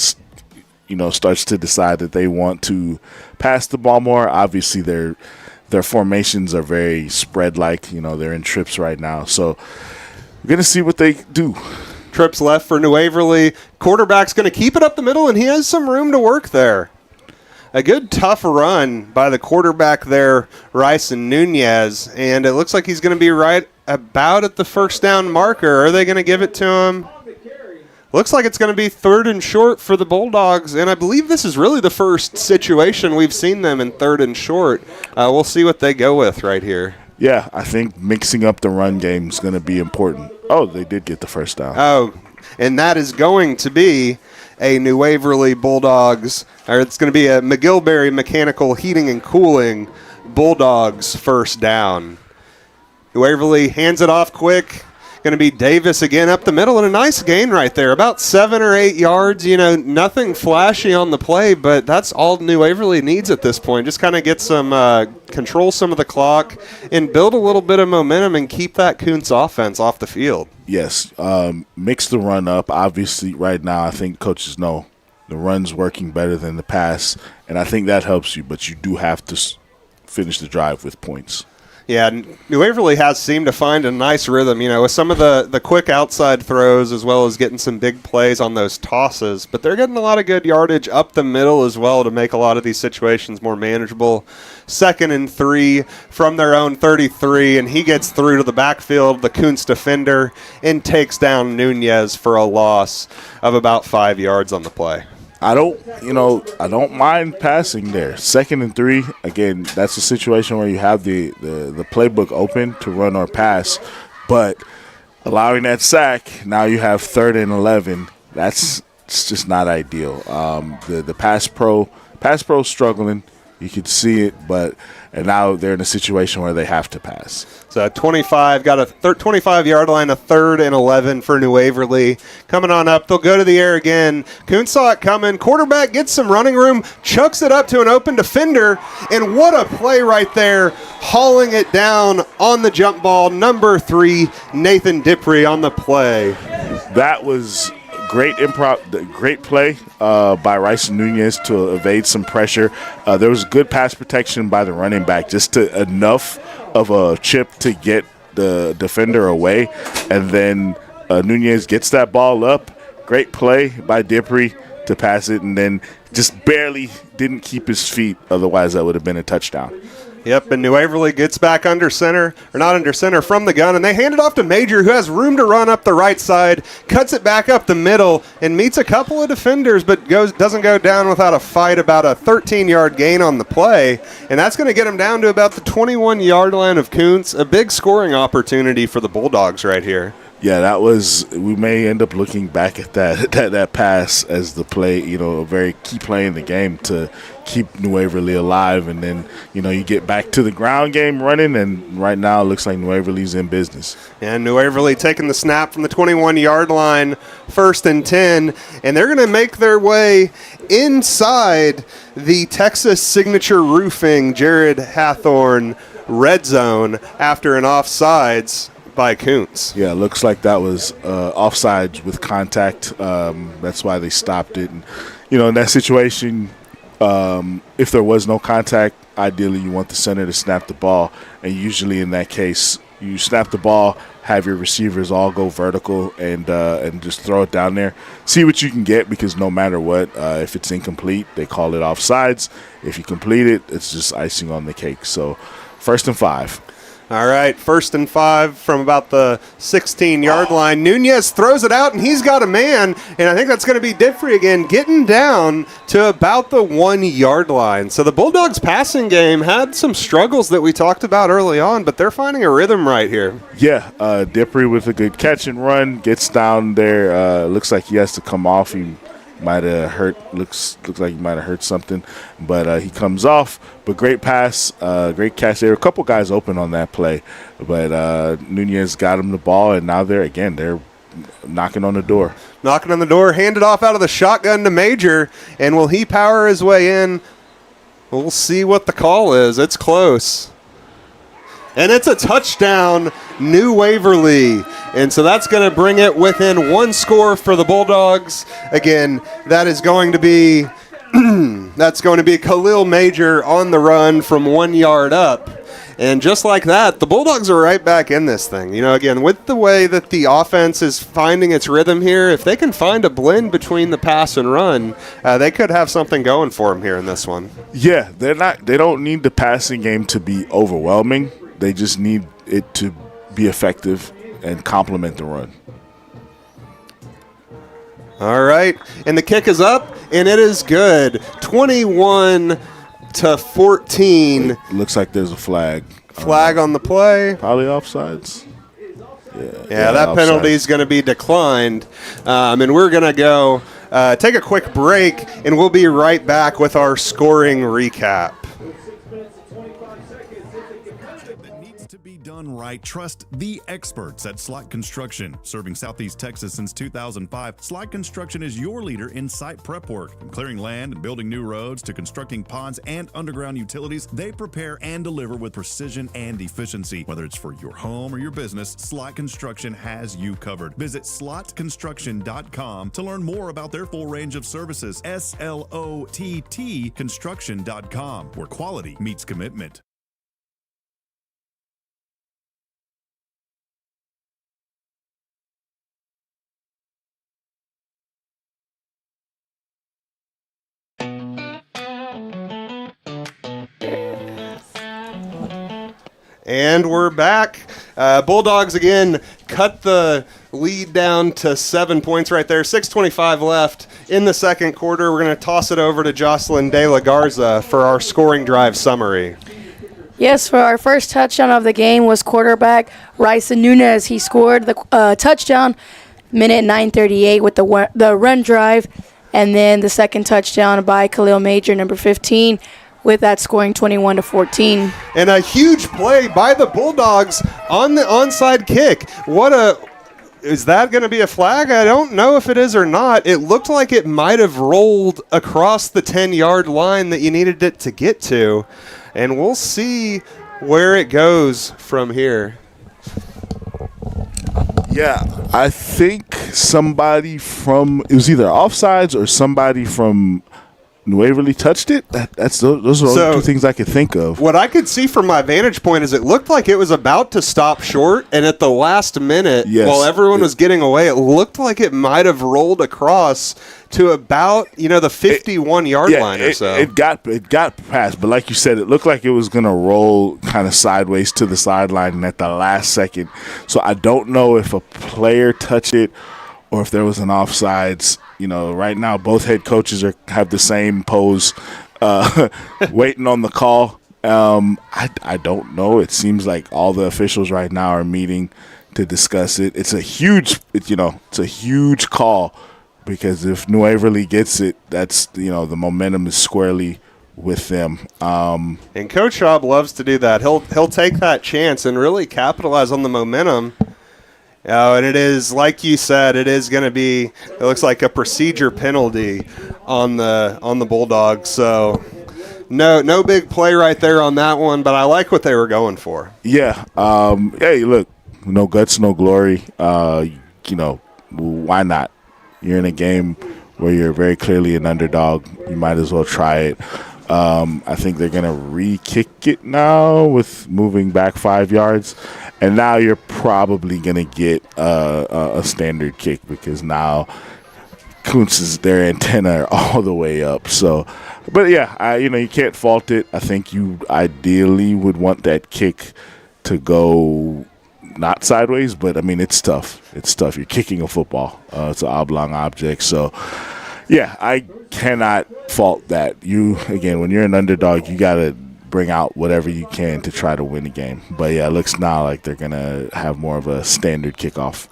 starts to decide that they want to pass the ball more. Obviously, their formations are very spread-like. They're in trips right now. So we're going to see what they do. Trips left for New Waverly. Quarterback's going to keep it up the middle, and he has some room to work there. A good tough run by the quarterback there, Ryson Nunez, and it looks like he's going to be right about at the first down marker. Are they going to give it to him? Looks like it's going to be 3rd and short for the Bulldogs, and I believe this is really the first situation we've seen them in 3rd and short. We'll see what they go with right here. Yeah, I think mixing up the run game is going to be important. Oh, they did get the first down. Oh, and that is going to be a New Waverly Bulldogs, or it's going to be a McGillberry Mechanical Heating and Cooling Bulldogs first down. New Waverly hands it off quick. Going to be Davis again up the middle, and a nice gain right there, about 7 or 8 yards. Nothing flashy on the play, but that's all New Waverly needs at this point. Just kind of get some control some of the clock and build a little bit of momentum and keep that Kountze offense off the field. Yes, mix the run up. Obviously, right now, I think coaches know the run's working better than the pass, and I think that helps you, but you do have to finish the drive with points. Yeah, New Waverly has seemed to find a nice rhythm, with some of the quick outside throws as well as getting some big plays on those tosses. But they're getting a lot of good yardage up the middle as well to make a lot of these situations more manageable. 2nd and 3 from their own 33, and he gets through to the backfield, the Kountze defender, and takes down Nunez for a loss of about 5 yards on the play. I don't mind passing there. 2nd and 3, again, that's a situation where you have the playbook open to run or pass, but allowing that sack, now you have 3rd and 11. it's just not ideal. The pass pro struggling. You could see it, and now they're in a situation where they have to pass. So 25, got a 25-yard line, a 3rd and 11 for New Waverly. Coming on up, they'll go to the air again. Kountze saw it coming. Quarterback gets some running room, chucks it up to an open defender, and what a play right there, hauling it down on the jump ball. Number 3, Nathan Dipri on the play. That was great play by Rice Nunez to evade some pressure. There was good pass protection by the running back, just enough of a chip to get the defender away. And then Nunez gets that ball up. Great play by Dipri to pass it, and then just barely didn't keep his feet. Otherwise, that would have been a touchdown. Yep, and New Waverly gets back under center, or not under center, from the gun, and they hand it off to Major, who has room to run up the right side, cuts it back up the middle, and meets a couple of defenders, but doesn't go down without a fight. About a 13-yard gain on the play, and that's going to get him down to about the 21-yard line of Kountze. A big scoring opportunity for the Bulldogs right here. Yeah, we may end up looking back at that pass as the play, a very key play in the game to keep New Waverly alive. And then, you get back to the ground game running, and right now it looks like New Waverly's in business. And New Waverly taking the snap from the 21-yard line, 1st and 10, and they're going to make their way inside the Texas Signature Roofing Jared Hathorn red zone after an offsides by Kountze. Yeah, it looks like that was offsides with contact. That's why they stopped it. And, in that situation, if there was no contact, ideally you want the center to snap the ball. And usually in that case, you snap the ball, have your receivers all go vertical, and just throw it down there. See what you can get, because no matter what, if it's incomplete, they call it offsides. If you complete it, it's just icing on the cake. So 1st and 5. All right, 1st and 5 from about the 16-yard line. Nunez throws it out, and he's got a man, and I think that's going to be Diffrey again, getting down to about the 1-yard line. So the Bulldogs' passing game had some struggles that we talked about early on, but they're finding a rhythm right here. Yeah, Diffrey with a good catch and run, gets down there. Looks like he has to come off. He might have hurt. Looks like he might have hurt something, but he comes off. But great pass, great catch. There were a couple guys open on that play, but Nunez got him the ball, and now they're knocking on the door. Knocking on the door, handed off out of the shotgun to Major, and will he power his way in? We'll see what the call is. It's close. And it's a touchdown, New Waverly. And so that's going to bring it within 1 score for the Bulldogs. Again, that is going to be Khalil Major on the run from 1 yard up. And just like that, the Bulldogs are right back in this thing. Again, with the way that the offense is finding its rhythm here, if they can find a blend between the pass and run, they could have something going for them here in this one. Yeah, they don't need the passing game to be overwhelming. They just need it to be effective and complement the run. All right, and the kick is up, and it is good. 21-14. It looks like there's a flag. Flag on the play. Probably offsides. Yeah, that penalty is going to be declined. And we're going to go take a quick break, and we'll be right back with our scoring recap. Done right, trust the experts at Slot Construction. Serving Southeast Texas since 2005, Slot Construction is your leader in site prep work. From clearing land and building new roads to constructing ponds and underground utilities, they prepare and deliver with precision and efficiency. Whether it's for your home or your business, Slot Construction has you covered. Visit slotconstruction.com to learn more about their full range of services. SLOTT construction.com, where quality meets commitment. And we're back. Bulldogs again cut the lead down to 7 points right there. 6:25 left in the second quarter. We're going to toss it over to Jocelyn De La Garza for our scoring drive summary. Yes, for our first touchdown of the game was quarterback Rice Nunez. He scored the touchdown minute 9:38 with the run drive, and then the second touchdown by Khalil Major, number 15, with that scoring 21-14. And a huge play by the Bulldogs on the onside kick. Is that going to be a flag? I don't know if it is or not. It looked like it might have rolled across the 10-yard line that you needed it to get to. And we'll see where it goes from here. Yeah, I think somebody it was either offsides or somebody from New Waverly touched it. Those are the only two things I could think of. What I could see from my vantage point is it looked like it was about to stop short, and at the last minute, while everyone was getting away, it looked like it might have rolled across to about the 51-yard line or so. It got past, but like you said, it looked like it was going to roll kind of sideways to the sideline at the last second. So I don't know if a player touched it or if there was an offsides. Right now both head coaches have the same pose, waiting on the call. I don't know. It seems like all the officials right now are meeting to discuss it. It's a huge call, because if New Waverly gets it, that's the momentum is squarely with them. And Coach Schaub loves to do that. He'll take that chance and really capitalize on the momentum. And it is, like you said, it is going to be, it looks like a procedure penalty on the Bulldogs. So no big play right there on that one, but I like what they were going for. Yeah. Hey, look, no guts, no glory. Why not? You're in a game where you're very clearly an underdog. You might as well try it. I think they're going to re-kick it now with moving back 5 yards. And now you're probably going to get a standard kick, because now Kountz's, their antenna are all the way up. So, but yeah, you can't fault it. I think you ideally would want that kick to go not sideways, but I mean, it's tough. It's tough. You're kicking a football. It's an oblong object. So, yeah, I cannot fault that. Again, when you're an underdog, you got to bring out whatever you can to try to win the game. But yeah, it looks now like they're going to have more of a standard kickoff.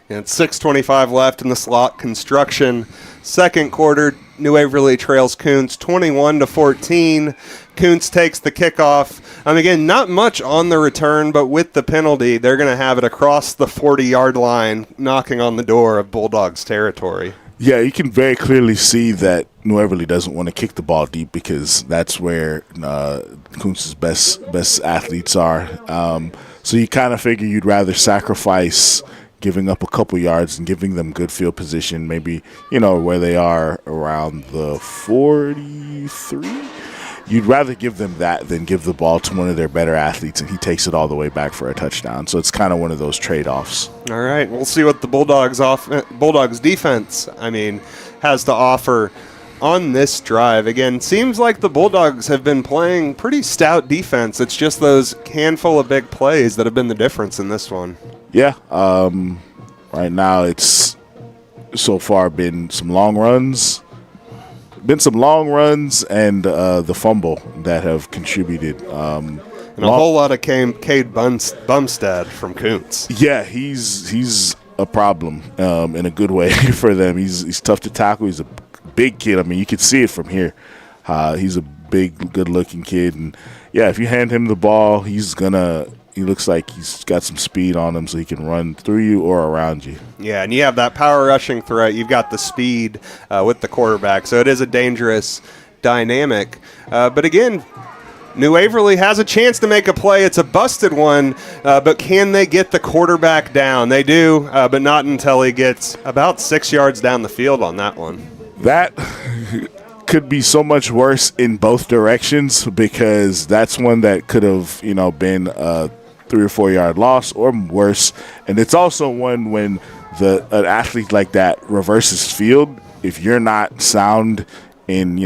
And it's 6:25 left in the slot construction. Second quarter, New Waverly trails Kountze 21-14. Kountze takes the kickoff. Again, not much on the return, but with the penalty, they're going to have it across the 40-yard line, knocking on the door of Bulldogs territory. Yeah, you can very clearly see that New Waverly doesn't want to kick the ball deep, because that's where Kountz's best athletes are. So you kind of figure you'd rather sacrifice giving up a couple yards and giving them good field position, maybe, where they are around the 43. You'd rather give them that than give the ball to one of their better athletes, and he takes it all the way back for a touchdown. So it's kind of one of those trade-offs. All right, we'll see what the Bulldogs defense, has to offer on this drive. Again, seems like the Bulldogs have been playing pretty stout defense. It's just those handful of big plays that have been the difference in this one. Yeah, right now it's so far been some long runs. And the fumble that have contributed. And a whole lot of Cade Bumstead from Kountze. Yeah, he's a problem in a good way for them. He's tough to tackle. He's a big kid. You can see it from here. He's a big, good-looking kid. And, yeah, if you hand him the ball, he looks like he's got some speed on him, so he can run through you or around you. Yeah, and you have that power rushing threat. You've got the speed with the quarterback, so it is a dangerous dynamic. But again, New Waverly has a chance to make a play. It's a busted one, but can they get the quarterback down? They do, but not until he gets about 6 yards down the field on that one. That could be so much worse in both directions, because that's one that could have, been a 3 or 4 yard loss or worse. And it's also one when an athlete like that reverses field. If you're not sound in,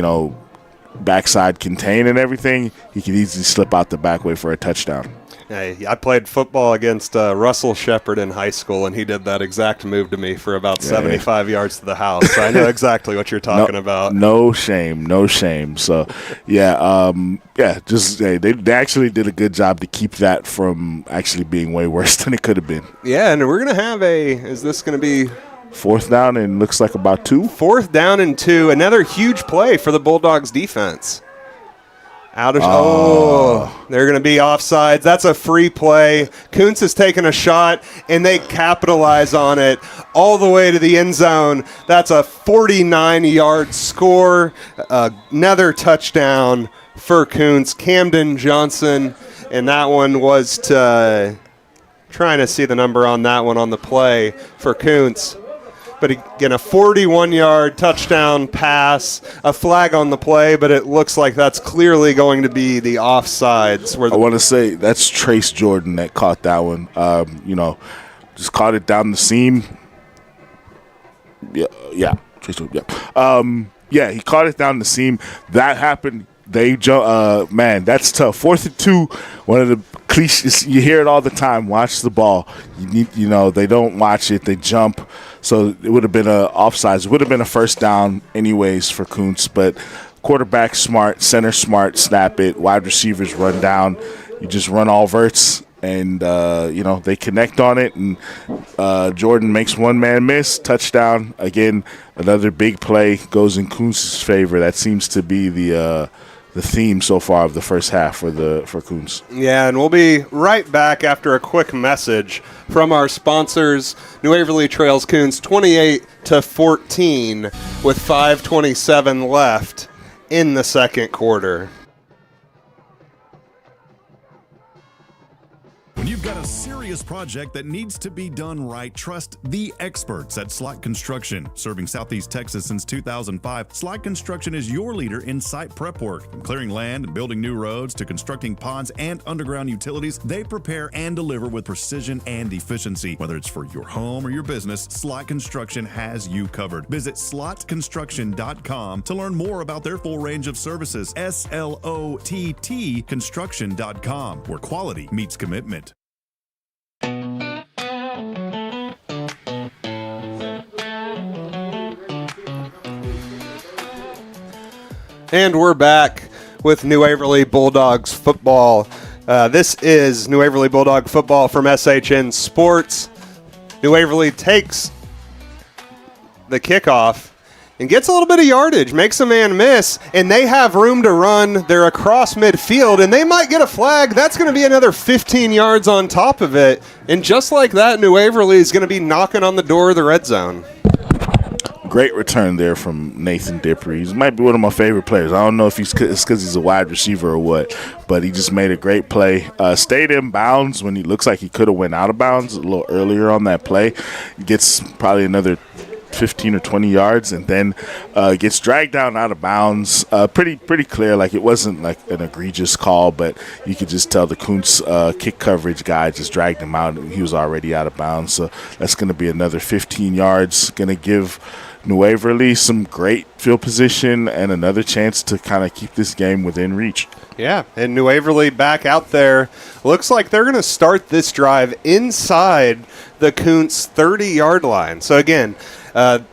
backside contain and everything, he could easily slip out the back way for a touchdown. Hey, I played football against Russell Shepard in high school, and he did that exact move to me for about 75 yards to the house. So I know exactly what you're talking about. No shame. So, they actually did a good job to keep that from actually being way worse than it could have been. Yeah, and we're going to have is this going to be 4th down and looks like about 2. 4th down and 2. Another huge play for the Bulldogs defense. They're going to be offsides. That's a free play. Kountze is taking a shot, and they capitalize on it all the way to the end zone. That's a 49-yard score. Another touchdown for Kountze. Camden Johnson, and that one was to trying to see the number on that one on the play for Kountze. But again, a 41-yard touchdown pass, a flag on the play, but it looks like that's clearly going to be the offsides. I want to say that's Trace Jordan that caught that one. Just caught it down the seam. Yeah, Trace Jordan. Yeah, he caught it down the seam. That happened. They jump. Man, that's tough. 4th and 2. One of the cliches. You hear it all the time. Watch the ball. They don't watch it. They jump. So it would have been a offsides. It would have been a 1st down anyways for Kountze. But quarterback smart, center smart, snap it. Wide receivers run down. You just run all verts, and they connect on it. And Jordan makes one man miss. Touchdown. Again, another big play goes in Kountze's favor. That seems to be the theme so far of the first half for Kountze. Yeah, and we'll be right back after a quick message from our sponsors. New Waverly trails Kountze 28-14 with 5:27 left in the second quarter. When you've got a serious project that needs to be done right, trust the experts at Slot Construction. Serving Southeast Texas since 2005, Slot Construction is your leader in site prep work. From clearing land and building new roads to constructing ponds and underground utilities, they prepare and deliver with precision and efficiency. Whether it's for your home or your business, Slot Construction has you covered. Visit slotconstruction.com to learn more about their full range of services. SLOTT construction.com, where quality meets commitment. And we're back with New Waverly Bulldogs football. This is New Waverly Bulldog football from SHN Sports. New Waverly takes the kickoff and gets a little bit of yardage, makes a man miss, and they have room to run. They're across midfield, and they might get a flag. That's going to be another 15 yards on top of it. And just like that, New Waverly is going to be knocking on the door of the red zone. Great return there from Nathan Dippery. He might be one of my favorite players. I don't know if it's because he's a wide receiver or what, but he just made a great play. Stayed in bounds when he looks like he could have went out of bounds a little earlier on that play. Gets probably another 15 or 20 yards, and then gets dragged down out of bounds. Pretty clear, like it wasn't like an egregious call, but you could just tell the Kountze kick coverage guy just dragged him out, and he was already out of bounds. So that's going to be another 15 yards. Going to give New Waverly some great field position and another chance to kind of keep this game within reach. Yeah, and New Waverly back out there. Looks like they're going to start this drive inside the Kountze 30-yard line. So, again, the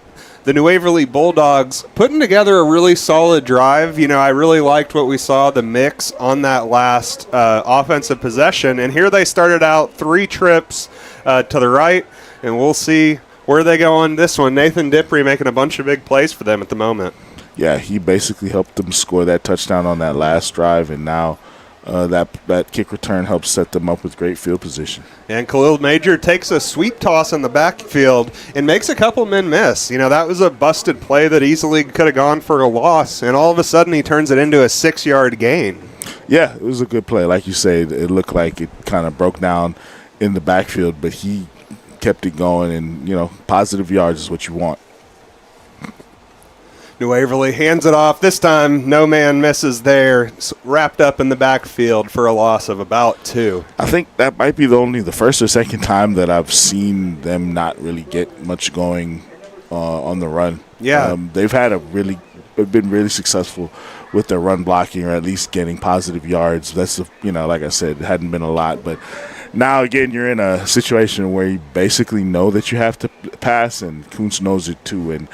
New Waverly Bulldogs putting together a really solid drive. I really liked what we saw, the mix on that last offensive possession. And here they started out 3 trips to the right, and we'll see where they go on this one. Nathan Dippery making a bunch of big plays for them at the moment. Yeah, he basically helped them score that touchdown on that last drive, and now that kick return helps set them up with great field position. And Khalil Major takes a sweep toss in the backfield and makes a couple men miss. That was a busted play that easily could have gone for a loss, and all of a sudden he turns it into a 6-yard gain. Yeah, it was a good play. Like you say, it looked like it kind of broke down in the backfield, but he kept it going, and positive yards is what you want. New Waverly hands it off. This time, no man misses there. It's wrapped up in the backfield for a loss of about 2. I think that might be the first or second time that I've seen them not really get much going on the run. Yeah. They've been really successful with their run blocking, or at least getting positive yards. That's, like I said, it hadn't been a lot, but now, again, you're in a situation where you basically know that you have to pass, and Kountze knows it too. And,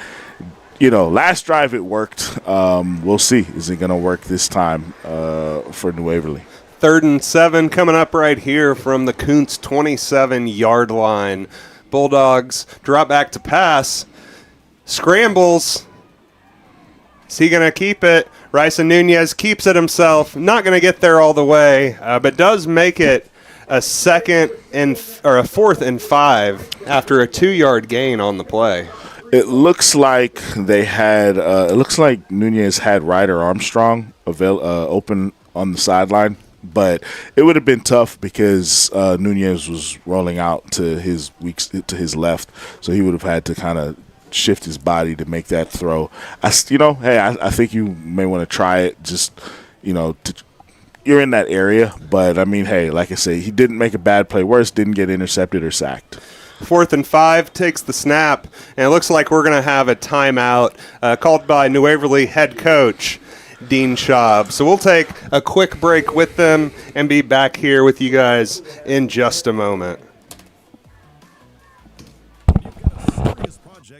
last drive it worked. We'll see. Is it going to work this time for New Waverly? 3rd and 7 coming up right here from the Kountze 27-yard line. Bulldogs drop back to pass. Scrambles. Is he going to keep it? Ryson Nunez keeps it himself. Not going to get there all the way, but does make it a 4th and 5 after a 2-yard gain on the play. It looks like they had. It looks like Nunez had Ryder Armstrong open on the sideline, but it would have been tough because Nunez was rolling out to his left, so he would have had to kind of shift his body to make that throw. I think you may want to try it. Just you're in that area, but I mean, hey, like I say, he didn't make a bad play. Worse, didn't get intercepted or sacked. 4th and 5, takes the snap, and it looks like we're going to have a timeout called by New Waverly head coach Dean Schaub. So we'll take a quick break with them and be back here with you guys in just a moment.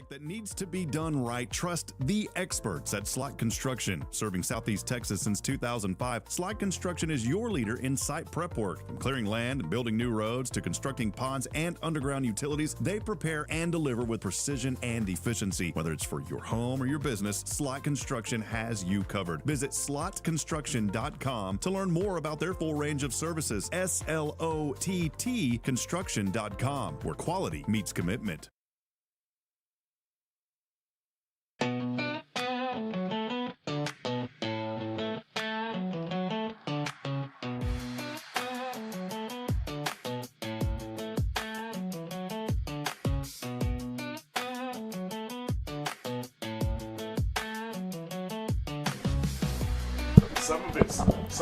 That needs to be done right. Trust the experts at Slot Construction. Serving Southeast Texas since 2005, Slot Construction is your leader in site prep work. From clearing land and building new roads to constructing ponds and underground utilities, they prepare and deliver with precision and efficiency. Whether it's for your home or your business, Slot Construction has you covered. Visit slotconstruction.com to learn more about their full range of services. SLOTT construction.com, where quality meets commitment.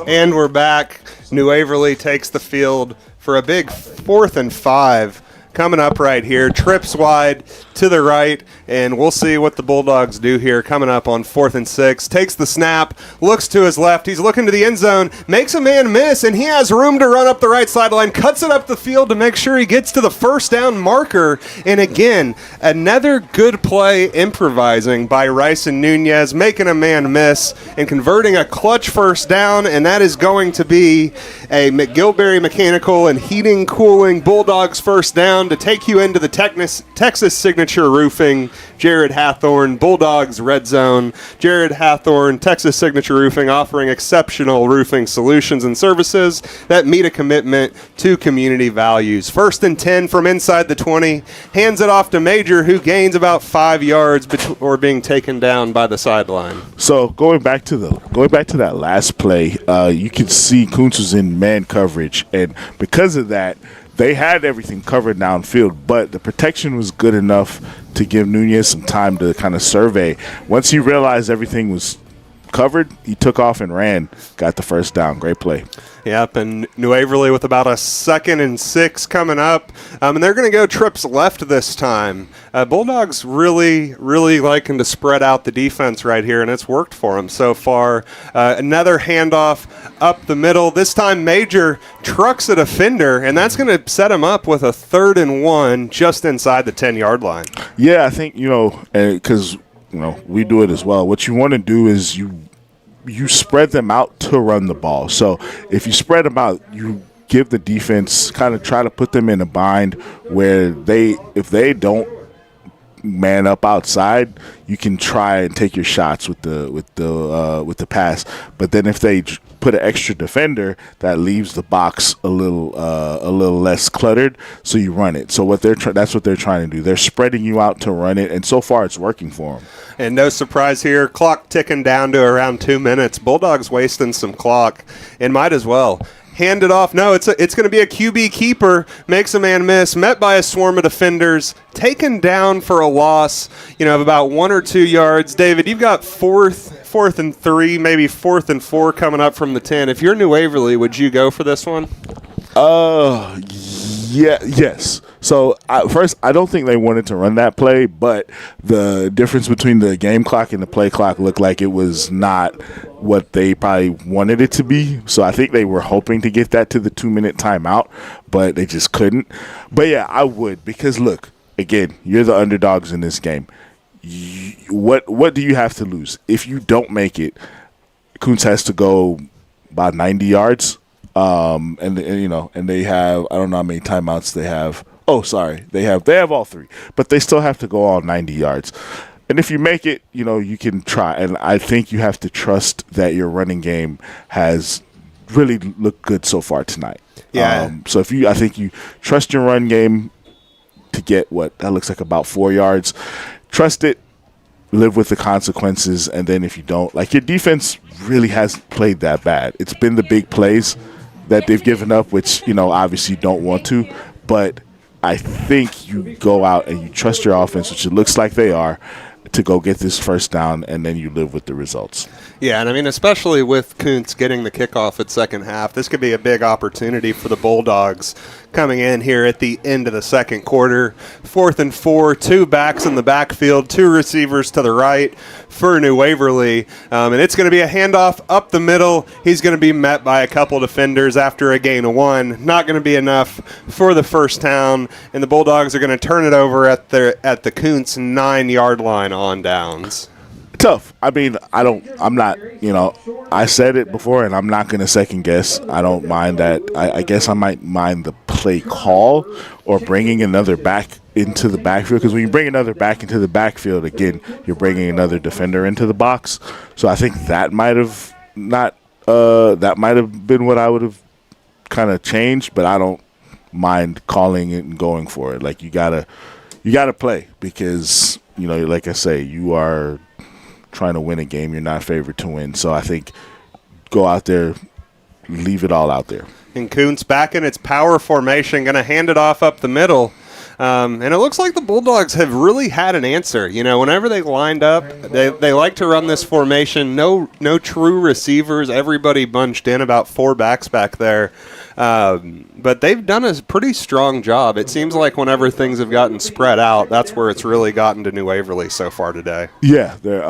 And we're back. New Waverly takes the field for a big 4th and 5 coming up right here. Trips wide to the right, and we'll see what the Bulldogs do here coming up on 4th and 6. Takes the snap, looks to his left. He's looking to the end zone, makes a man miss, and he has room to run up the right sideline, cuts it up the field to make sure he gets to the first down marker. And again, another good play improvising by Ryson Nunez, making a man miss and converting a clutch first down, and that is going to be a McGilberry Mechanical and Heating Cooling Bulldogs first down to take you into the Texas Signature Roofing, Jared Hathorn, Bulldogs Red Zone. Jared Hathorn, Texas Signature Roofing, offering exceptional roofing solutions and services that meet a commitment to community values. 1st and 10 from inside the 20, hands it off to Major, who gains about 5 yards before being taken down by the sideline. So going back to that last play, you can see Kountze was in man coverage, and because of that, they had everything covered downfield, but the protection was good enough to give Nunez some time to kind of survey. Once he realized everything was covered, he took off and ran, got the first down. Great play. Yep, and New Waverly with about a 2nd and 6 coming up, and they're going to go trips left this time. Bulldogs really liking to spread out the defense right here, and it's worked for them so far. Another handoff up the middle. This time Major trucks a defender, and that's going to set him up with a 3rd and 1 just inside the 10-yard line. Yeah, I think, because we do it as well. What you want to do is you spread them out to run the ball. So if you spread them out, you give the defense, kind of try to put them in a bind where if they don't man up outside, you can try and take your shots with the pass. But then if they put an extra defender, that leaves the box a little less cluttered, so you run it. So that's what they're trying to do. They're spreading you out to run it, and so far it's working for them. And no surprise here, clock ticking down to around 2 minutes. Bulldogs wasting some clock, and might as well. Hand it off. No, it's going to be a QB keeper. Makes a man miss. Met by a swarm of defenders. Taken down for a loss, of about 1 or 2 yards. David, you've got 4th and 3, maybe 4th and 4 coming up from the 10. If you're New Waverly, would you go for this one? Yes. So first, I don't think they wanted to run that play, but the difference between the game clock and the play clock looked like it was not what they probably wanted it to be. So I think they were hoping to get that to the 2-minute timeout, but they just couldn't. But yeah, I would, because look, again, you're the underdogs in this game. What do you have to lose? If you don't make it, Kountze has to go about 90 yards. And they have, I don't know how many timeouts they have. Oh, sorry. They have all 3, but they still have to go all 90 yards. And if you make it, you can try. And I think you have to trust that your running game has really looked good so far tonight. Yeah. So I think you trust your run game to get what that looks like about 4 yards. Trust it, live with the consequences, and then if you don't, your defense really hasn't played that bad. It's been the big plays that they've given up, which, obviously you don't want to, but I think you go out and you trust your offense, which it looks like they are, to go get this first down, and then you live with the results. Yeah, and I mean, especially with Kountze getting the kickoff at second half, this could be a big opportunity for the Bulldogs coming in here at the end of the second quarter. 4th and 4, 2 backs in the backfield, 2 receivers to the right for New Waverly. And it's going to be a handoff up the middle. He's going to be met by a couple defenders after a gain of 1. Not going to be enough for the first down, and the Bulldogs are going to turn it over at the Kountze 9-yard line on downs. Tough. I mean, I'm not, I said it before, and I'm not going to second guess. I don't mind that. I guess I might mind the play call or bringing another back into the backfield, because when you bring another back into the backfield, again, you're bringing another defender into the box. So I think that might have been what I would have kind of changed, but I don't mind calling it and going for it. You gotta play, because, like I say, you are trying to win a game. You're not favored to win. So I think go out there, leave it all out there. And Kountze back in its power formation, going to hand it off up the middle. And it looks like the Bulldogs have really had an answer. Whenever they lined up, they like to run this formation. No true receivers. Everybody bunched in, about 4 backs back there. But they've done a pretty strong job. It seems like whenever things have gotten spread out, that's where it's really gotten to New Waverly so far today. Yeah, they're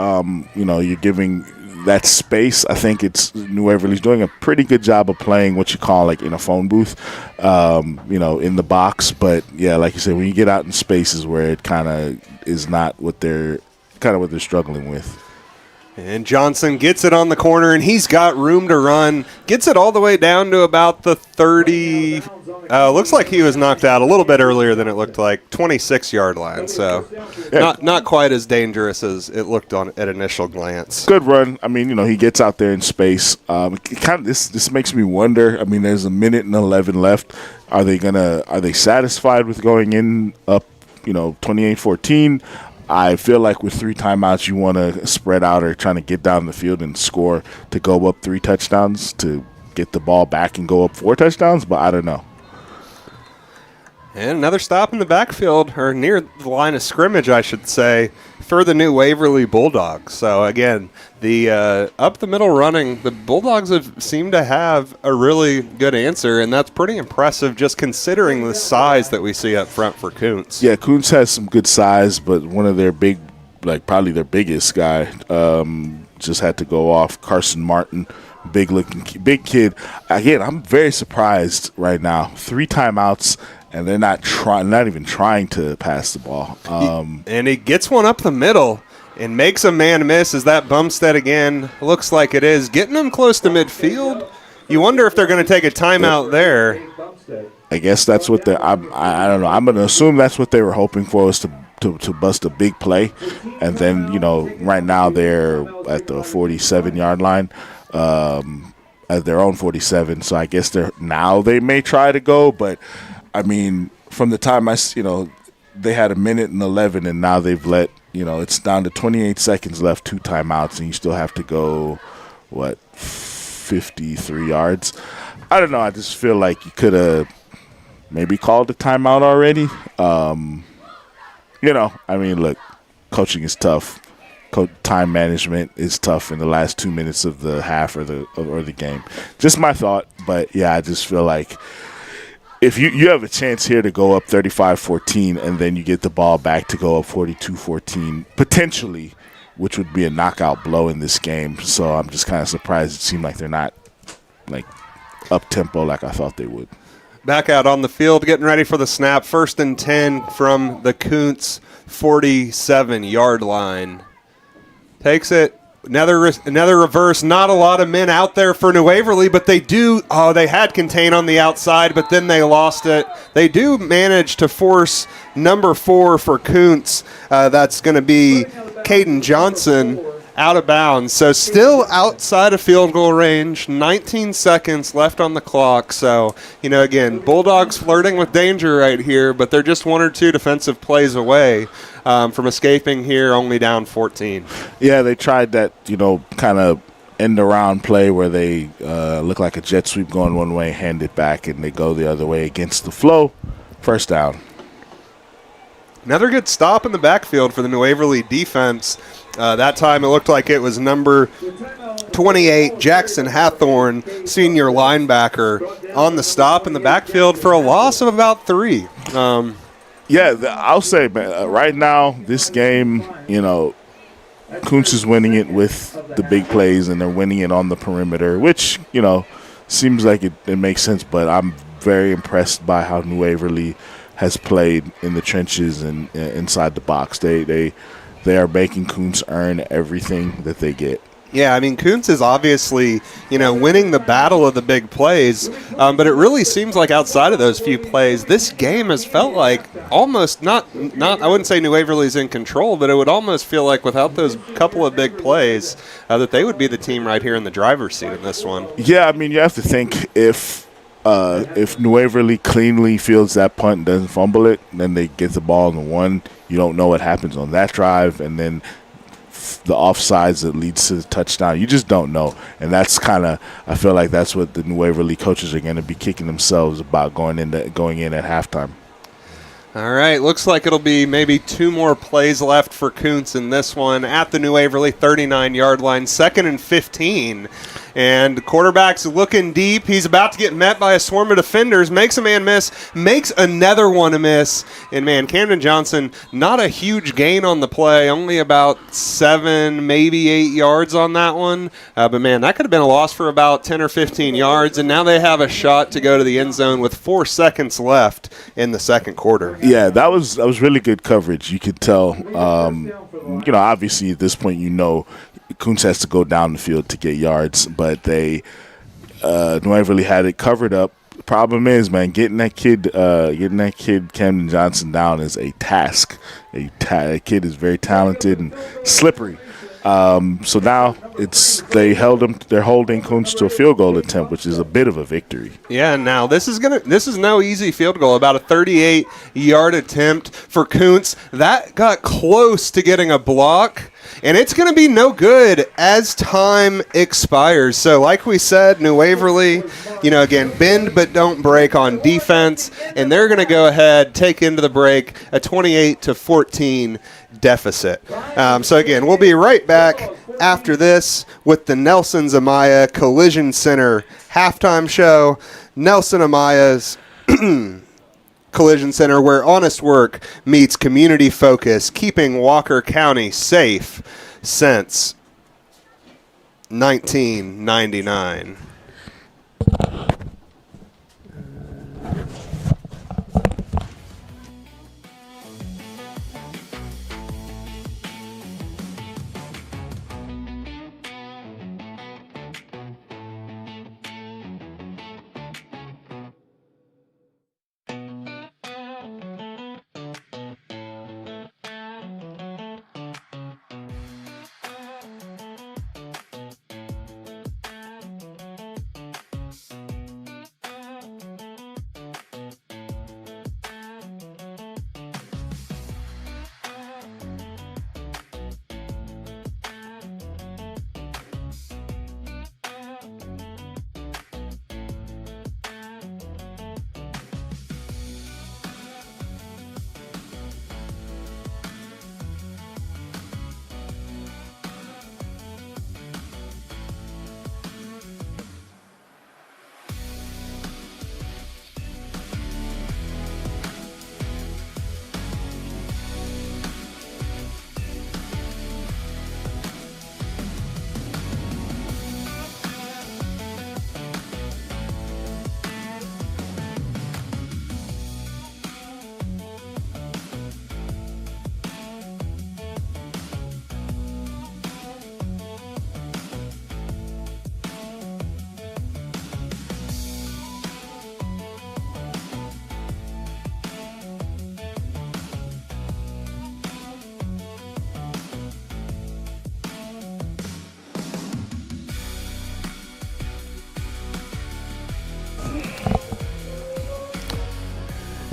you're giving that space. I think it's New Waverly's doing a pretty good job of playing what you call in a phone booth, in the box. But yeah, like you said, when you get out in spaces where it kind of is not what they're struggling with. And Johnson gets it on the corner, and he's got room to run. Gets it all the way down to about the 30. Looks like he was knocked out a little bit earlier than it looked like. 26-yard line. So not quite as dangerous as it looked on at initial glance. Good run. I mean, he gets out there in space. This makes me wonder. I mean, there's 1:11 left. Are they satisfied with going in up, 28-14? I feel like with 3 timeouts, you want to spread out or trying to get down the field and score to go up 3 touchdowns to get the ball back and go up 4 touchdowns, but I don't know. And another stop in the backfield, or near the line of scrimmage, I should say, for the New Waverly Bulldogs. So, again, the up the middle running, the Bulldogs have seemed to have a really good answer, and that's pretty impressive just considering the size that we see up front for Kountze. Yeah, Kountze has some good size, but one of their probably their biggest guy, just had to go off. Carson Martin, big kid. Again, I'm very surprised right now. 3 timeouts. And they're not even trying to pass the ball. And he gets one up the middle and makes a man miss. Is that Bumstead again? Looks like it is. Getting them close to midfield. You wonder if they're going to take a timeout there. I guess that's what I don't know. I'm going to assume that's what they were hoping for, was to bust a big play. And then, right now they're at the 47-yard line. At their own 47. So I guess they may try to go, but I mean, from the time they had 1:11, and now they've let, it's down to 28 seconds left, 2 timeouts, and you still have to go, 53 yards? I don't know. I just feel like you could have maybe called a timeout already. I mean, look, coaching is tough. Time management is tough in the last 2 minutes of the half or the game. Just my thought, but yeah, I just feel like if you have a chance here to go up 35-14 and then you get the ball back to go up 42-14, potentially, which would be a knockout blow in this game. So I'm just kind of surprised it seemed like they're not up-tempo like I thought they would. Back out on the field, getting ready for the snap. 1st and 10 from the Kountze 47-yard line. Takes it Another reverse. Not a lot of men out there for New Waverly, but they do. Oh, they had contain on the outside, but then they lost it. They do manage to force number 4 for Kountze. That's going to be Caden Johnson out of bounds. So still outside of field goal range. 19 seconds left on the clock. So, again, Bulldogs flirting with danger right here, but they're just 1 or 2 defensive plays away from escaping here, only down 14. Yeah, they tried that, kind of end around play where they look like a jet sweep going one way, hand it back, and they go the other way against the flow. First down. Another good stop in the backfield for the New Waverly defense. That time it looked like it was number 28, Jackson Hathorn, senior linebacker, on the stop in the backfield for a loss of about 3. I'll say, man, right now, this game, Kountze is winning it with the big plays, and they're winning it on the perimeter, which, seems like it makes sense, but I'm very impressed by how New Waverly has played in the trenches and inside the box. They are making Kountze earn everything that they get. Yeah, Kountze is obviously, winning the battle of the big plays, but it really seems like outside of those few plays, this game has felt like almost not. I wouldn't say New Waverly's in control, but it would almost feel like without those couple of big plays, that they would be the team right here in the driver's seat in this one. Yeah, you have to think if New Waverly cleanly fields that punt and doesn't fumble it, then they get the ball in the 1. You don't know what happens on that drive, and then the offsides that leads to the touchdown. You just don't know. And that's I feel like that's what the New Waverly coaches are going to be kicking themselves about going in at halftime. All right, looks like it'll be maybe 2 more plays left for Kountze in this one at the New Waverly 39-yard line, 2nd and 15. And the quarterback's looking deep. He's about to get met by a swarm of defenders, makes a man miss, makes another one a miss. And, man, Camden Johnson, not a huge gain on the play, only about 7, maybe 8 yards on that one. But, man, that could have been a loss for about 10 or 15 yards. And now they have a shot to go to the end zone with 4 seconds left in the second quarter. Yeah, that was really good coverage. You could tell, obviously at this point, Kountze has to go down the field to get yards, but they New Waverly had it covered up. The problem is, man, getting that kid Camden Johnson down is a task. That kid is very talented and slippery. So now they're holding Kountze to a field goal attempt, which is a bit of a victory. Yeah, now this is no easy field goal. About a 38-yard attempt for Kountze. That got close to getting a block, and it's going to be no good as time expires. So like we said, New Waverly, again, bend but don't break on defense, and they're going to go ahead, take into the break a 28-14 deficit. So again, we'll be right back after this with the Nelson Amaya Collision Center halftime show. Nelson Amaya's Collision Center, where honest work meets community focus, keeping Walker County safe since 1999.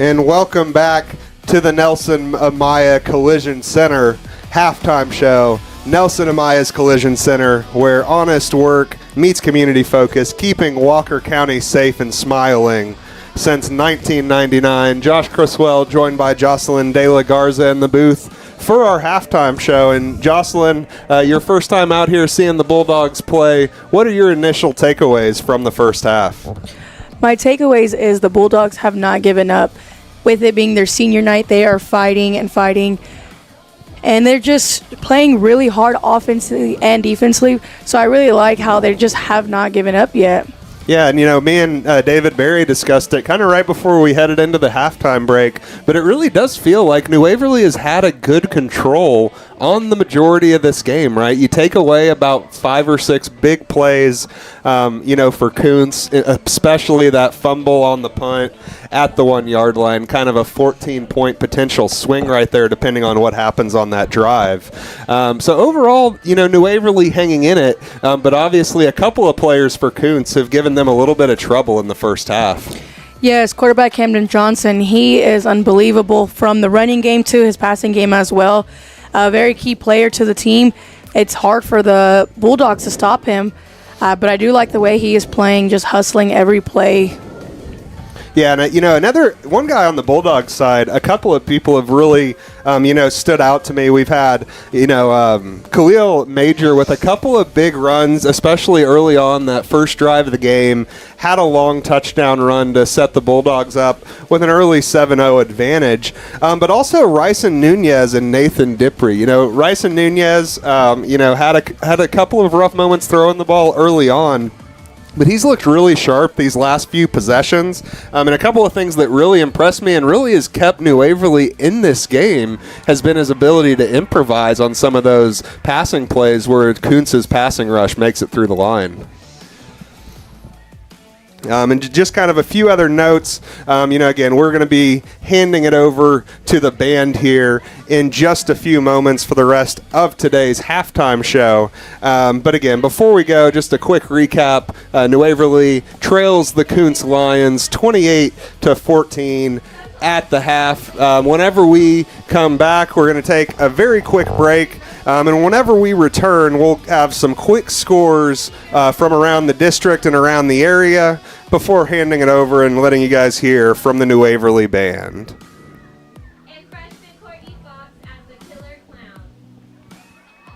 And welcome back to the Nelson Amaya Collision Center halftime show. Nelson Amaya's Collision Center, where honest work meets community focus, keeping Walker County safe and smiling since 1999. Josh Criswell joined by Jocelyn De La Garza in the booth for our halftime show. And Jocelyn, your first time out here seeing the Bulldogs play, what are your initial takeaways from the first half? My takeaways is the Bulldogs have not given up. With it being their senior night, they are fighting and fighting. And they're just playing really hard offensively and defensively. So I really like how they just have not given up yet. Yeah, and me and David Berry discussed it kind of right before we headed into the halftime break. But it really does feel like New Waverly has had a good control on the majority of this game, right? You take away about 5 or 6 big plays, for Kountze, especially that fumble on the punt at the 1-yard line, kind of a 14-point potential swing right there, depending on what happens on that drive. So overall, New Waverly hanging in it, but obviously a couple of players for Kountze have given them a little bit of trouble in the first half. Yes, quarterback Camden Johnson, he is unbelievable from the running game to his passing game as well. A very key player to the team. It's hard for the Bulldogs to stop him, but I do like the way he is playing, just hustling every play. Yeah, and another one guy on the Bulldogs side, a couple of people have really, stood out to me. We've had, Khalil Major with a couple of big runs, especially early on that first drive of the game, had a long touchdown run to set the Bulldogs up with an early 7-0 advantage. But also Ryson Nunez and Nathan Dipry. Ryson Nunez, had a couple of rough moments throwing the ball early on. But he's looked really sharp these last few possessions. And a couple of things that really impressed me and really has kept New Waverly in this game has been his ability to improvise on some of those passing plays where Kountze's passing rush makes it through the line. And just kind of a few other notes, again, we're going to be handing it over to the band here in just a few moments for the rest of today's halftime show. But again, before we go, just a quick recap. New Waverly trails the Kountze Lions 28-14 at the half. Whenever we come back, we're going to take a very quick break. And whenever we return, we'll have some quick scores from around the district and around the area before handing it over and letting you guys hear from the New Waverly Band. And freshman Courtney Fox as the Killer Clown.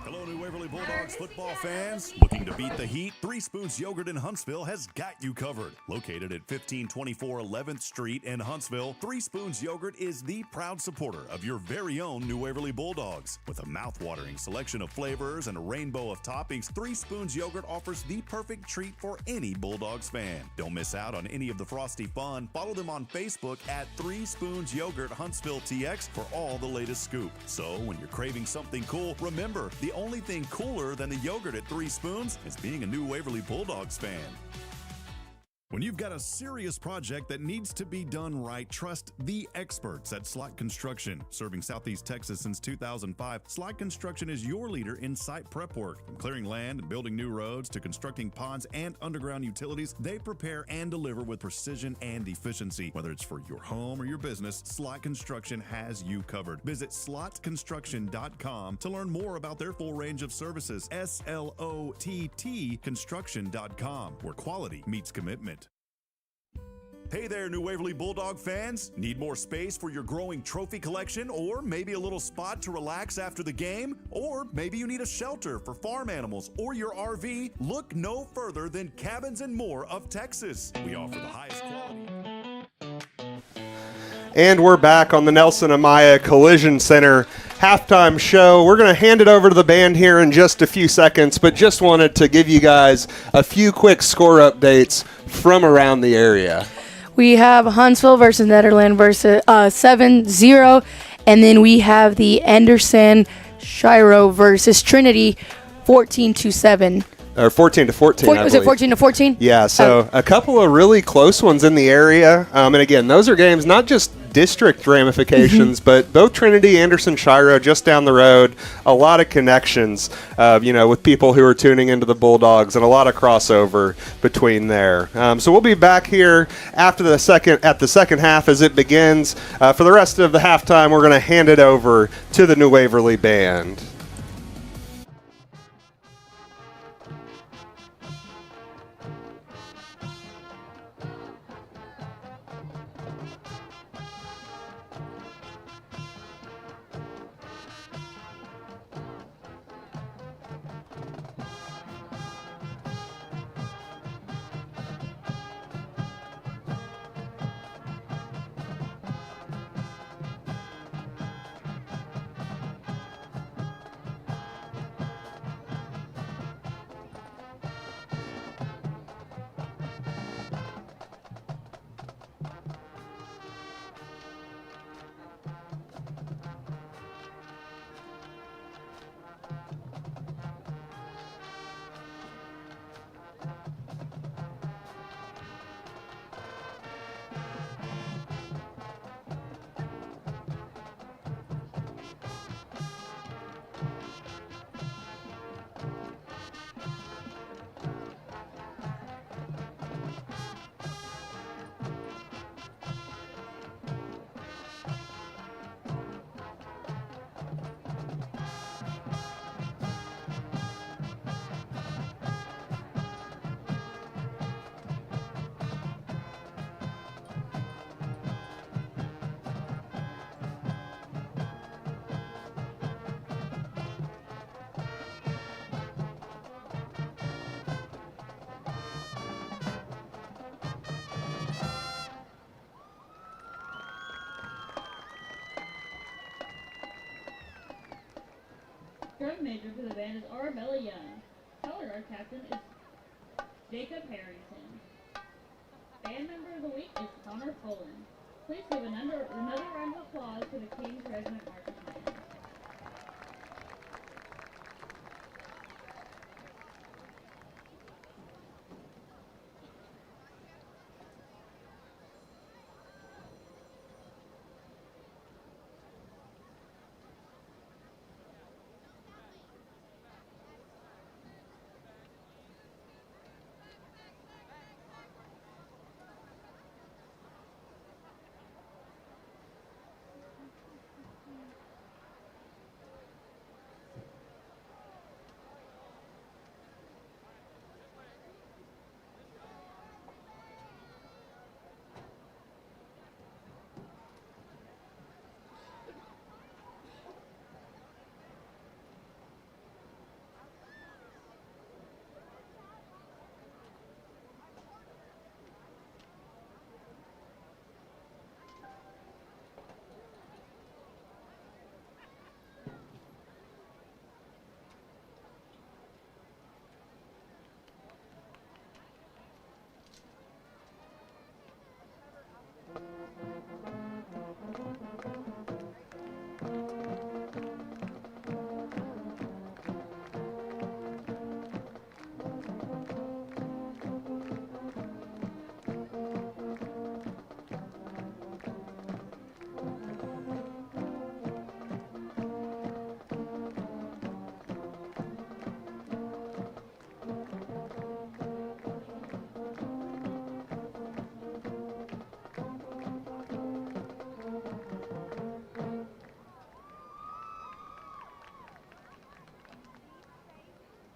Hello, New Waverly Bulldogs football fans. Looking to beat the heat? 3 Spoons Yogurt in Huntsville has got you covered. Located at 1524 11th Street in Huntsville, 3 Spoons Yogurt is the proud supporter of your very own New Waverly Bulldogs. With a mouth-watering selection of flavors and a rainbow of toppings, 3 Spoons Yogurt offers the perfect treat for any Bulldogs fan. Don't miss out on any of the frosty fun. Follow them on Facebook at 3 Spoons Yogurt Huntsville TX for all the latest scoop. So when you're craving something cool, remember, the only thing cooler than the yogurt at 3 Spoons is being a New Waverly Bulldogs fan. When you've got a serious project that needs to be done right, trust the experts at Slot Construction. Serving Southeast Texas since 2005, Slot Construction is your leader in site prep work. From clearing land and building new roads to constructing ponds and underground utilities, they prepare and deliver with precision and efficiency. Whether it's for your home or your business, Slot Construction has you covered. Visit slotconstruction.com to learn more about their full range of services. SLOTT construction.com, where quality meets commitment. Hey there, New Waverly Bulldog fans. Need more space for your growing trophy collection, or maybe a little spot to relax after the game? Or maybe you need a shelter for farm animals or your RV? Look no further than Cabins and More of Texas. We offer the highest quality. And we're back on the Nelson Amaya Collision Center halftime show. We're going to hand it over to the band here in just a few seconds, but just wanted to give you guys a few quick score updates from around the area. We have Huntsville versus Netherland versus 7-0, and then we have the Anderson Shiro versus Trinity 14-7. Or 14-14. Was it 14-14? Yeah, so a couple of really close ones in the area. And again, those are games, not just district ramifications, but both Trinity, Anderson, Shiro, just down the road, a lot of connections, with people who are tuning into the Bulldogs, and a lot of crossover between there. So we'll be back here after the second half as it begins. For the rest of the halftime, we're going to hand it over to the New Waverly Band. Drum major for the band is Arabella Young. Color guard captain is Jacob Harrington. Band member of the week is Connor Fullen. Please give another round of applause for the King's Regiment Marching Band.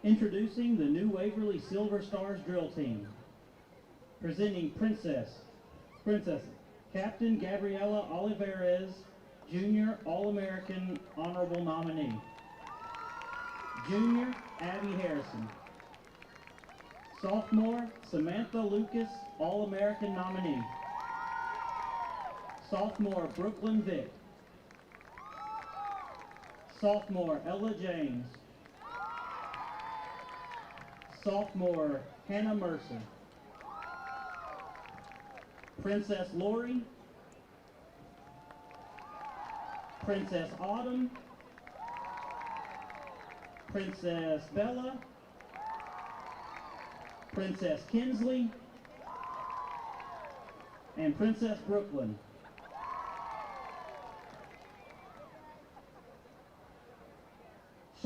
Introducing the new Waverly Silver Stars drill team. Presenting Princess Captain Gabriela Olivares Jr. All-American Honorable Nominee. Junior Abby Harrison. Sophomore Samantha Lucas All-American Nominee. Sophomore Brooklyn Vick. Sophomore Ella James. Sophomore Hannah Mercer. Princess Lori. Princess Autumn. Princess Bella. Princess Kinsley. And Princess Brooklyn.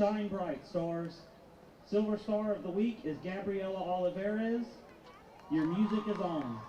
Shine Bright, Stars. Silver Star of the Week is Gabriela Olivares. Your music is on.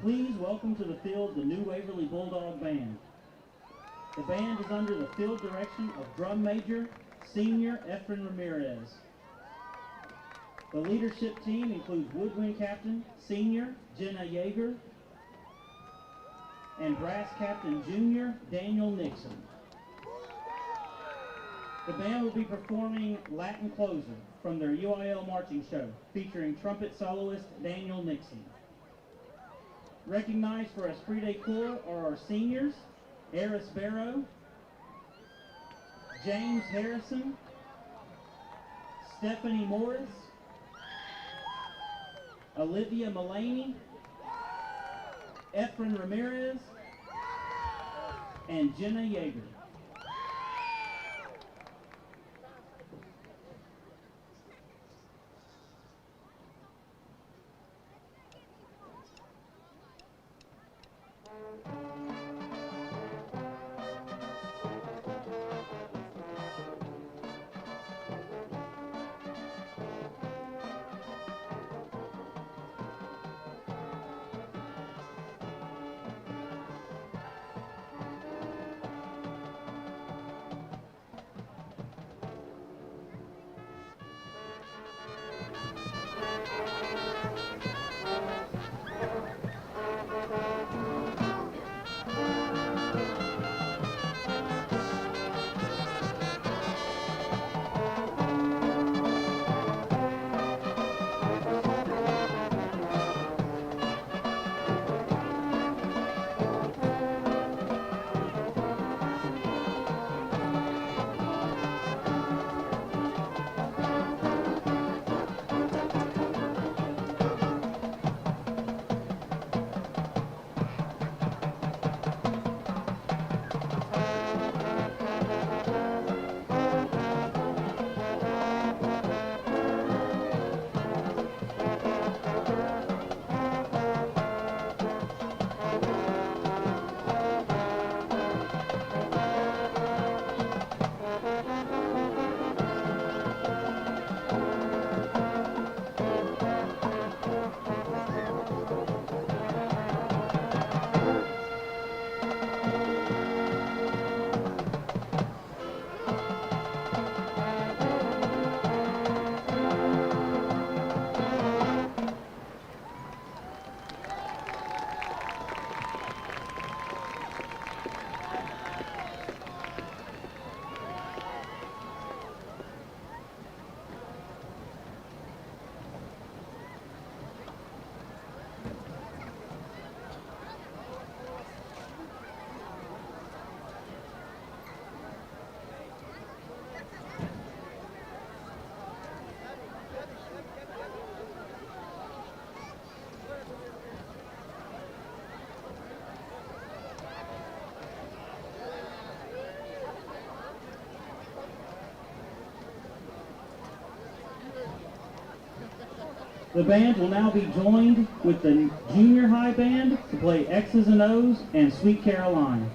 Please welcome to the field the New Waverly Bulldog Band. The band is under the field direction of drum major, senior Ephine Ramirez. The leadership team includes woodwind captain, senior Jenna Jagger, and brass captain, junior Daniel Nixon. The band will be performing Latin Closer from their UIL marching show, featuring trumpet soloist Daniel Nixon. Recognized for Esprit de Corps are our seniors, Eris Barrow, James Harrison, Stephanie Morris, Olivia Milani, Ephine Ramirez, and Jenna Jagger. The band will now be joined with the junior high band to play X's and O's and Sweet Caroline.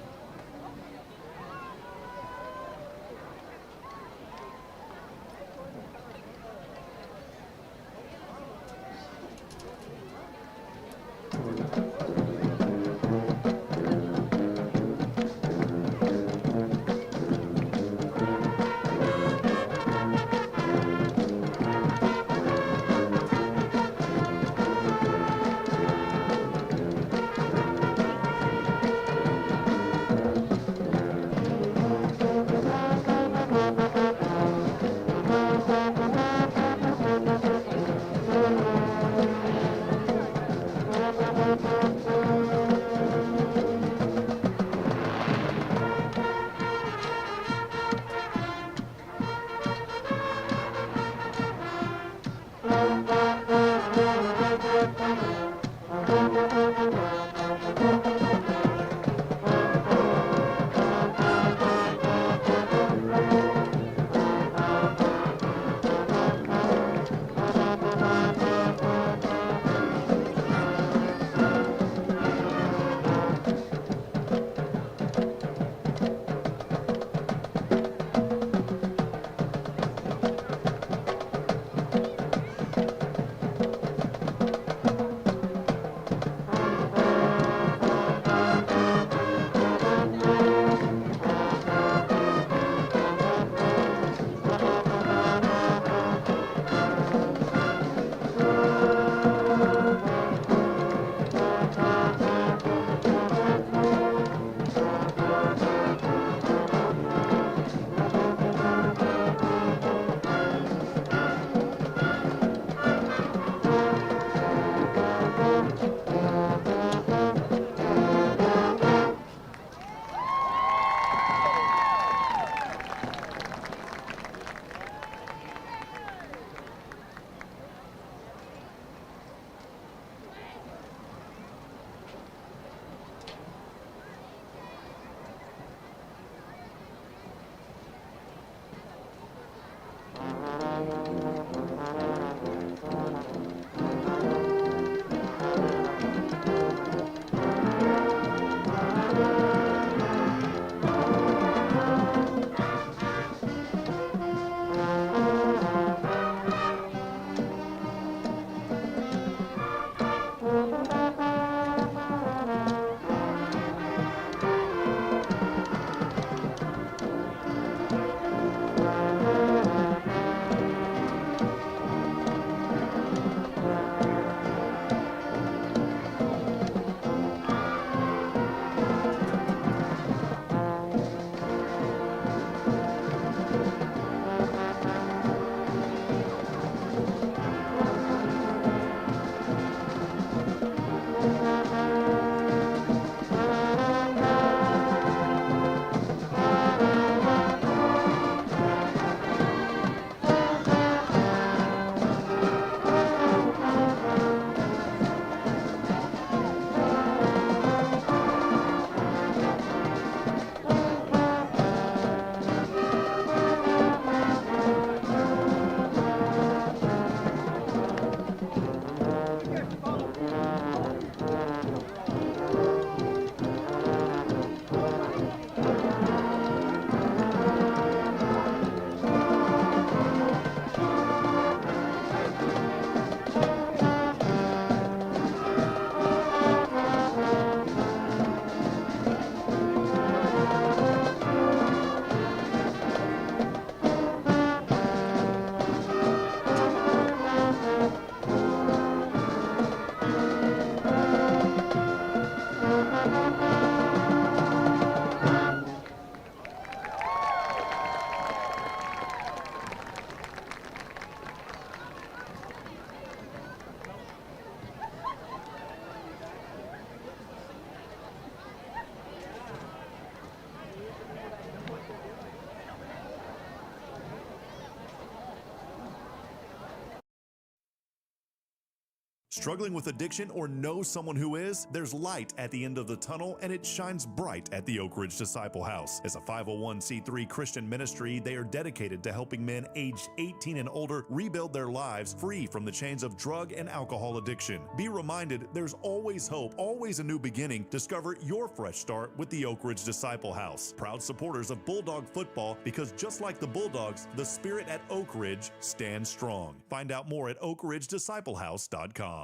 Struggling with addiction or know someone who is? There's light at the end of the tunnel, and it shines bright at the Oak Ridge Disciple House. As a 501c3 Christian ministry, they are dedicated to helping men aged 18 and older rebuild their lives free from the chains of drug and alcohol addiction. Be reminded, there's always hope, always a new beginning. Discover your fresh start with the Oak Ridge Disciple House. Proud supporters of Bulldog football, because just like the Bulldogs, the spirit at Oak Ridge stands strong. Find out more at oakridgedisciplehouse.com.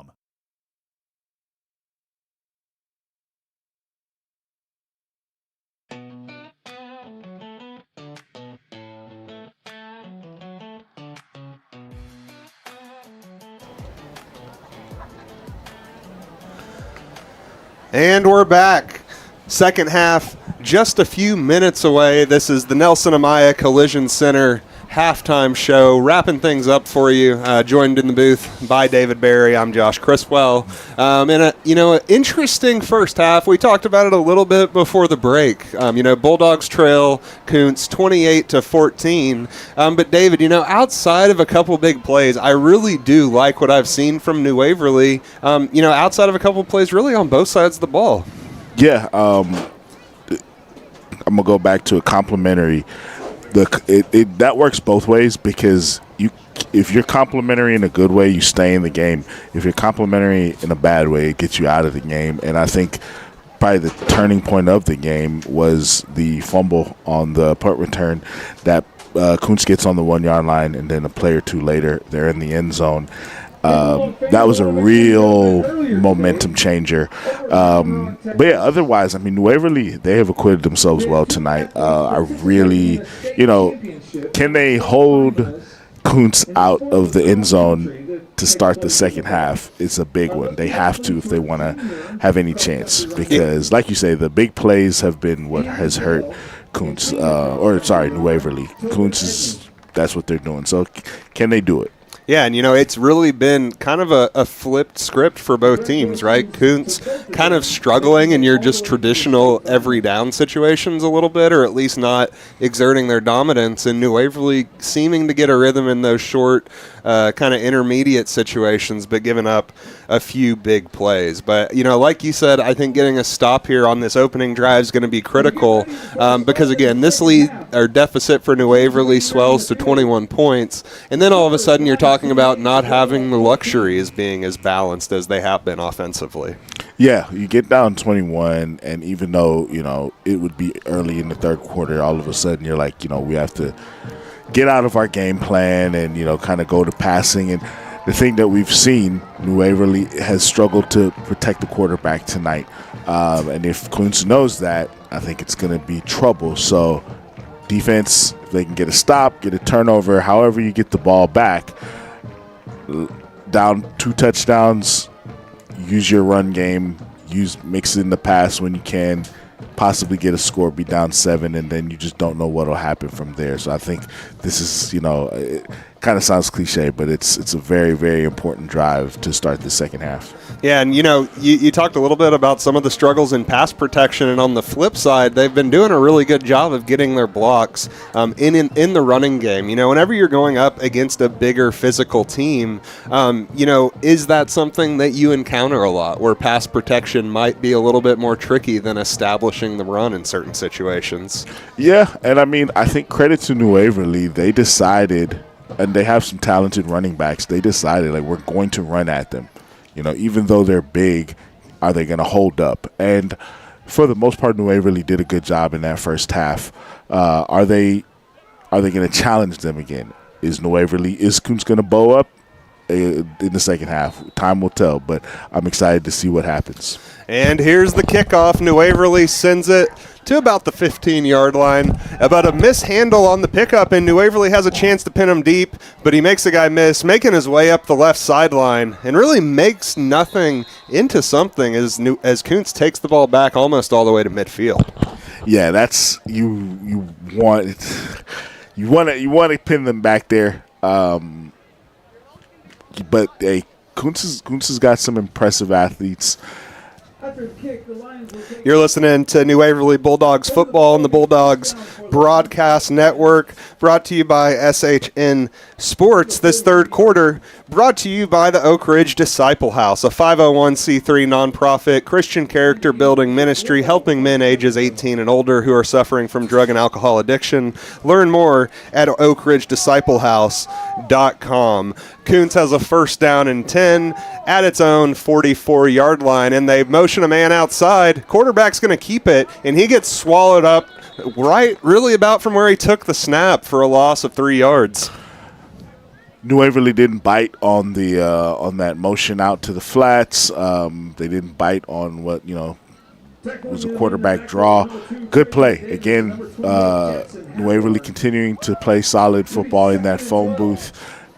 And we're back. Second half, just a few minutes away. This is the Nelson Amaya Collision Center halftime show, wrapping things up for you. Joined in the booth by David Barry. I'm Josh Criswell. And an interesting first half. We talked about it a little bit before the break. Bulldogs trail Kountze 28-14. But David, outside of a couple big plays, I really do like what I've seen from New Waverly. Outside of a couple plays, really on both sides of the ball. Yeah, I'm gonna go back to a complimentary. That works both ways, because if you're complimentary in a good way, you stay in the game. If you're complimentary in a bad way, it gets you out of the game. And I think probably the turning point of the game was the fumble on the punt return that Kountze gets on the 1 yard line, and then a play or two later, they're in the end zone. That was a real momentum changer. But yeah, otherwise, New Waverly, they have acquitted themselves well tonight. I really, can they hold Kountze out of the end zone to start the second half? It's a big one. They have to if they want to have any chance, because, like you say, the big plays have been what has hurt Kountze, New Waverly. Kountze, that's what they're doing. So can they do it? Yeah, and it's really been kind of a flipped script for both teams, right? Kountze kind of struggling in your just traditional every down situations a little bit, or at least not exerting their dominance, and New Waverly seeming to get a rhythm in those short, kind of intermediate situations, but giving up a few big plays. But, like you said, I think getting a stop here on this opening drive is going to be critical, because, again, this lead or deficit for New Waverly swells to 21 points, and then all of a sudden you're talking about not having the luxury as being as balanced as they have been offensively. Yeah, you get down 21, and even though, it would be early in the third quarter, all of a sudden you're like, we have to get out of our game plan and, kind of go to passing. And the thing that we've seen, New Waverly has struggled to protect the quarterback tonight. And if Kountze knows that, I think it's going to be trouble. So defense, if they can get a stop, get a turnover, however you get the ball back, down 2 touchdowns, use your run game, mix in the pass when you can, possibly get a score, be down 7, and then you just don't know what will happen from there. So I think this is, it kind of sounds cliche, but it's a very, very important drive to start the second half. Yeah, and you talked a little bit about some of the struggles in pass protection, and on the flip side, they've been doing a really good job of getting their blocks in the running game. Whenever you're going up against a bigger physical team, is that something that you encounter a lot, where pass protection might be a little bit more tricky than establishing the run in certain situations? Yeah, and I think credit to New Waverly, they decided, and they have some talented running backs, they decided, we're going to run at them. Even though they're big, are they going to hold up? And for the most part, New Waverly did a good job in that first half. Are they going to challenge them again? Is Kountze going to bow up in the second half? Time will tell, but I'm excited to see what happens. And here's the kickoff. New Waverly sends it to about the 15-yard line. About a mishandle on the pickup, and New Waverly has a chance to pin him deep, but he makes the guy miss, making his way up the left sideline, and really makes nothing into something as Kountze takes the ball back almost all the way to midfield. Yeah, that's you want to pin them back there, but hey, Kountze's got some impressive athletes. After the kick, the Lions will take You're listening to New Waverly Bulldogs football on the Bulldogs Broadcast Network, brought to you by SHN Sports. This third quarter brought to you by the Oak Ridge Disciple House, a 501c3 nonprofit Christian character building ministry helping men ages 18 and older who are suffering from drug and alcohol addiction. Learn more at oakridgedisciplehouse.com. Kountze has a first down and 10 at its own 44-yard line, and they motion a man outside. Quarterback's going to keep it, and he gets swallowed up right really about from where he took the snap for a loss of 3 yards. New Waverly didn't bite on the on that motion out to the flats. They didn't bite on what was a quarterback draw. Good play again. New Waverly continuing to play solid football in that phone booth.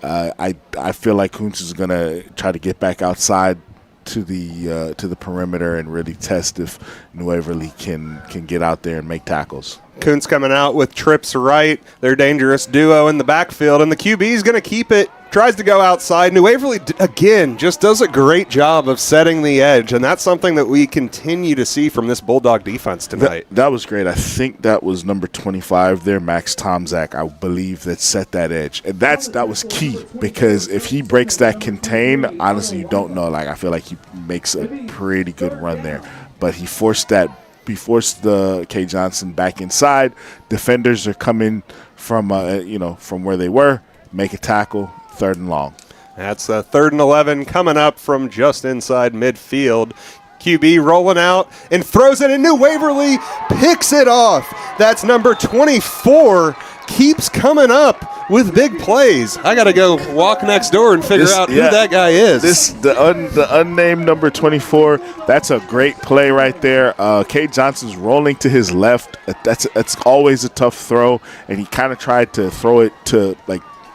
I feel like Kountze is going to try to get back outside to the perimeter and really test if New Waverly can get out there and make tackles. Kountze coming out with trips right, their dangerous duo in the backfield, and the QB is going to keep it, tries to go outside. New Waverly, again, just does a great job of setting the edge, and that's something that we continue to see from this Bulldog defense tonight. That was great. I think that was number 25 there, Max Tomczak, I believe, that set that edge. And that was key, because if he breaks that contain, honestly, you don't know. I feel like he makes a pretty good run there. But he forced the K. Johnson back inside. Defenders are coming from where they were. Make a tackle, 3rd and long. That's 3rd and 11 coming up from just inside midfield. QB rolling out and throws it, and New Waverly picks it off. That's number 24. Keeps coming up with big plays. I got to go walk next door and figure out who that guy is. The unnamed number 24, that's a great play right there. Kate Johnson's rolling to his left. That's always a tough throw, and he kind of tried to throw it to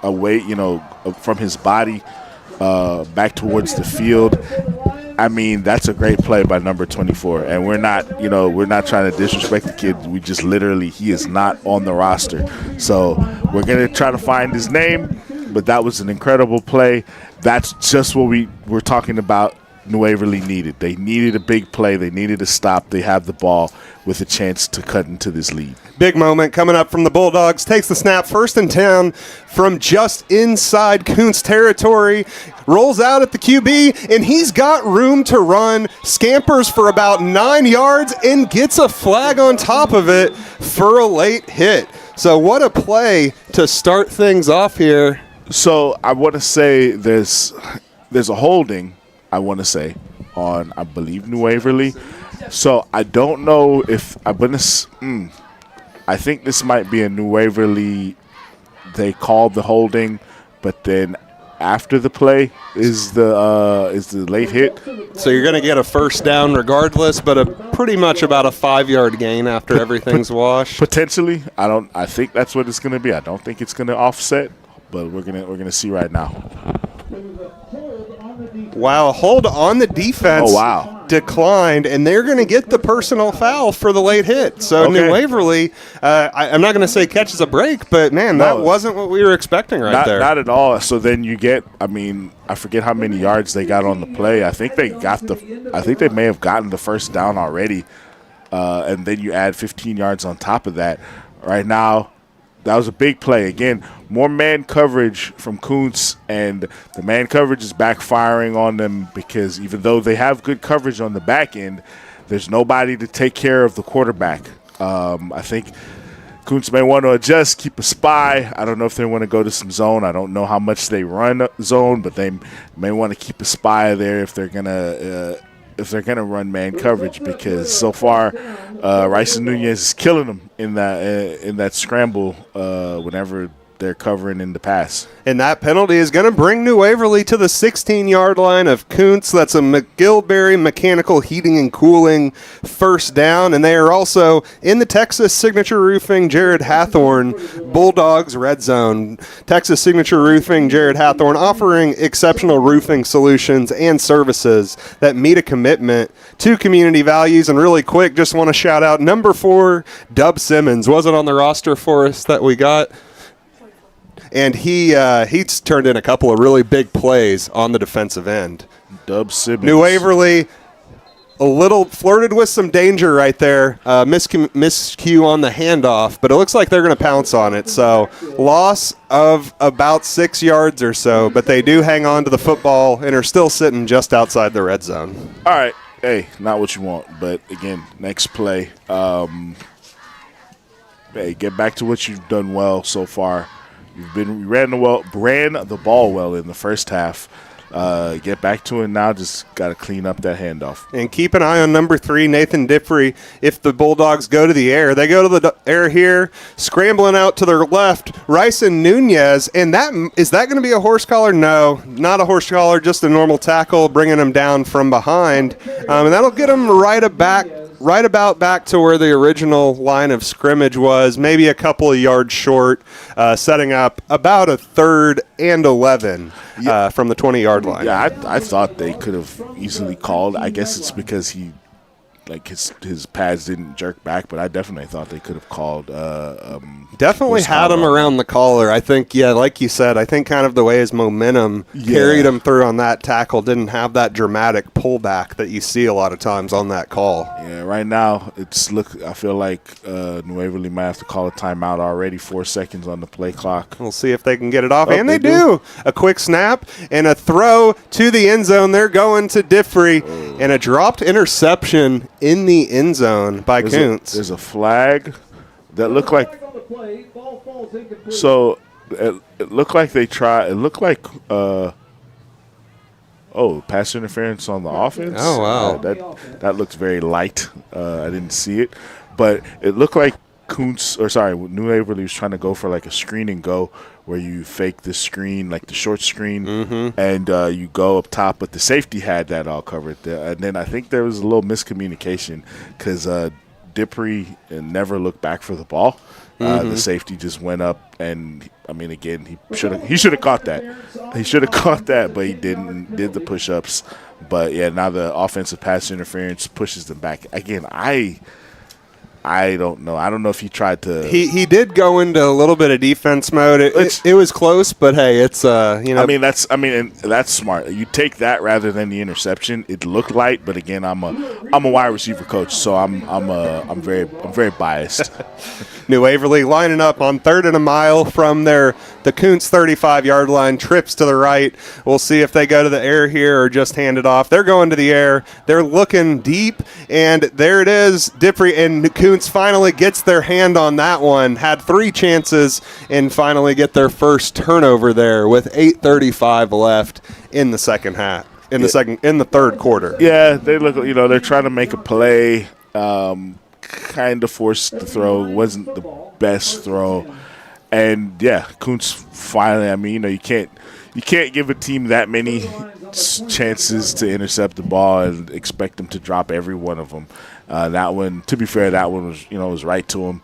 away, from his body back towards the field. I mean, that's a great play by number 24, and we're not trying to disrespect the kid. We just literally, he is not on the roster. So we're going to try to find his name, but that was an incredible play. That's just what we were talking about New Waverly needed. They needed a big play. They needed a stop. They have the ball with a chance to cut into this lead. Big moment coming up from the Bulldogs. Takes the snap, 1st and 10 from just inside Kountze territory. Rolls out at the QB, and he's got room to run. Scampers for about 9 yards and gets a flag on top of it for a late hit. So what a play to start things off here. So I want to say there's a holding, I want to say, on, I believe, New Waverly. So I don't know if I think this might be a New Waverly. They called the holding, but then after the play is the late hit. So you're going to get a first down regardless, but pretty much about a 5-yard gain after everything's washed. Potentially, I think that's what it's going to be. I don't think it's going to offset, but we're gonna see right now. Wow, hold on the defense. Oh, wow. Declined, and they're going to get the personal foul for the late hit. So New Waverly, I'm not going to say catches a break, but, man, that wasn't what we were expecting there. Not at all. So then you get, I forget how many yards they got on the play. I think they may have gotten the first down already, and then you add 15 yards on top of that. Right now, that was a big play. Again, more man coverage from Kountze, and the man coverage is backfiring on them because even though they have good coverage on the back end, there's nobody to take care of the quarterback. I think Kountze may want to adjust, keep a spy. I don't know if they want to go to some zone. I don't know how much they run zone, but they may want to keep a spy there if they're gonna run man coverage, because so far Rice and Nunez is killing them in that scramble whenever they're covering in the pass. And that penalty is going to bring New Waverly to the 16-yard line of Kountze. That's a McGillberry Mechanical Heating and Cooling first down. And they are also in the Texas Signature Roofing Jared Hathorn Bulldogs red zone. Texas Signature Roofing Jared Hathorn offering exceptional roofing solutions and services that meet a commitment to community values. And really quick, just want to shout out number 4, Dub Simmons. Wasn't on the roster for us that we got. And he's turned in a couple of really big plays on the defensive end. Dub Simmons. New Waverly a little flirted with some danger right there. Miscue on the handoff, but it looks like they're going to pounce on it. So loss of about 6 yards or so, but they do hang on to the football and are still sitting just outside the red zone. All right. Hey, not what you want, but again, next play. Hey, get back to what you've done well so far. You ran the ball well in the first half. Get back to it now. Just got to clean up that handoff. And keep an eye on number 3, Nathan Diffrey. If the Bulldogs go to the air, they go to the air here, scrambling out to their left, Ryson Nunez. And is that going to be a horse collar? No, not a horse collar, just a normal tackle, bringing him down from behind. And that'll get him right about back to where the original line of scrimmage was, maybe a couple of yards short, setting up about a 3rd and 11 from the 20-yard line. Yeah, I thought they could have easily called. I guess it's because his pads didn't jerk back, but I definitely thought they could have called. Definitely had him around the collar. I think, like you said, I think kind of the way his momentum carried him through on that tackle didn't have that dramatic pullback that you see a lot of times on that call. Yeah, right now I feel like New Waverly might have to call a timeout already. 4 seconds on the play clock. We'll see if they can get it off, and they do. A quick snap and a throw to the end zone. They're going to Diffrey, and a dropped interception in the end zone by Kountze. There's a flag that looked like. So it looked like they tried. It looked like pass interference on the offense. Oh wow, that looks very light. I didn't see it, but it looked like New Waverly was trying to go for like a screen and go, where you fake the screen, like the short screen, and you go up top, but the safety had that all covered there. And then I think there was a little miscommunication because Diffrey never looked back for the ball. The safety just went up, and I mean, again, he should have caught that. He should have caught that, but he didn't. Did the push-ups, but yeah, now the offensive pass interference pushes them back again. I don't know. I don't know if he tried to. He did go into a little bit of defense mode. It was close, but hey, it's I mean that's smart. You take that rather than the interception. It looked light, but again, I'm a wide receiver coach, so I'm very biased. New Waverly lining up on 3rd and a mile from the Kountze 35-yard line, trips to the right. We'll see if they go to the air here or just hand it off. They're going to the air. They're looking deep, and there it is. Diffrey and Kountze finally gets their hand on that one. Had 3 chances and finally get their first turnover there with 8:35 left in the second half. In the third quarter. Yeah, they look. They're trying to make a play. Kind of forced the throw. Wasn't the best throw, and yeah, Kountze finally. I mean, you can't give a team that many chances to intercept the ball and expect them to drop every one of them. That one, to be fair, was was right to him.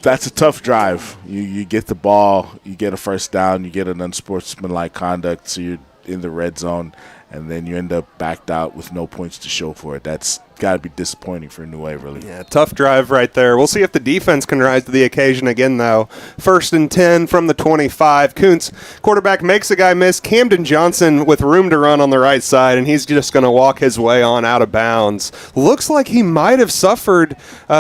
That's a tough drive. You get the ball, you get a first down, you get an unsportsmanlike conduct, so you're in the red zone, and then you end up backed out with no points to show for it. That's got to be disappointing for New Waverly. Yeah, tough drive right there. We'll see if the defense can rise to the occasion again, though. 1st and 10 from the 25. Kountze, quarterback, makes a guy miss. Camden Johnson with room to run on the right side, and he's just going to walk his way on out of bounds. Looks like he might have suffered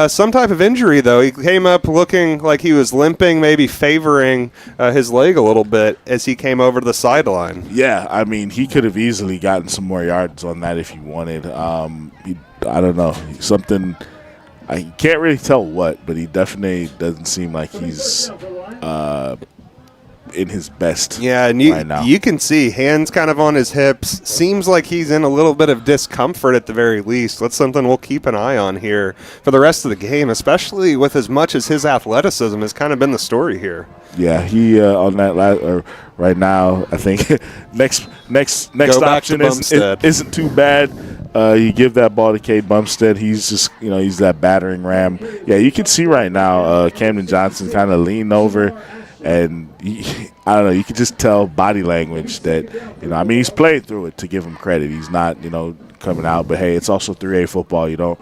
some type of injury, though. He came up looking like he was limping, maybe favoring his leg a little bit as he came over to the sideline. Yeah, I mean, he could have easily gotten some more yards on that if he wanted. I don't know. Something I can't really tell what, but he definitely doesn't seem like he's in his best. Yeah, and right now. You can see hands kind of on his hips. Seems like he's in a little bit of discomfort at the very least. That's something we'll keep an eye on here for the rest of the game, especially with as much as his athleticism has kind of been the story here. Yeah, he on that right now. I think next option isn't too bad. You give that ball to Cade Bumstead. He's just he's that battering ram. Yeah, you can see right now Camden Johnson kind of leaned over, and I don't know. You can just tell body language that I mean, he's playing through it, to give him credit. He's not coming out, but hey, it's also 3A football. You don't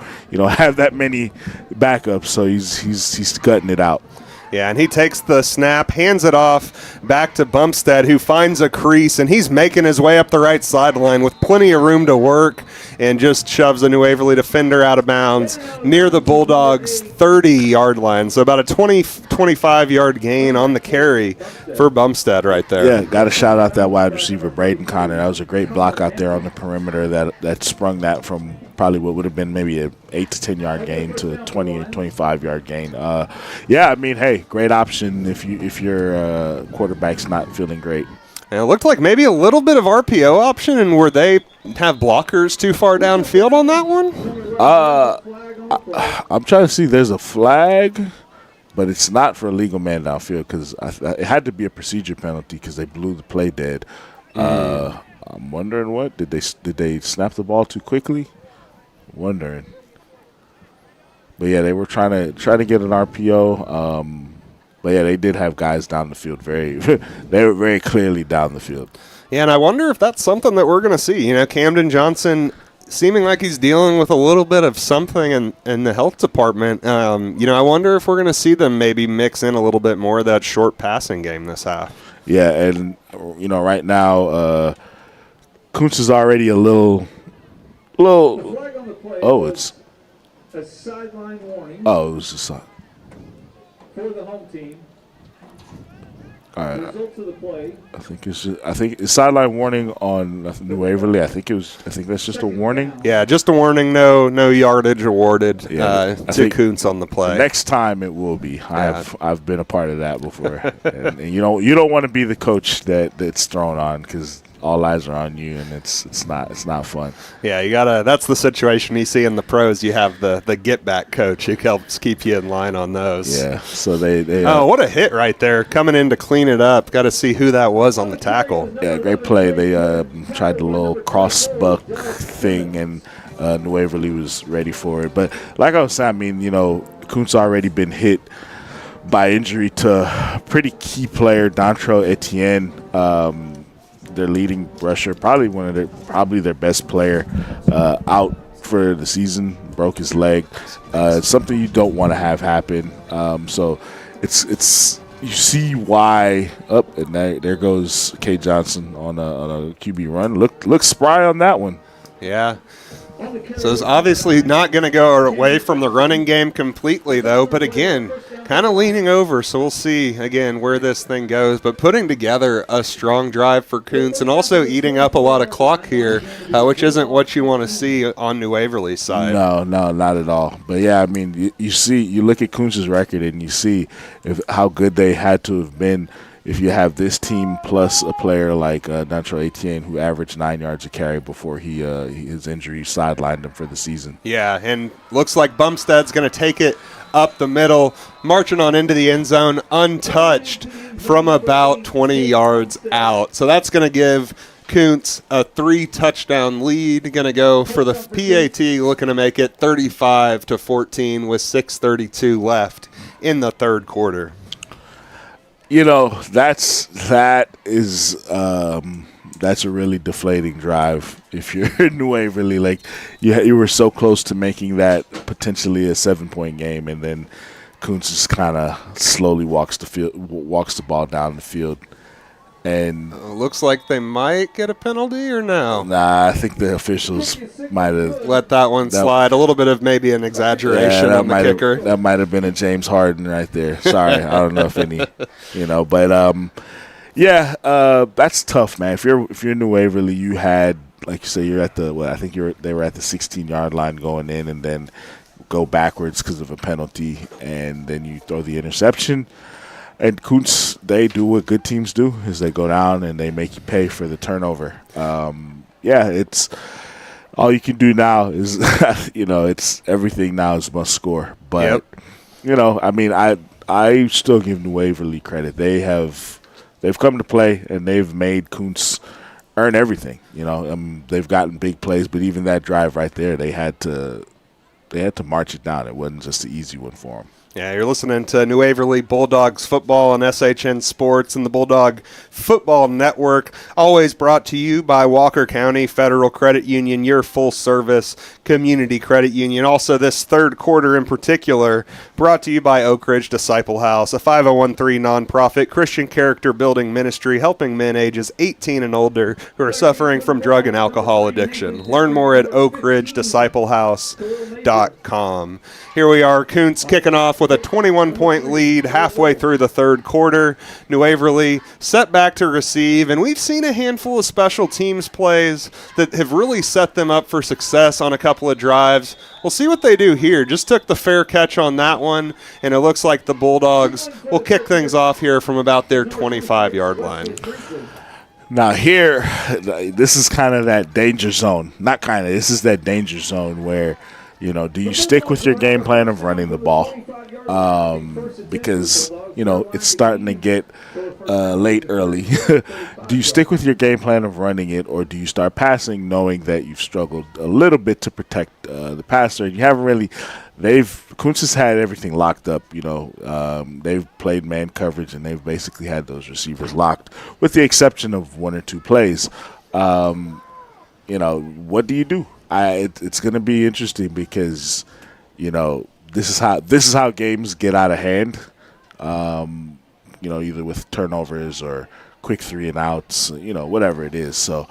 have that many backups, so he's gutting it out. Yeah, and he takes the snap, hands it off back to Bumstead, who finds a crease, and he's making his way up the right sideline with plenty of room to work and just shoves a New Waverly defender out of bounds near the Bulldogs' 30-yard line. So about a 25-yard gain on the carry for Bumstead right there. Yeah, got to shout out that wide receiver, Braden Connor. That was a great block out there on the perimeter that sprung that from probably what would have been maybe an 8 to 10-yard gain to a 20 or 25-yard gain. Yeah, I mean, hey, great option if your quarterback's not feeling great. And it looked like maybe a little bit of RPO option, and were they have blockers too far downfield on that one? I'm trying to see. There's a flag, but it's not for a legal man downfield because it had to be a procedure penalty because they blew the play dead. I'm wondering what did they snap the ball too quickly? Wondering. But yeah, they were trying to get an RPO. But yeah, they did have guys down the field. They were very clearly down the field. Yeah, and I wonder if that's something that we're going to see. You know, Camden Johnson seeming like he's dealing with a little bit of something in the health department. You know, I wonder if we're going to see them maybe mix in a little bit more of that short passing game this half. Yeah, and you know, right now, Kountze is already a little. Oh, it's a sideline warning. Oh, it was just for the home team. All right. Results of the play. I think it's sideline warning on New Waverly. I think that's just a warning. Yeah, just a warning. No yardage awarded to Kountze on the play. Next time it will be. Yeah. I've been a part of that before, and you don't want to be the coach that's thrown on because all eyes are on you, and it's not fun. Yeah, you gotta. That's the situation you see in the pros. You have the get back coach who helps keep you in line on those. Yeah. So they what a hit right there, coming in to clean it up. Got to see who that was on the tackle. Yeah, great play. They tried the little cross buck thing, and New Waverly was ready for it. But like I was saying, I mean, you know, Kountze already been hit by injury to a pretty key player, Dontrell Etienne. Their leading rusher, probably their best player, out for the season, broke his leg. It's something you don't want to have happen. So it's you see why up and there goes K Johnson on a QB run. Look spry on that one. Yeah. So it's obviously not going to go away from the running game completely, though. But again, kind of leaning over, so we'll see, again, where this thing goes. But putting together a strong drive for Kountze and also eating up a lot of clock here, which isn't what you want to see on New Waverly's side. No, not at all. But, yeah, I mean, you look at Kountze's record and you see how good they had to have been if you have this team plus a player like Dontrell Etienne, who averaged 9 yards a carry before his injury sidelined him for the season. Yeah, and looks like Bumstead's going to take it up the middle, marching on into the end zone untouched from about 20 yards out. So that's going to give Kountze a 3-touchdown lead. Going to go for the PAT, looking to make it 35-14 with 6:32 left in the third quarter. You know, that's a really deflating drive if you're in New Waverly. Like you were so close to making that potentially a 7-point game, and then Kountze just kind of slowly walks the ball down the field. And looks like they might get a penalty or no? Nah, I think the officials might have let that one slide. A little bit of maybe an exaggeration on the kicker. That might have been a James Harden right there. Sorry, I don't know if any, but that's tough, man. If you're New Waverly, you had, like you say, you're at they were at the 16-yard line going in, and then go backwards because of a penalty, and then you throw the interception. And Kountze, they do what good teams do, is they go down and they make you pay for the turnover. It's all you can do now is, it's everything now is must score. But, I mean, I still give New Waverly credit. They've come to play and they've made Kountze earn everything. They've gotten big plays, but even that drive right there, they had to march it down. It wasn't just an easy one for them. Yeah, you're listening to New Waverly Bulldogs football on SHN Sports and the Bulldog Football Network, always brought to you by Walker County Federal Credit Union, your full-service community credit union. Also, this third quarter in particular, brought to you by Oak Ridge Disciple House, a 501(c) nonprofit Christian character building ministry helping men ages 18 and older who are suffering from drug and alcohol addiction. Learn more at oakridgedisciplehouse.com. Here we are, Kountze kicking off with a 21-point lead halfway through the third quarter. New Waverly set back to receive, and we've seen a handful of special teams plays that have really set them up for success on a couple of drives. We'll see what they do here. Just took the fair catch on that one, and it looks like the Bulldogs will kick things off here from about their 25-yard line. Now here, this is kind of that danger zone. Not kind of. This is that danger zone where, do you stick with your game plan of running the ball? Because, it's starting to get late early. Do you stick with your game plan of running it, or do you start passing knowing that you've struggled a little bit to protect the passer? You haven't really – Kountze has had everything locked up. They've played man coverage, and they've basically had those receivers locked with the exception of one or two plays. What do you do? It's going to be interesting because, this is how games get out of hand. Either with turnovers or quick 3-and-outs, whatever it is. So,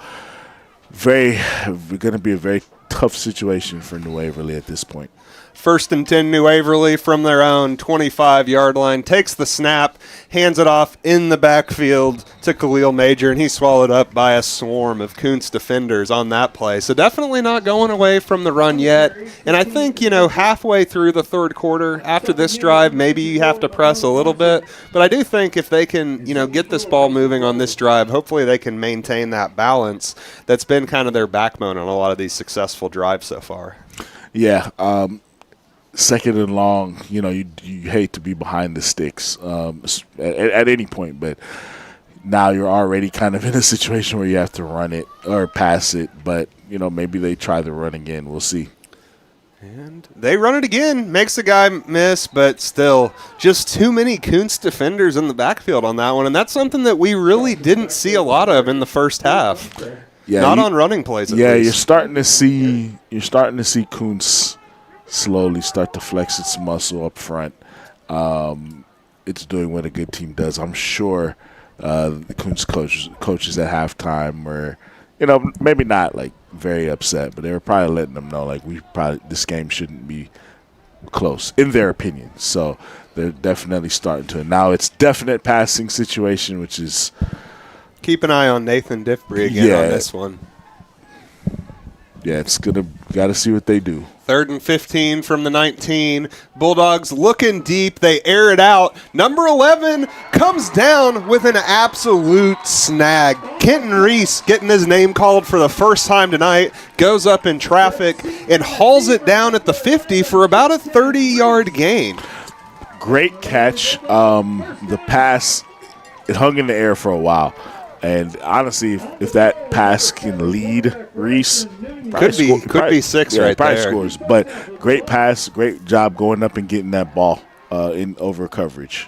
going to be a very tough situation for New Waverly at this point. 1st and 10, New Waverly from their own 25-yard line. Takes the snap, hands it off in the backfield to Khalil Major, and he's swallowed up by a swarm of Kountze defenders on that play. So definitely not going away from the run yet. And I think, halfway through the third quarter, after this drive, maybe you have to press a little bit. But I do think if they can, get this ball moving on this drive, hopefully they can maintain that balance that's been kind of their backbone on a lot of these successful drives so far. Yeah, second and long, you hate to be behind the sticks at any point, but now you're already kind of in a situation where you have to run it or pass it, but, maybe they try the run again. We'll see. And they run it again. Makes the guy miss, but still just too many Kountze defenders in the backfield on that one, and that's something that we really didn't see a lot of in the first half. Yeah, Not on running plays, at least. You're starting to see Kountze slowly start to flex its muscle up front. It's doing what a good team does. I'm sure the Kountze coaches at halftime were, maybe not like very upset, but they were probably letting them know this game shouldn't be close in their opinion. So they're definitely starting to. Now it's definite passing situation, which is. Keep an eye on Nathan Diffbury again on this one. Yeah, got to see what they do. 3rd and 15 from the 19. Bulldogs looking deep. They air it out. Number 11 comes down with an absolute snag. Kenton Reese getting his name called for the first time tonight. Goes up in traffic and hauls it down at the 50 for about a 30-yard gain. Great catch. The pass, it hung in the air for a while. And honestly, if that pass can lead Reese, could be 6 right probably there. Scores. But great pass, great job going up and getting that ball in over coverage.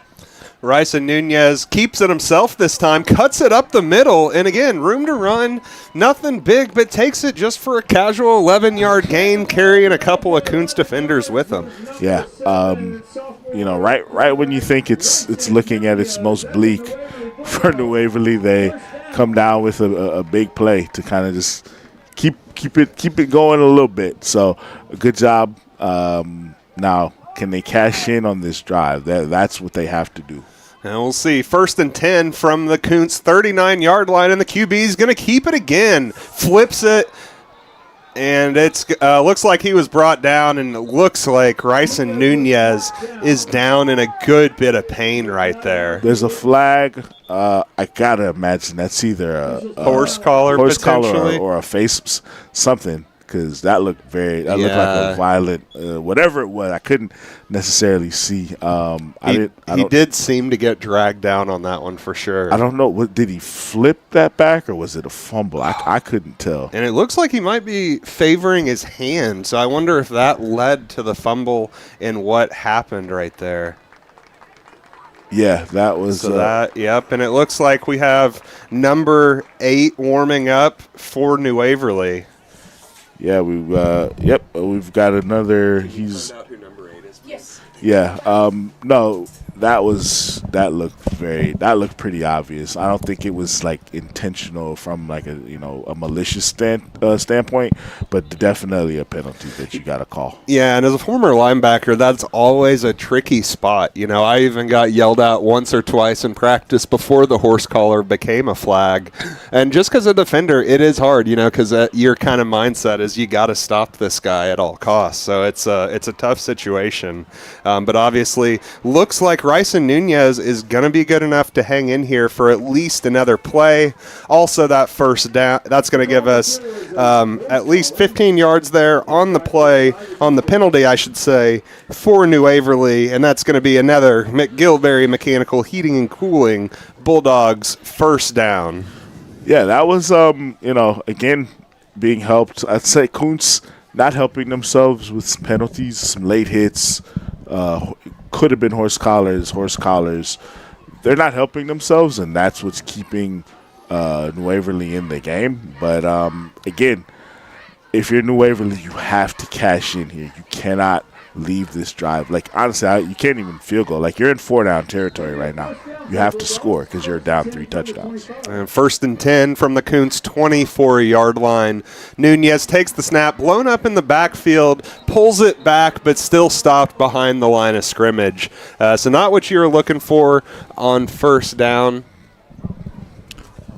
Ryson Nunez keeps it himself this time, cuts it up the middle, and again, room to run, nothing big, but takes it just for a casual 11-yard gain, carrying a couple of Kountze defenders with him. Yeah, right when you think it's looking at its most bleak for New Waverly, they come down with a big play to kind of just keep it going a little bit. So a good job. Now, can they cash in on this drive? That's what they have to do. And we'll see. 1st and 10 from the Kountze 39-yard line, and the QB is going to keep it again. Flips it, and it's looks like he was brought down, and it looks like Ryson Nunez is down in a good bit of pain right there. There's a flag. I got to imagine that's either a horse collar or a face, something. because that looked looked like a violent whatever it was. I couldn't necessarily see. He did seem to get dragged down on that one for sure. I don't know. What did he flip that back or was it a fumble? I couldn't tell. And it looks like he might be favoring his hand, so I wonder if that led to the fumble and what happened right there. Yeah, that was yep. And it looks like we have number 8 warming up for New Waverly. Yeah, we've got another. He's find out who number 8 is. Yes. Yeah. No, that looked pretty obvious. I don't think it was like intentional from like a malicious standpoint, but definitely a penalty that you got to call. Yeah, and as a former linebacker, that's always a tricky spot. I even got yelled at once or twice in practice before the horse collar became a flag. And just because a defender, it is hard, because your kind of mindset is you got to stop this guy at all costs. So it's a tough situation. But obviously, looks like Rice and Nunez is going to be good enough to hang in here for at least another play. Also, that first down, that's going to give us at least 15 yards there on the play, on the penalty, I should say, for New Waverly, and that's going to be another McGillivray Mechanical Heating and Cooling Bulldogs first down. Yeah, that was, again, being helped. I'd say Kountze not helping themselves with some penalties, some late hits. Could have been horse collars. They're not helping themselves, and that's what's keeping New Waverly in the game. But, again, if you're New Waverly, you have to cash in here. You cannot leave this drive. Like, honestly, you can't even field goal. Like, you're in 4-down territory right now. You have to score because you're down 3 touchdowns. And 1st and 10 from the Kountze 24-yard line. Nunez takes the snap, blown up in the backfield, pulls it back, but still stopped behind the line of scrimmage. So not what you were looking for on first down.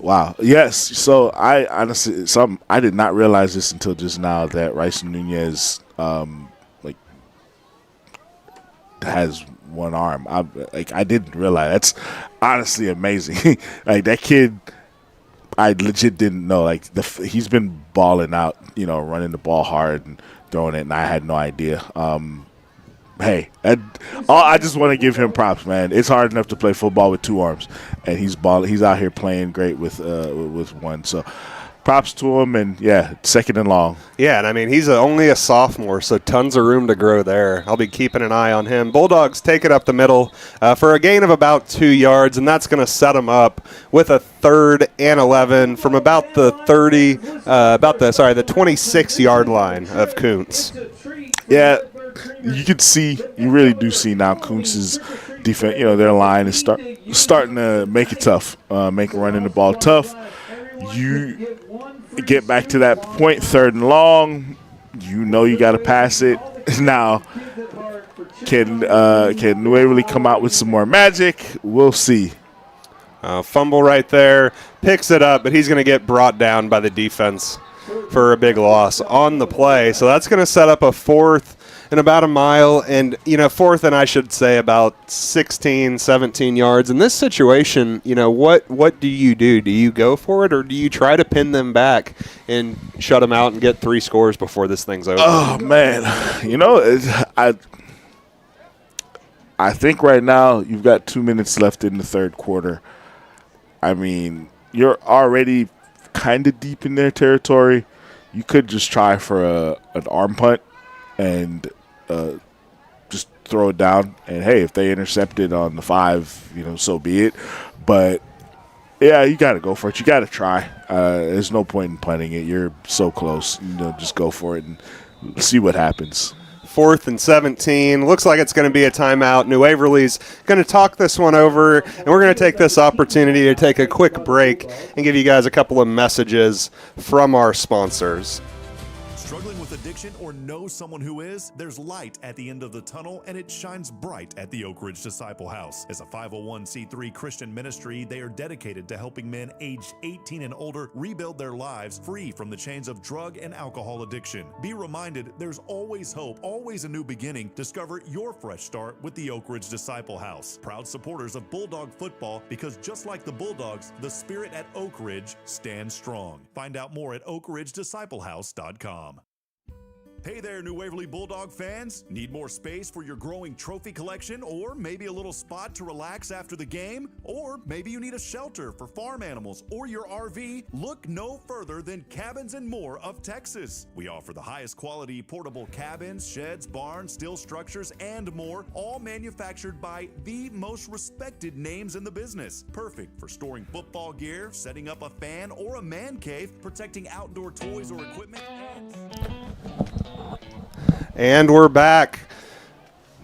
Wow. Yes. So I honestly, I did not realize this until just now that Rice and Nunez has one arm. I didn't realize. That's honestly amazing. Like that kid, I legit didn't know. Like he's been balling out, running the ball hard and throwing it, and I had no idea. Hey, I just want to give him props, man. It's hard enough to play football with 2 arms, and he's out here playing great with one. So props to him, and yeah, 2nd and long. Yeah, and I mean, he's only a sophomore, so tons of room to grow there. I'll be keeping an eye on him. Bulldogs take it up the middle for a gain of about 2 yards, and that's going to set them up with a 3rd and 11 from about the 26-yard line of Kountze. Yeah, you really do see now Kountz's defense. Their line is starting to make it tough, make running the ball tough. You get back to that point, 3rd and long. You got to pass it. Now, can New Waverly come out with some more magic? We'll see. Fumble right there. Picks it up, but he's going to get brought down by the defense for a big loss on the play. So that's going to set up a 4th and about a mile, and 4th and I should say about 16, 17 yards. In this situation, what do you do? Do you go for it, or do you try to pin them back and shut them out and get 3 scores before this thing's over? Oh man, I think right now you've got 2 minutes left in the 3rd quarter. I mean, you're already kind of deep in their territory. You could just try for an arm punt and just throw it down. And, hey, if they intercept it on the 5, so be it. But, yeah, you got to go for it. You got to try. There's no point in punting it. You're so close. Just go for it and see what happens. 4th and 17. Looks like it's going to be a timeout. New Waverly's going to talk this one over, and we're going to take this opportunity to take a quick break and give you guys a couple of messages from our sponsors. Struggling with addiction or know someone who is? There's light at the end of the tunnel, and it shines bright at the Oak Ridge Disciple House. As a 501c3 Christian ministry, they are dedicated to helping men aged 18 and older rebuild their lives free from the chains of drug and alcohol addiction. Be reminded, there's always hope, always a new beginning. Discover your fresh start with the Oak Ridge Disciple House. Proud supporters of Bulldog football, because just like the Bulldogs, the spirit at Oak Ridge stands strong. Find out more at oakridgedisciplehouse.com. Hey there, New Waverly Bulldog fans. Need more space for your growing trophy collection, or maybe a little spot to relax after the game? Or maybe you need a shelter for farm animals or your RV? Look no further than Cabins and More of Texas. We offer the highest quality portable cabins, sheds, barns, steel structures, and more, all manufactured by the most respected names in the business. Perfect for storing football gear, setting up a fan or a man cave, protecting outdoor toys or equipment. And we're back.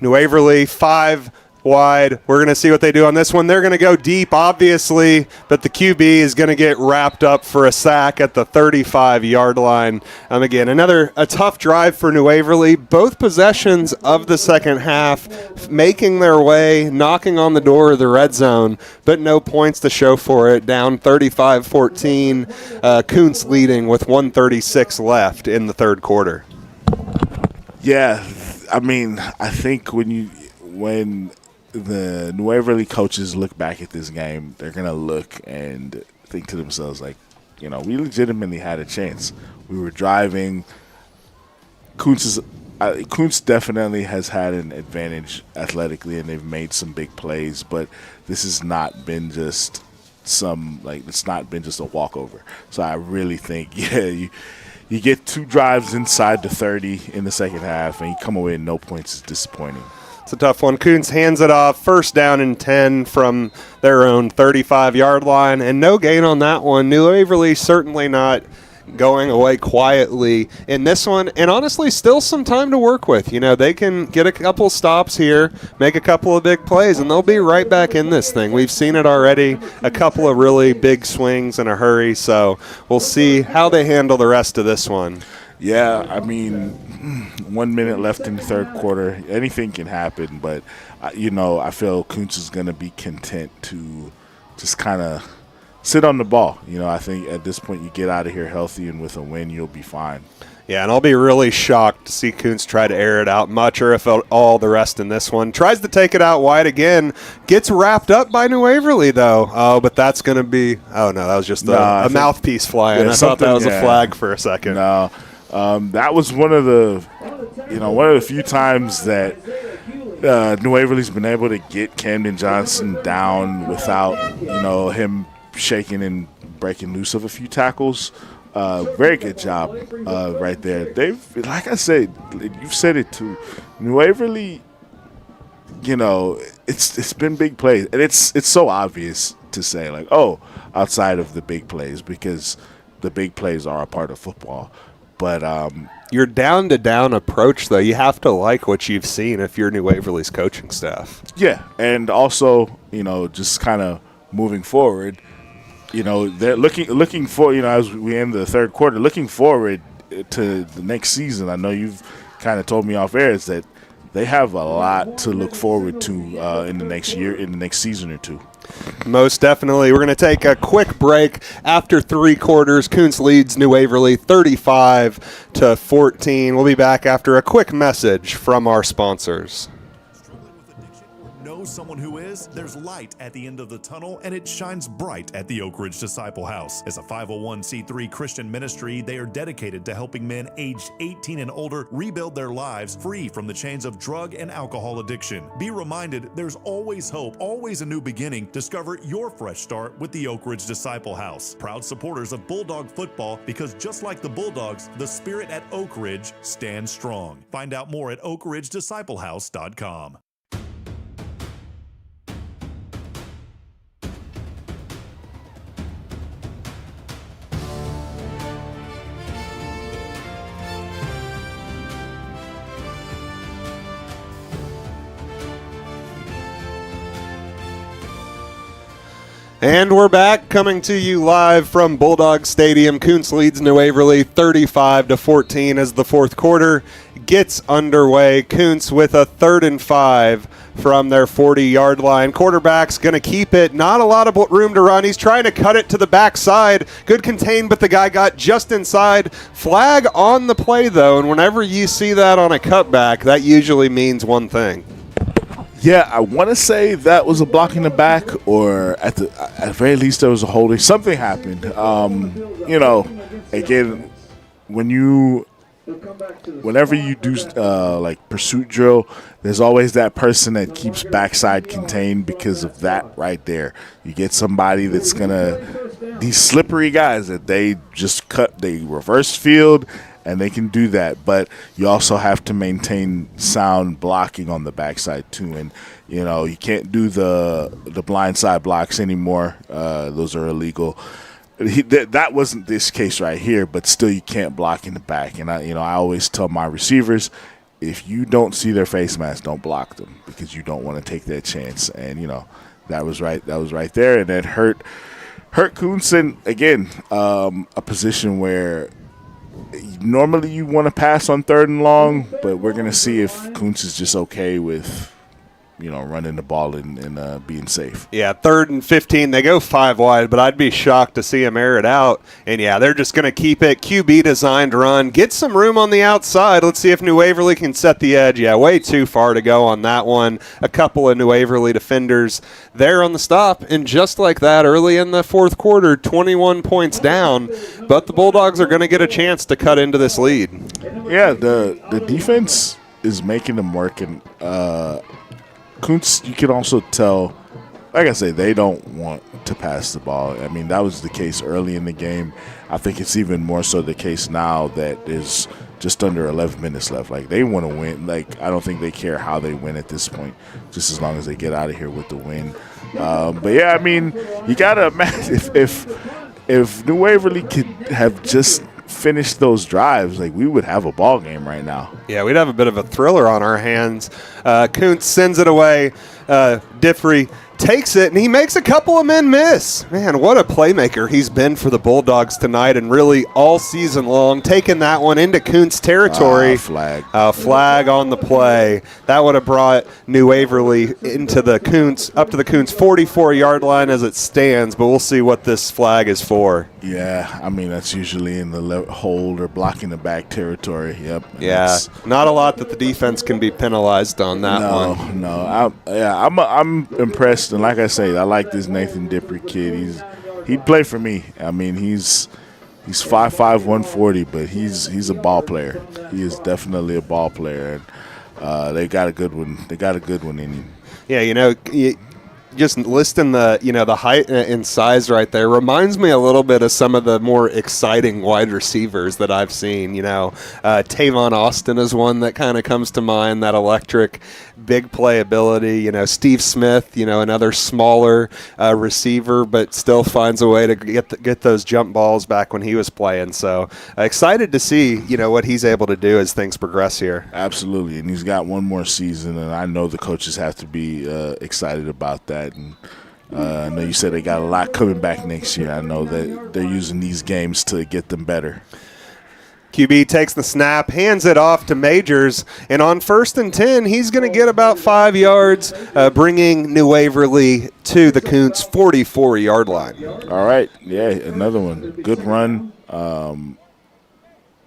New Waverly, 5 wide. We're going to see what they do on this one. They're going to go deep, obviously, but the QB is going to get wrapped up for a sack at the 35-yard line. Again, a tough drive for New Waverly. Both possessions of the second half making their way, knocking on the door of the red zone, but no points to show for it. Down 35-14. Kountze leading with 1:36 left in the third quarter. Yeah, I mean, I think when the New Waverly coaches look back at this game, they're going to look and think to themselves, like, we legitimately had a chance. We were driving. Kountze definitely has had an advantage athletically, and they've made some big plays, but this has not been just it's not been just a walkover. So I really think, you get 2 drives inside the 30 in the second half, and you come away with no points. It's disappointing. It's a tough one. Kountze hands it off. First down and 10 from their own 35-yard line, and no gain on that one. New Waverly certainly not going away quietly in this one, and honestly still some time to work with. They can get a couple stops here, make a couple of big plays, and they'll be right back in this thing. We've seen it already, a couple of really big swings in a hurry, so we'll see how they handle the rest of this one. Yeah, I mean, 1 minute left in the third quarter. Anything can happen, but, I feel Kountze is going to be content to just kind of sit on the ball. I think at this point you get out of here healthy, and with a win you'll be fine. Yeah, and I'll be really shocked to see Kountze try to air it out much, or if all the rest in this one. Tries to take it out wide again. Gets wrapped up by New Waverly, though. Oh, but that's going to be – oh, no, that was just a mouthpiece flying. I thought that was a flag for a second. No, that was one of the few times that New Waverly's been able to get Camden Johnson down without, him shaking and breaking loose of a few tackles. Very good job right there. They've, like I said, you've said it too. New Waverly, it's been big plays, and it's so obvious to say, like, outside of the big plays, because the big plays are a part of football. But your down-to-down approach, though, you have to like what you've seen if you're New Waverly's coaching staff. Yeah, and also, just kind of moving forward, they're looking for, as we end the third quarter, looking forward to the next season. I know you've kind of told me off air is that they have a lot to look forward to in the next year, in the next season or two. Most definitely. We're going to take a quick break. After 3 quarters, Kountze leads New Waverly 35-14. We'll be back after a quick message from our sponsors. Know someone who is? There's light at the end of the tunnel, and it shines bright at the Oak Ridge Disciple House. As a 501c3 Christian ministry, they are dedicated to helping men aged 18 and older rebuild their lives free from the chains of drug and alcohol addiction. Be reminded, there's always hope, always a new beginning. Discover your fresh start with the Oak Ridge Disciple House. Proud supporters of Bulldog football, because just like the Bulldogs, the spirit at Oak Ridge stands strong. Find out more at oakridgedisciplehouse.com. And we're back, coming to you live from Bulldog Stadium. Kountze leads New Waverly 35-14 as the fourth quarter gets underway. Kountze with a 3rd and 5 from their 40-yard line. Quarterback's going to keep it. Not a lot of room to run. He's trying to cut it to the backside. Good contain, but the guy got just inside. Flag on the play, though, and whenever you see that on a cutback, that usually means one thing. Yeah, I want to say that was a block in the back, or at the very least there was a holding. Something happened. Again, when you whenever you do like pursuit drill, there's always that person that keeps backside contained because of that right there. You get somebody that's these slippery guys that they just they reverse field, and they can do that. But you also have to maintain sound blocking on the backside too. And, you can't do the blindside blocks anymore. Those are illegal. That wasn't this case right here, but still you can't block in the back. And I always tell my receivers, if you don't see their face mask, don't block them, because you don't want to take that chance. And that was right there, and that hurt Kountze. Again, a position where normally you want to pass on 3rd and long, but we're gonna see if Kountze is just okay with running the ball and being safe. Yeah, 3rd and 15. They go 5 wide, but I'd be shocked to see him air it out. And, yeah, they're just going to keep it. QB designed run. Get some room on the outside. Let's see if New Waverly can set the edge. Yeah, way too far to go on that one. A couple of New Waverly defenders there on the stop. And just like that, early in the 4th quarter, 21 points down. But the Bulldogs are going to get a chance to cut into this lead. Yeah, the defense is making them work. And Kountze, you can also tell, like I say, they don't want to pass the ball. I mean, that was the case early in the game. I think it's even more so the case now that there's just under 11 minutes left. Like, they want to win. Like, I don't think they care how they win at this point, just as long as they get out of here with the win. But, yeah, I mean, you got to imagine if New Waverly could have just finish those drives, like, we would have a ball game right now. Yeah, we'd have a bit of a thriller on our hands. Kountze sends it away. Diffrey takes it, and he makes a couple of men miss. Man, what a playmaker he's been for the Bulldogs tonight, and really all season long, taking that one into Kountze territory. Flag on the play. That would have brought New Waverly into the Kountze, up to the Kountze 44-yard line as it stands, but we'll see what this flag is for. Yeah, I mean, that's usually in the hold or blocking the back territory. Yep. Yeah, not a lot that the defense can be penalized on that one. No. I'm impressed, and like I say, I like this Nathan Diffrey kid. He'd play for me. I mean, he's 5'5", 140, but he's a ball player. He is definitely a ball player, and they got a good one. They got a good one in him. Yeah, just listing the height and size right there reminds me a little bit of some of the more exciting wide receivers that I've seen. Tavon Austin is one that kind of comes to mind, that electric, big playability. Steve Smith, another smaller receiver, but still finds a way to get those jump balls back when he was playing. So excited to see, what he's able to do as things progress here. Absolutely, and he's got one more season, and I know the coaches have to be excited about that. And I know you said they got a lot coming back next year. I know that they're using these games to get them better. QB takes the snap, hands it off to Majors, and on 1st and 10, he's going to get about 5 yards, bringing New Waverly to the Kountze 44-yard line. All right, yeah, another one. Good run.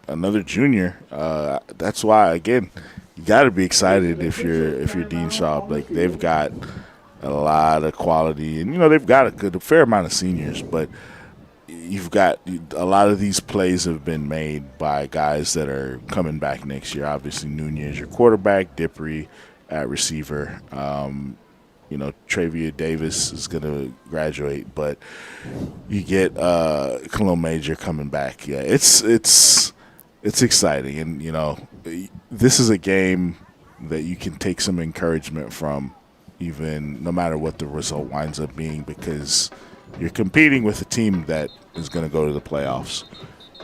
Another junior. That's why, again, you got to be excited if you're Dean Shaw. Like, they've got a lot of quality, and they've got a fair amount of seniors, but you've got a lot of these plays have been made by guys that are coming back next year. Obviously, Nunez, your quarterback, Diffrey at receiver. Trevia Davis is going to graduate, but you get Cologne Major coming back. Yeah, it's exciting, and this is a game that you can take some encouragement from, even no matter what the result winds up being, because you're competing with a team that is going to go to the playoffs,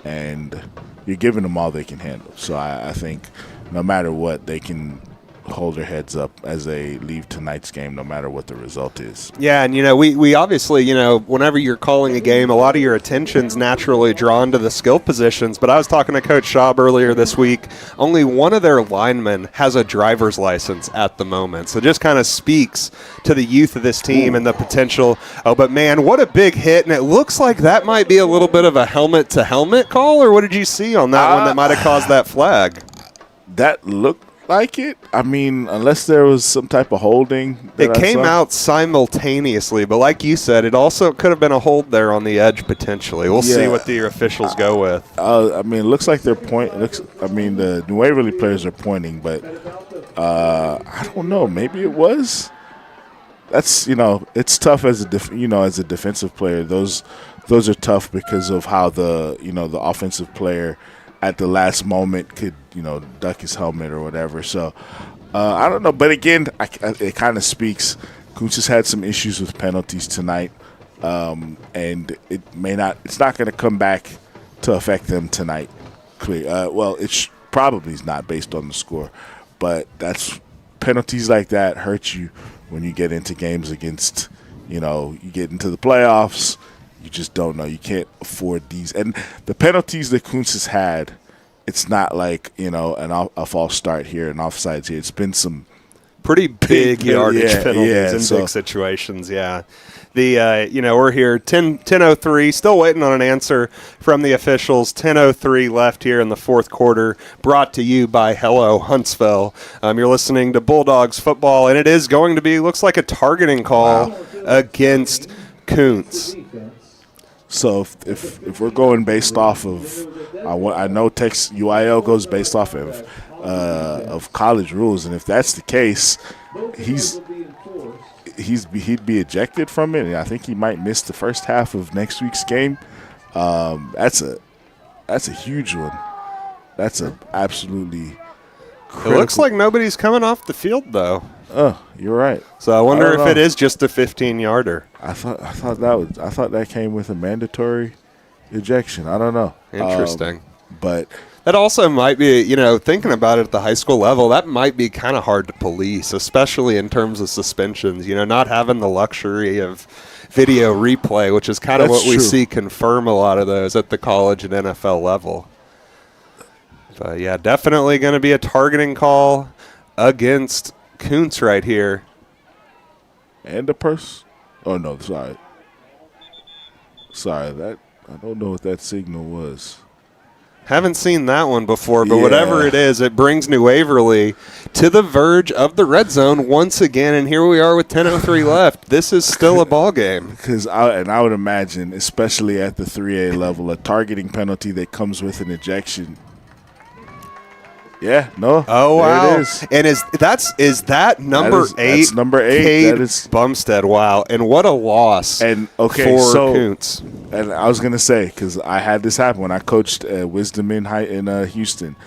and you're giving them all they can handle. So I think no matter what, they can hold their heads up as they leave tonight's game, no matter what the result is. Yeah, and we obviously, whenever you're calling a game, a lot of your attention's naturally drawn to the skill positions. But I was talking to Coach Schaub earlier this week. Only one of their linemen has a driver's license at the moment. So just kind of speaks to the youth of this team and the potential. Oh, but man, what a big hit. And it looks like that might be a little bit of a helmet-to-helmet call, or what did you see on that one that might have caused that flag? That looked like it. I mean, unless there was some type of holding. It came out simultaneously, but like you said, it also could have been a hold there on the edge potentially. We'll see what the officials go with. I mean, it looks like they're pointing. The New Waverly players are pointing, but I don't know. Maybe it was. That's it's tough as a defensive player. Those are tough because of how the offensive player at the last moment could duck his helmet or whatever. So I don't know, but again, it kind of speaks. Kountze has had some issues with penalties tonight, and it's not going to come back to affect them tonight. Clear. Well, probably is not based on the score, but that's penalties like that hurt you when you get into games against you get into the playoffs. You just don't know. You can't afford these. And the penalties that Kountze has had, it's not like, a false start here and offsides here. It's been some pretty big yardage penalties in big situations, we're here 10:03, still waiting on an answer from the officials. 10:03 left here in the fourth quarter, brought to you by Hello Huntsville. You're listening to Bulldogs football, and it is going to be, looks like a targeting call against Kountze. So if we're going based off of, I know Texas UIL goes based off of college rules, and if that's the case, he'd be ejected from it, and I think he might miss the first half of next week's game. That's a huge one. That's a absolutely critical. It looks like nobody's coming off the field though. Oh, you're right. So I wonder if it is just a 15-yarder. I thought that came with a mandatory ejection. I don't know. Interesting. But that also might be, thinking about it at the high school level, that might be kind of hard to police, especially in terms of suspensions. Not having the luxury of video replay, which is kind of what we see confirm a lot of those at the college and NFL level. But yeah, definitely going to be a targeting call against Kountze right here. And the person. Oh no, sorry. That I don't know what that signal was. Haven't seen that one before, but whatever it is, it brings New Waverly to the verge of the red zone once again, and here we are with 10:03 left. This is still a ball game. Because I would imagine, especially at the 3A level, a targeting penalty that comes with an ejection. Yeah, no. Oh, wow. It is. And is that number 8? That's number 8. That is Bumstead. Wow. And what a loss for Kountze. And I was going to say, because I had this happen when I coached Wisdom in Houston.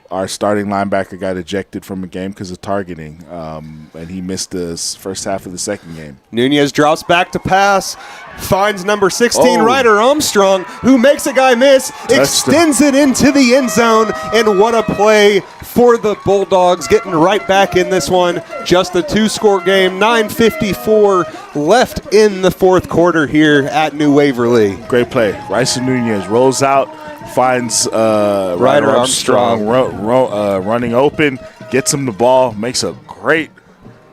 Our starting linebacker got ejected from a game because of targeting, and he missed the first half of the second game. Nunez drops back to pass, finds number 16, Ryder Armstrong, who makes a guy miss, extends it into the end zone, and what a play for the Bulldogs, getting right back in this one. Just a 2-score game, 9:54 left in the fourth quarter here at New Waverly. Great play. Ryder Nunez rolls out, finds Ryder Armstrong running open, gets him the ball, makes a great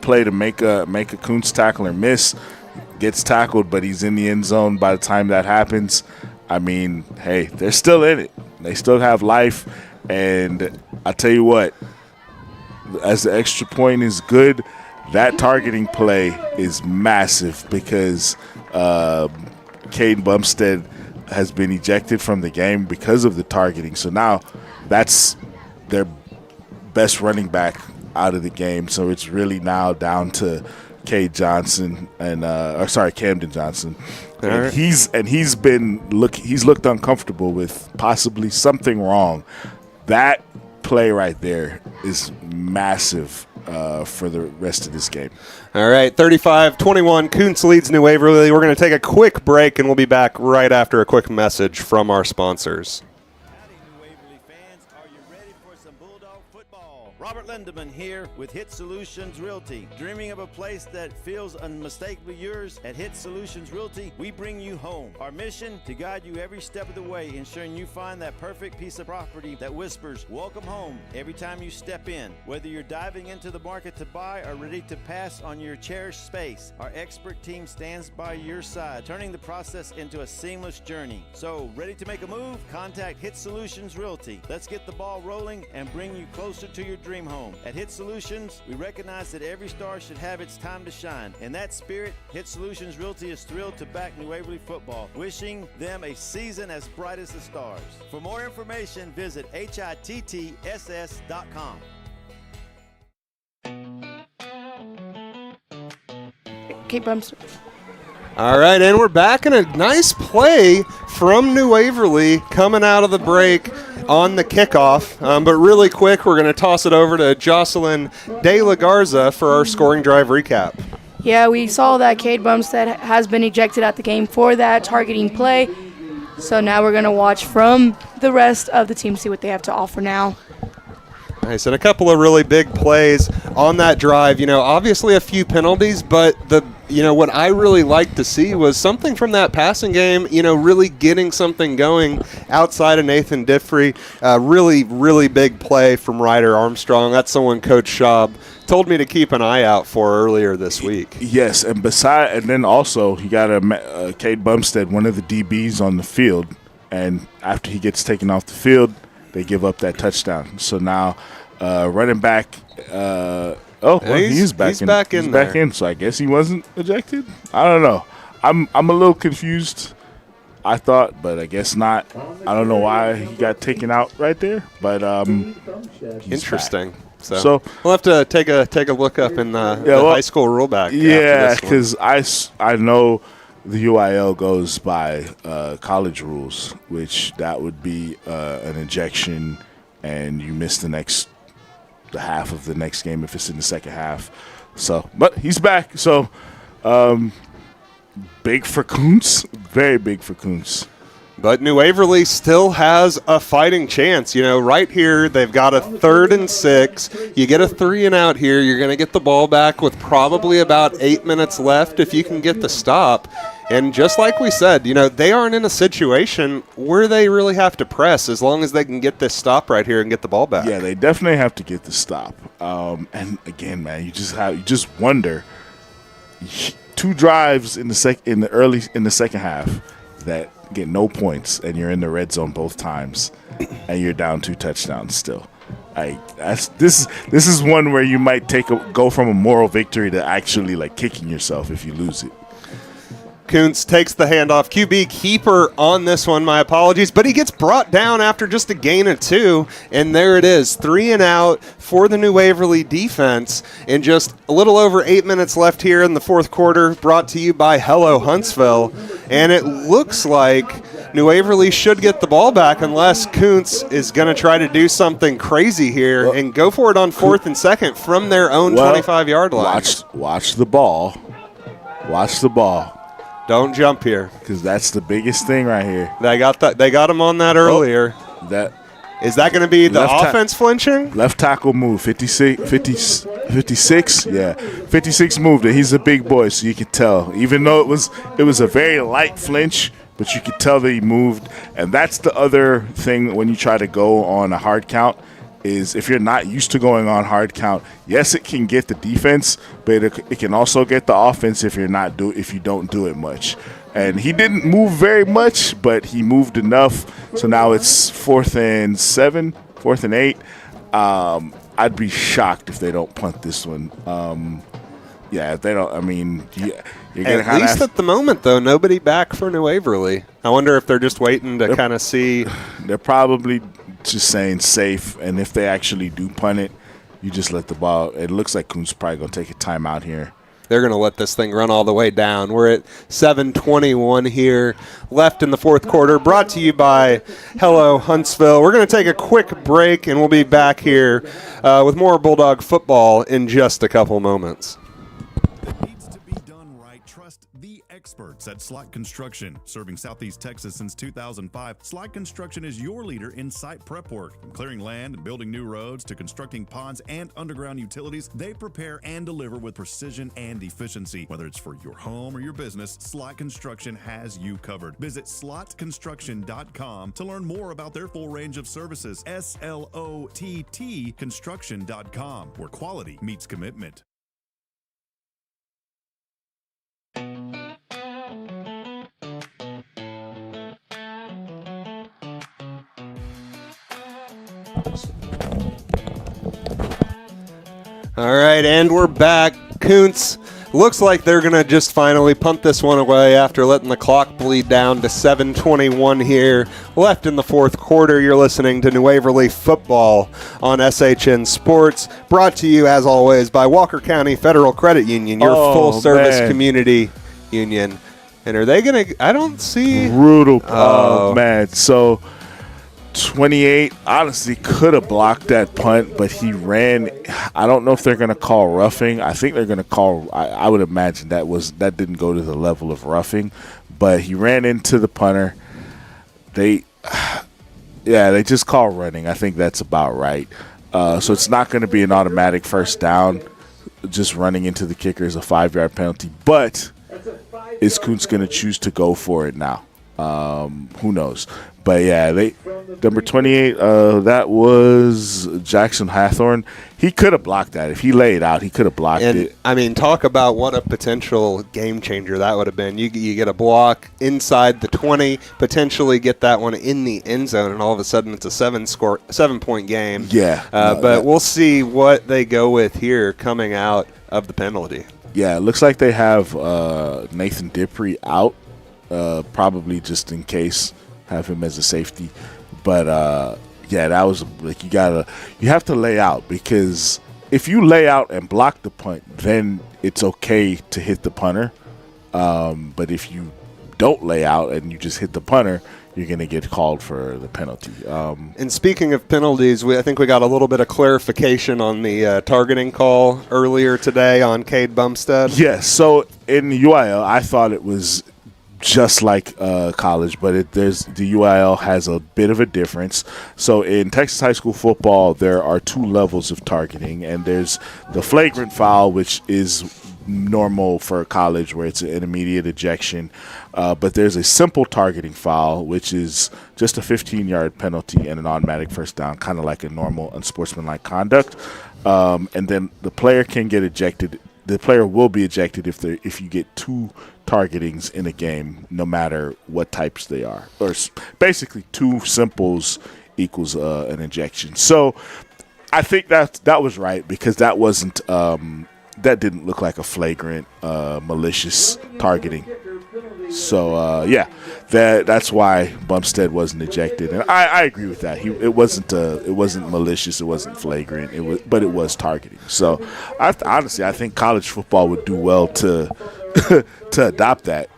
play to make a Kountze tackler miss, gets tackled, but he's in the end zone by the time that happens. I mean, hey, they're still in it. They still have life, and I tell you what, as the extra point is good, that targeting play is massive because Caden Bumstead has been ejected from the game because of the targeting. So now that's their best running back out of the game. So it's really now down to Camden Johnson. And he's looked uncomfortable with possibly something wrong. That play right there is massive for the rest of this game. All right, 35-21, Kountze leads New Waverly. We're going to take a quick break, and we'll be back right after a quick message from our sponsors. Howdy, New Waverly fans. Are you ready for some Bulldog football? Robert Lindeman here with Hit Solutions Realty. Dreaming of a place that feels unmistakably yours? At Hit Solutions Realty, we bring you home. Our mission, to guide you every step of the way, ensuring you find that perfect piece of property that whispers, welcome home, every time you step in. Whether you're diving into the market to buy or ready to pass on your cherished space, our expert team stands by your side, turning the process into a seamless journey. So, ready to make a move? Contact Hit Solutions Realty. Let's get the ball rolling and bring you closer to your dream home. home. At Hit Solutions, we recognize that every star should have its time to shine. In that spirit, Hit Solutions Realty is thrilled to back New Waverly football, wishing them a season as bright as the stars. For more information, visit hittss.com. Kate Bumps. All right, and we're back in a nice play from New Waverly coming out of the break on the kickoff. But really quick, we're going to toss it over to Jocelyn De La Garza for our scoring drive recap. Yeah, we saw that Cade Bumstead has been ejected at the game for that targeting play. So now we're going to watch from the rest of the team, see what they have to offer now. Nice, and a couple of really big plays on that drive. Obviously a few penalties, but what I really liked to see was something from that passing game, really getting something going outside of Nathan Diffrey. Really, really big play from Ryder Armstrong. That's someone Coach Schaub told me to keep an eye out for earlier this week. Yes, and then also he got Cade Bumstead, one of the DBs on the field, and after he gets taken off the field, they give up that touchdown. So now running back he's back in, so I guess he wasn't ejected. I don't know. I'm a little confused, I thought, but I guess not. I don't know why he got taken out right there, but interesting. So we'll have to take a look up in the high school rulebook. Yeah, because I know the UIL goes by college rules, which that would be an ejection, and you miss the half of the next game if it's in the second half. So, but he's back. So, big for Kountze, very big for Kountze. But New Waverly still has a fighting chance. Right here, they've got a 3rd and 6. You get a 3 and out here. You're going to get the ball back with probably about 8 minutes left if you can get the stop. And just like we said, they aren't in a situation where they really have to press as long as they can get this stop right here and get the ball back. Yeah, they definitely have to get the stop. And again, man, you just wonder. 2 drives in the second half that get no points, and you're in the red zone both times, and you're down 2 touchdowns still. This is one where you might go from a moral victory to actually kicking yourself if you lose it. Kountze takes the handoff. QB keeper on this one, my apologies. But he gets brought down after just a gain of 2. And there it is, 3 and out for the New Waverly defense. And just a little over 8 minutes left here in the fourth quarter, brought to you by Hello Huntsville. And it looks like New Waverly should get the ball back unless Kountze is going to try to do something crazy here and go for it on 4th and 2nd from their own 25-yard line. Watch the ball. Watch the ball. Don't jump here, because that's the biggest thing right here. They got him on that earlier. Is that going to be the offense flinching? Left tackle move, 56. Yeah, 56 moved it. He's a big boy, so you could tell. Even though it was a very light flinch, but you could tell that he moved. And that's the other thing when you try to go on a hard count. Is if you're not used to going on hard count, yes, it can get the defense, but it can also get the offense if you don't do it much. And he didn't move very much, but he moved enough. So now it's 4th and 7, 4th and 8. I'd be shocked if they don't punt this one. If they don't, you're gonna at least at the moment, though, nobody back for New Waverly. I wonder if they're just waiting to kind of see. They're probably just saying safe, and if they actually do punt it, you just let the ball. It looks like Kountze probably going to take a timeout here. They're going to let this thing run all the way down. We're at 7:21 here left in the fourth quarter, brought to you by Hello Huntsville. We're going to take a quick break, and we'll be back here with more Bulldog football in just a couple moments. Experts at Slot Construction. Serving Southeast Texas since 2005, Slot Construction is your leader in site prep work. From clearing land and building new roads to constructing ponds and underground utilities, they prepare and deliver with precision and efficiency. Whether it's for your home or your business, Slot Construction has you covered. Visit slotconstruction.com to learn more about their full range of services. SLOTT construction.com, where quality meets commitment. All right, and we're back. Kountze looks like they're going to just finally punt this one away after letting the clock bleed down to 7:21 here left in the fourth quarter. You're listening to New Waverly Football on SHN Sports, brought to you, as always, by Walker County Federal Credit Union, your full-service community union. And are they going to – I don't see – Brutal. Oh, man. So – 28 honestly could have blocked that punt, but he ran. I don't know if they're going to call roughing. I think they're going to call. I would imagine that didn't go to the level of roughing, but he ran into the punter. They just call running. I think that's about right. So it's not going to be an automatic first down. Just running into the kicker is a 5-yard penalty. But is Kountze going to choose to go for it now? Who knows? But yeah, number 28, that was Jackson Hathorn. He could have blocked that. If he laid out, he could have blocked it. I mean, talk about what a potential game changer that would have been. You get a block inside the 20, potentially get that one in the end zone, and all of a sudden it's a 7-point game. Yeah. But we'll see what they go with here coming out of the penalty. Yeah, it looks like they have Nathan Dipry out, probably just in case. Have him as a safety, but that was like you have to lay out, because if you lay out and block the punt, then it's okay to hit the punter. But if you don't lay out and you just hit the punter, you're going to get called for the penalty. And speaking of penalties, I think we got a little bit of clarification on the targeting call earlier today on Cade Bumstead. Yes. So in UIL, I thought it was just like college, but the UIL has a bit of a difference. So in Texas high school football, there are 2 levels of targeting, and there's the flagrant foul, which is normal for college, where it's an intermediate ejection, but there's a simple targeting foul, which is just a 15-yard penalty and an automatic first down, kind of like a normal unsportsmanlike conduct. And then the player can get ejected. The player will be ejected if you get 2 targetings in a game, no matter what types they are. Or basically 2 simples equals an ejection. So I think that was right, because that wasn't that didn't look like a flagrant malicious targeting. So that's why Bumstead wasn't ejected, and I agree with that. It wasn't malicious, it wasn't flagrant, but it was targeting. So honestly, I think college football would do well to to adopt that.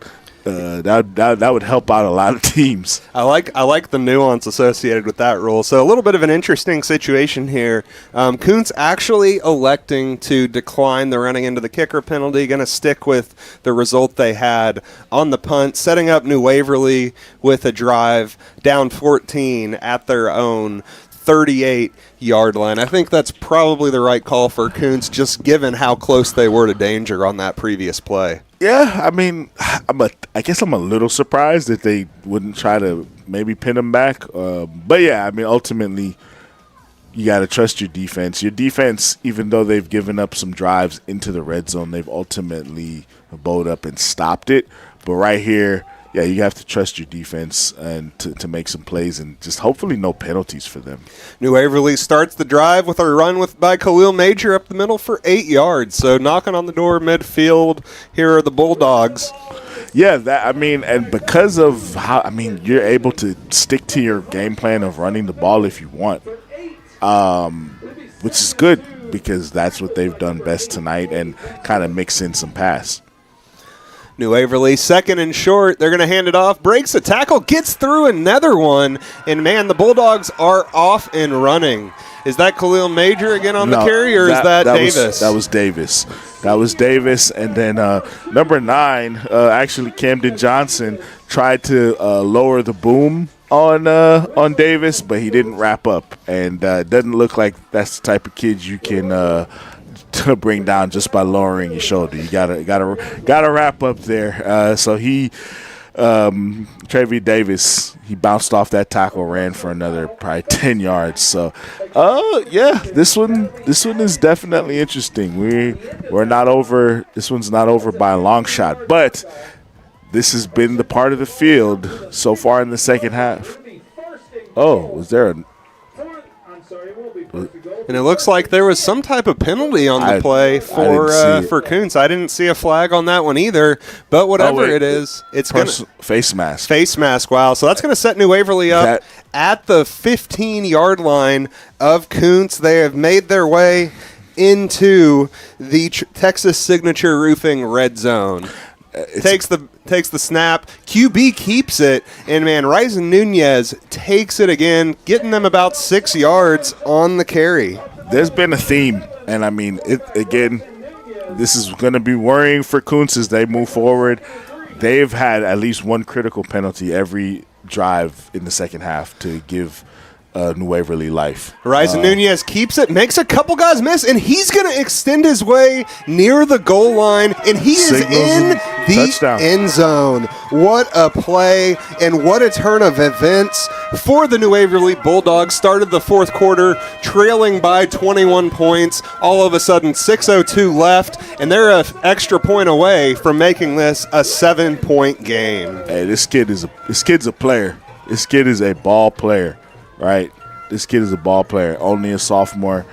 That would help out a lot of teams. I like the nuance associated with that rule. So a little bit of an interesting situation here. Kountze actually electing to decline the running into the kicker penalty, going to stick with the result they had on the punt, setting up New Waverly with a drive down 14 at their own 38-yard line. I think that's probably the right call for Kountze, just given how close they were to danger on that previous play. Yeah, I mean, I guess I'm a little surprised that they wouldn't try to maybe pin him back. But yeah, I mean, ultimately, you got to trust your defense. Your defense, even though they've given up some drives into the red zone, they've ultimately bowed up and stopped it. But right here, yeah, you have to trust your defense and to make some plays, and just hopefully no penalties for them. New Waverly starts the drive with a run by Khalil Major up the middle for 8 yards. So knocking on the door midfield, here are the Bulldogs. Yeah, and because of how, you're able to stick to your game plan of running the ball if you want, which is good, because that's what they've done best tonight, and kind of mix in some pass. New Waverly, second and short. They're going to hand it off. Breaks a tackle, gets through another one. And, man, the Bulldogs are off and running. Is that Khalil Major again on the carry, or is that Davis? That was Davis. And then number 9, actually Camden Johnson, tried to lower the boom on Davis, but he didn't wrap up. And it doesn't look like that's the type of kid you can to bring down just by lowering your shoulder. You gotta wrap up there. So Trevia Davis, he bounced off that tackle, ran for another probably 10 yards. So this one is definitely interesting. We're not over. This one's not over by a long shot, but this has been the part of the field so far in the second half. Oh, was there a And it looks like there was some type of penalty on the play for Kountze. I didn't see a flag on that one either. But whatever it is, it's going to face mask. Face mask. Wow. So that's going to set New Waverly up at the 15-yard line of Kountze. They have made their way into the Texas Signature Roofing red zone. Takes the snap. QB keeps it, and man, Ryzen Nunez takes it again, getting them about 6 yards on the carry. There's been a theme, and I mean, this is going to be worrying for Kountze as they move forward. They've had at least one critical penalty every drive in the second half to give New Waverly life. Ryzen Nunez keeps it, makes a couple guys miss, and he's going to extend his way near the goal line, and he is in the touchdown. End zone. What a play, and what a turn of events for the New Waverly Bulldogs. Started the fourth quarter trailing by 21 points. All of a sudden, 6:02 left, and they're an extra point away from making this a 7-point game. Hey, this kid's a player. This kid is a ball player. Right, this kid is a ball player, only a sophomore.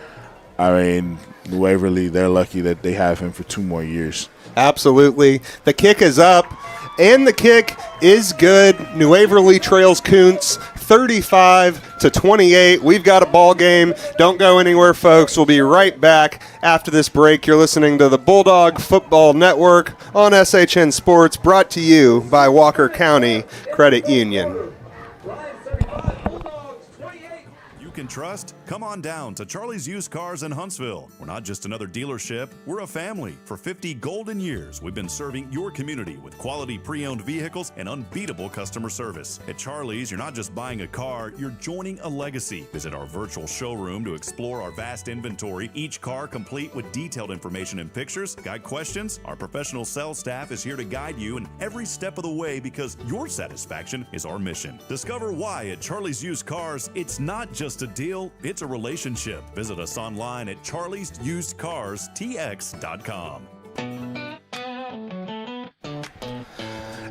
I mean, New Waverly, they're lucky that they have him for 2 more years. Absolutely. The kick is up, and the kick is good. New Waverly trails Kountze 35-28. We've got a ball game. Don't go anywhere, folks. We'll be right back after this break. You're listening to the Bulldog Football Network on SHN Sports, brought to you by Walker County Credit Union. Can trust? Come on down to Charlie's Used Cars in Huntsville. We're not just another dealership, we're a family. For 50 golden years, we've been serving your community with quality pre-owned vehicles and unbeatable customer service. At Charlie's, you're not just buying a car, you're joining a legacy. Visit our virtual showroom to explore our vast inventory, each car complete with detailed information and pictures. Got questions? Our professional sales staff is here to guide you in every step of the way because your satisfaction is our mission. Discover why at Charlie's Used Cars, it's not just a deal, it's a relationship. Visit us online at charliesusedcarstx.com.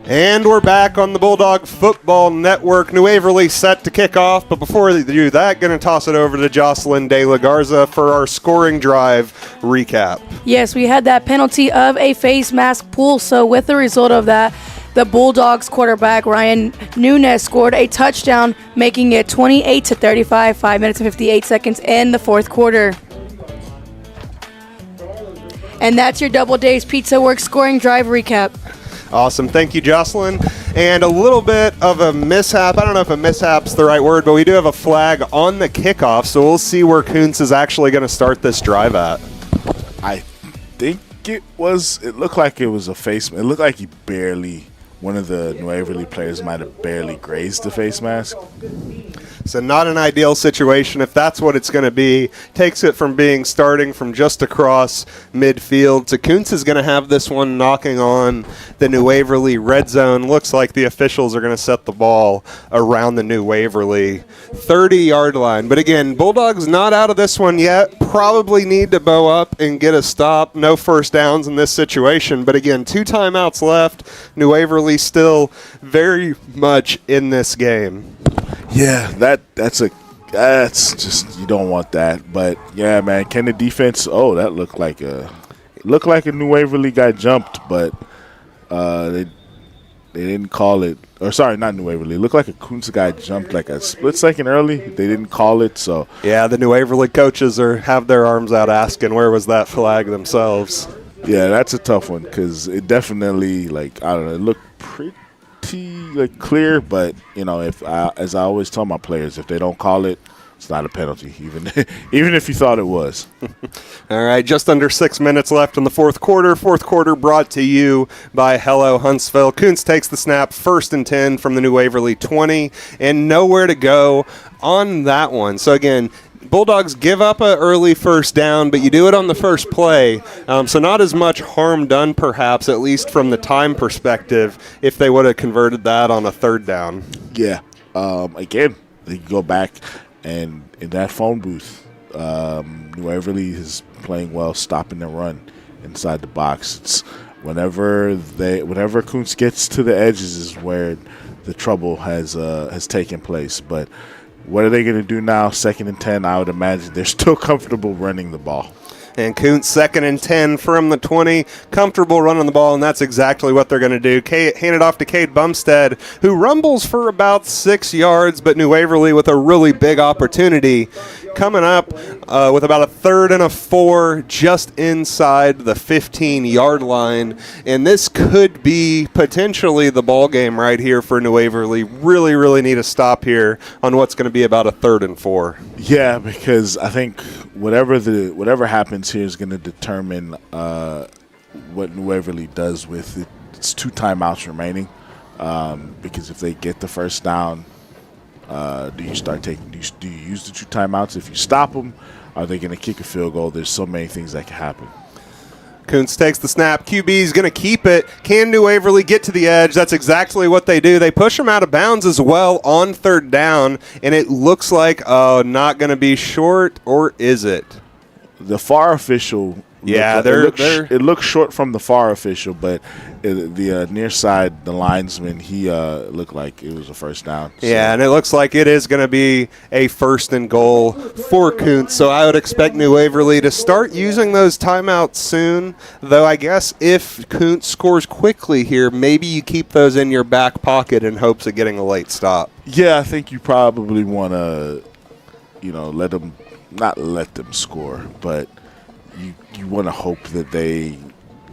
And we're back on the Bulldog Football Network. New Waverly set to kick off, but before they do that, going to toss it over to Jocelyn De La Garza for our scoring drive recap. Yes, we had that penalty of a face mask pull, so with the result of that, the Bulldogs quarterback, Ryzen Nunez, scored a touchdown, making it 28-35, 5 minutes and 58 seconds in the fourth quarter. And that's your Double Days Pizza Works scoring drive recap. Awesome. Thank you, Jocelyn. And a little bit of a mishap. I don't know if a mishap's the right word, but we do have a flag on the kickoff, so we'll see where Kountze is actually going to start this drive at. I think it looked like it was a face. It looked like one of the New Waverly players might have barely grazed the face mask. So not an ideal situation if that's what it's going to be. Takes it from starting from just across midfield to Kountze is going to have this one knocking on the New Waverly red zone. Looks like the officials are going to set the ball around the New Waverly 30-yard line. But again, Bulldogs not out of this one yet. Probably need to bow up and get a stop. No first downs in this situation. But again, 2 timeouts left. New Waverly still very much in this game. Yeah, that's just, you don't want that. But yeah, man, can the defense? That looked like a New Waverly guy jumped, but they didn't call it. Or sorry, not New Waverly. It looked like a Kountze guy jumped like a split second early. They didn't call it, so yeah, the New Waverly coaches have their arms out asking where was that flag themselves. Yeah, that's a tough one because it definitely it looked pretty clear, but as I always tell my players, if they don't call it, it's not a penalty, even if you thought it was. All right, just under 6 minutes left in the fourth quarter. Fourth quarter brought to you by Hello Huntsville. Kountze takes the snap, 1st and 10 from the New Waverly 20, and nowhere to go on that one. So again, Bulldogs give up an early first down, but you do it on the first play. So not as much harm done, perhaps, at least from the time perspective, if they would have converted that on a 3rd down. Yeah. Again, you go back, and in that phone booth, New Waverly is playing well, stopping the run inside the box. It's whenever Kountze gets to the edges is where the trouble has taken place. But What are they going to do now? 2nd and 10, I would imagine they're still comfortable running the ball. And Kountze 2nd and 10 from the 20, comfortable running the ball, and that's exactly what they're going to do. Hand it off to Cade Bumstead, who rumbles for about 6 yards, but New Waverly with a really big opportunity coming up with about a 3rd and 4 just inside the 15-yard line. And this could be potentially the ball game right here for New Waverly. Really, really need a stop here on what's going to be about a 3rd and 4. Yeah, because I think whatever happens here is going to determine what New Waverly does with it. It's 2 timeouts remaining because if they get the first down, do you use the 2 timeouts? If you stop them, are they going to kick a field goal? There's so many things that can happen. Kountze takes the snap. QB is going to keep it. Can New Waverly get to the edge? That's exactly what they do. They push him out of bounds as well on 3rd down, and it looks like not going to be short, or is it? The FAR official, it looks short from the FAR official, but the near side, the linesman, he looked like it was a first down. So. Yeah, and it looks like it is going to be a 1st and goal for Kountze. So I would expect New Waverly to start using those timeouts soon, though I guess if Kountze scores quickly here, maybe you keep those in your back pocket in hopes of getting a late stop. Yeah, I think you probably want to, not let them score, but you want to hope that they,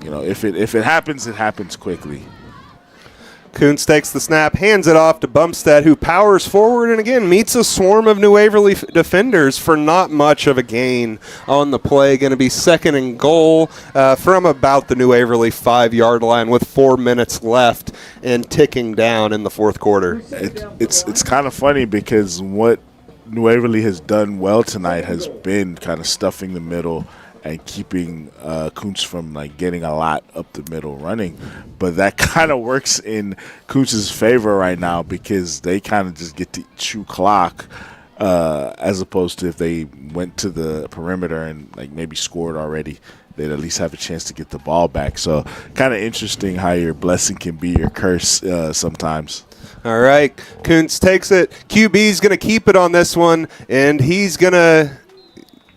if it happens, it happens quickly. Kountze takes the snap, hands it off to Bumstead, who powers forward and again meets a swarm of New Waverly defenders for not much of a gain on the play. Going to be 2nd and goal from about the New Waverly 5-yard line with 4 minutes left and ticking down in the 4th quarter. It's kind of funny because what New Waverly has done well tonight has been kind of stuffing the middle and keeping Kountze from getting a lot up the middle running. But that kind of works in Countze's favor right now because they kind of just get to chew clock as opposed to if they went to the perimeter and maybe scored already. They'd at least have a chance to get the ball back. So kind of interesting how your blessing can be your curse sometimes. All right, Kountze takes it. QB's going to keep it on this one, and he's going to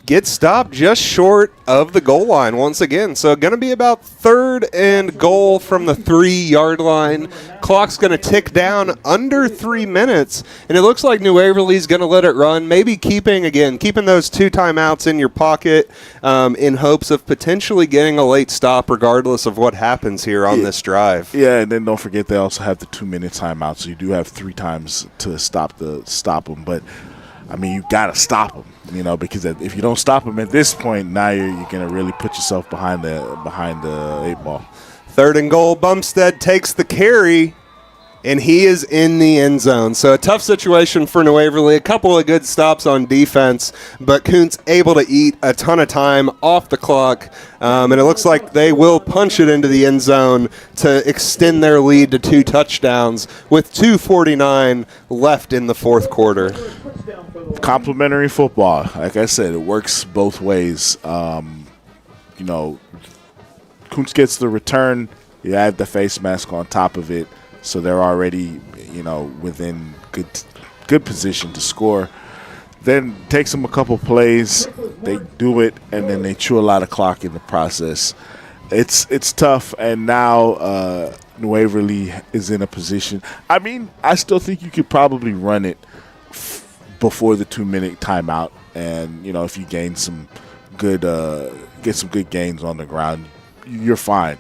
get stopped just short of the goal line once again. So going to be about 3rd and goal from the 3-yard line. Clock's going to tick down under 3 minutes, and it looks like New Waverly's going to let it run, maybe keeping those 2 timeouts in your pocket in hopes of potentially getting a late stop regardless of what happens here on this drive. Yeah, and then don't forget they also have the 2-minute timeout, so you do have 3 times to stop them. But you got to stop them, because if you don't stop them at this point, now you're going to really put yourself behind the 8 ball. 3rd and goal, Bumstead takes the carry, and he is in the end zone. So a tough situation for New Waverly. A couple of good stops on defense, but Kountze able to eat a ton of time off the clock, and it looks like they will punch it into the end zone to extend their lead to 2 touchdowns with 2:49 left in the 4th quarter. Complimentary football. Like I said, it works both ways. Kountze gets the return. You add the face mask on top of it, so they're already, within good position to score. Then takes them a couple plays. They do it, and then they chew a lot of clock in the process. It's tough, and now New Waverly is in a position. I still think you could probably run it before the 2-minute timeout, and if you gain some good, get some good gains on the ground, you're fine.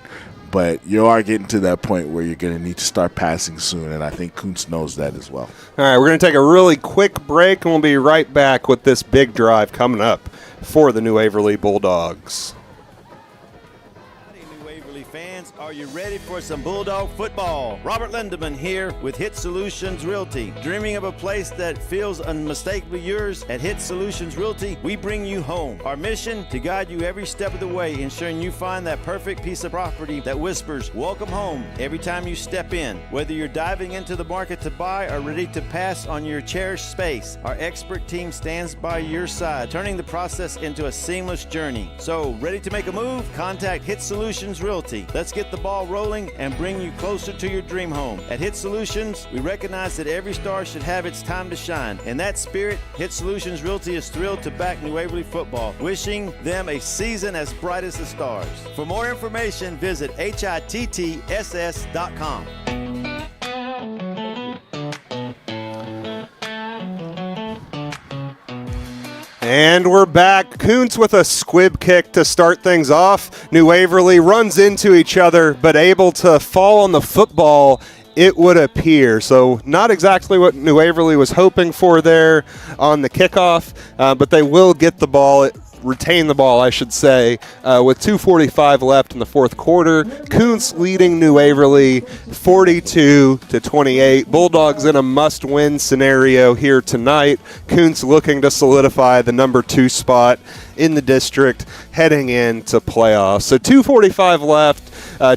But you are getting to that point where you're going to need to start passing soon, and I think Kountze knows that as well. All right, we're going to take a really quick break, and we'll be right back with this big drive coming up for the New Waverly Bulldogs. Fans, are you ready for some Bulldog football? Robert Lindemann here with Hit Solutions Realty. Dreaming of a place that feels unmistakably yours? At Hit Solutions Realty, we bring you home. Our mission, to guide you every step of the way, ensuring you find that perfect piece of property that whispers, welcome home, every time you step in. Whether you're diving into the market to buy or ready to pass on your cherished space, our expert team stands by your side, turning the process into a seamless journey. So, ready to make a move? Contact Hit Solutions Realty. Let's get the the ball rolling and bring you closer to your dream home. At Hit Solutions, we recognize that every star should have its time to shine. In that spirit, Hit Solutions Realty is thrilled to back New Waverly football, wishing them a season as bright as the stars. For more information, visit HITTSS.com. And we're back. Kountze with a squib kick to start things off. New Waverly runs into each other, but able to fall on the football, it would appear. So not exactly what New Waverly was hoping for there on the kickoff, but they will get the ball. Retain the ball, I should say, with 2:45 left in the fourth quarter. Kountze leading New Waverly 42-28. Bulldogs in a must-win scenario here tonight. Kountze looking to solidify the number 2 spot in the district heading into playoffs. So 2:45 left,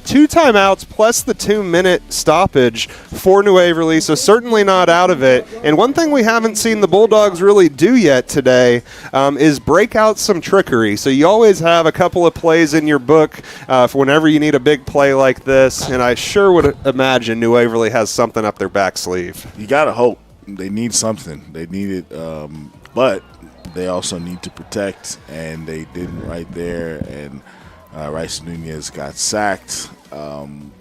2 timeouts plus the 2-minute stoppage for New Waverly, so certainly not out of it. And one thing we haven't seen the Bulldogs really do yet today is break out some trickery. So you always have a couple of plays in your book for whenever you need a big play like this, and I sure would imagine New Waverly has something up their back sleeve. You got to hope. They need something. They need it, but they also need to protect, and they didn't right there, and Rice Nunez got sacked. Again,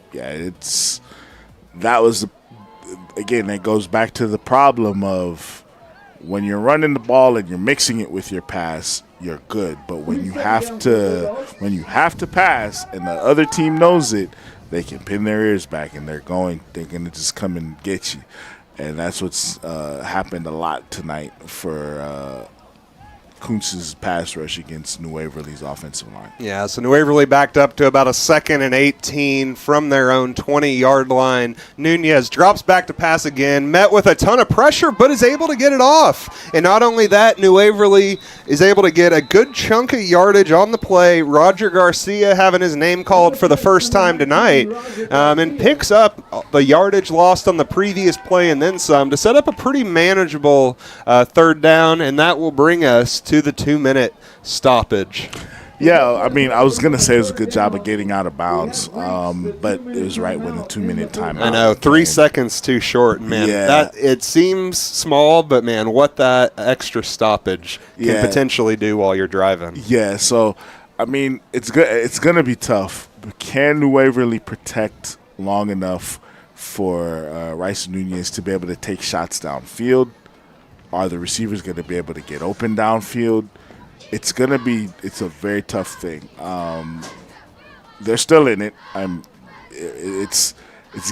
it goes back to the problem of when you're running the ball and you're mixing it with your pass, you're good. But when you have to pass and the other team knows it, they can pin their ears back and they're going to just come and get you. And that's what's happened a lot tonight for Kountze's pass rush against New Waverly's offensive line. Yeah, so New Waverly backed up to about a 2nd and 18 from their own 20-yard line. Nunez drops back to pass again, met with a ton of pressure, but is able to get it off. And not only that, New Waverly is able to get a good chunk of yardage on the play. Roger Garcia having his name called for the first time tonight, and picks up the yardage lost on the previous play and then some to set up a pretty manageable 3rd down, and that will bring us to the 2-minute stoppage. Yeah, I mean, I was going to say it was a good job of getting out of bounds, but it was right when the 2-minute timeout. I know, 3 seconds too short, man. Yeah. That it seems small, but man, what that extra stoppage can potentially do while you're driving. Yeah, so I mean, it's good. It's going to be tough. But can New Waverly protect long enough for Rice Nunez to be able to take shots downfield? Are the receivers going to be able to get open downfield? It's a very tough thing. They're still in it. It's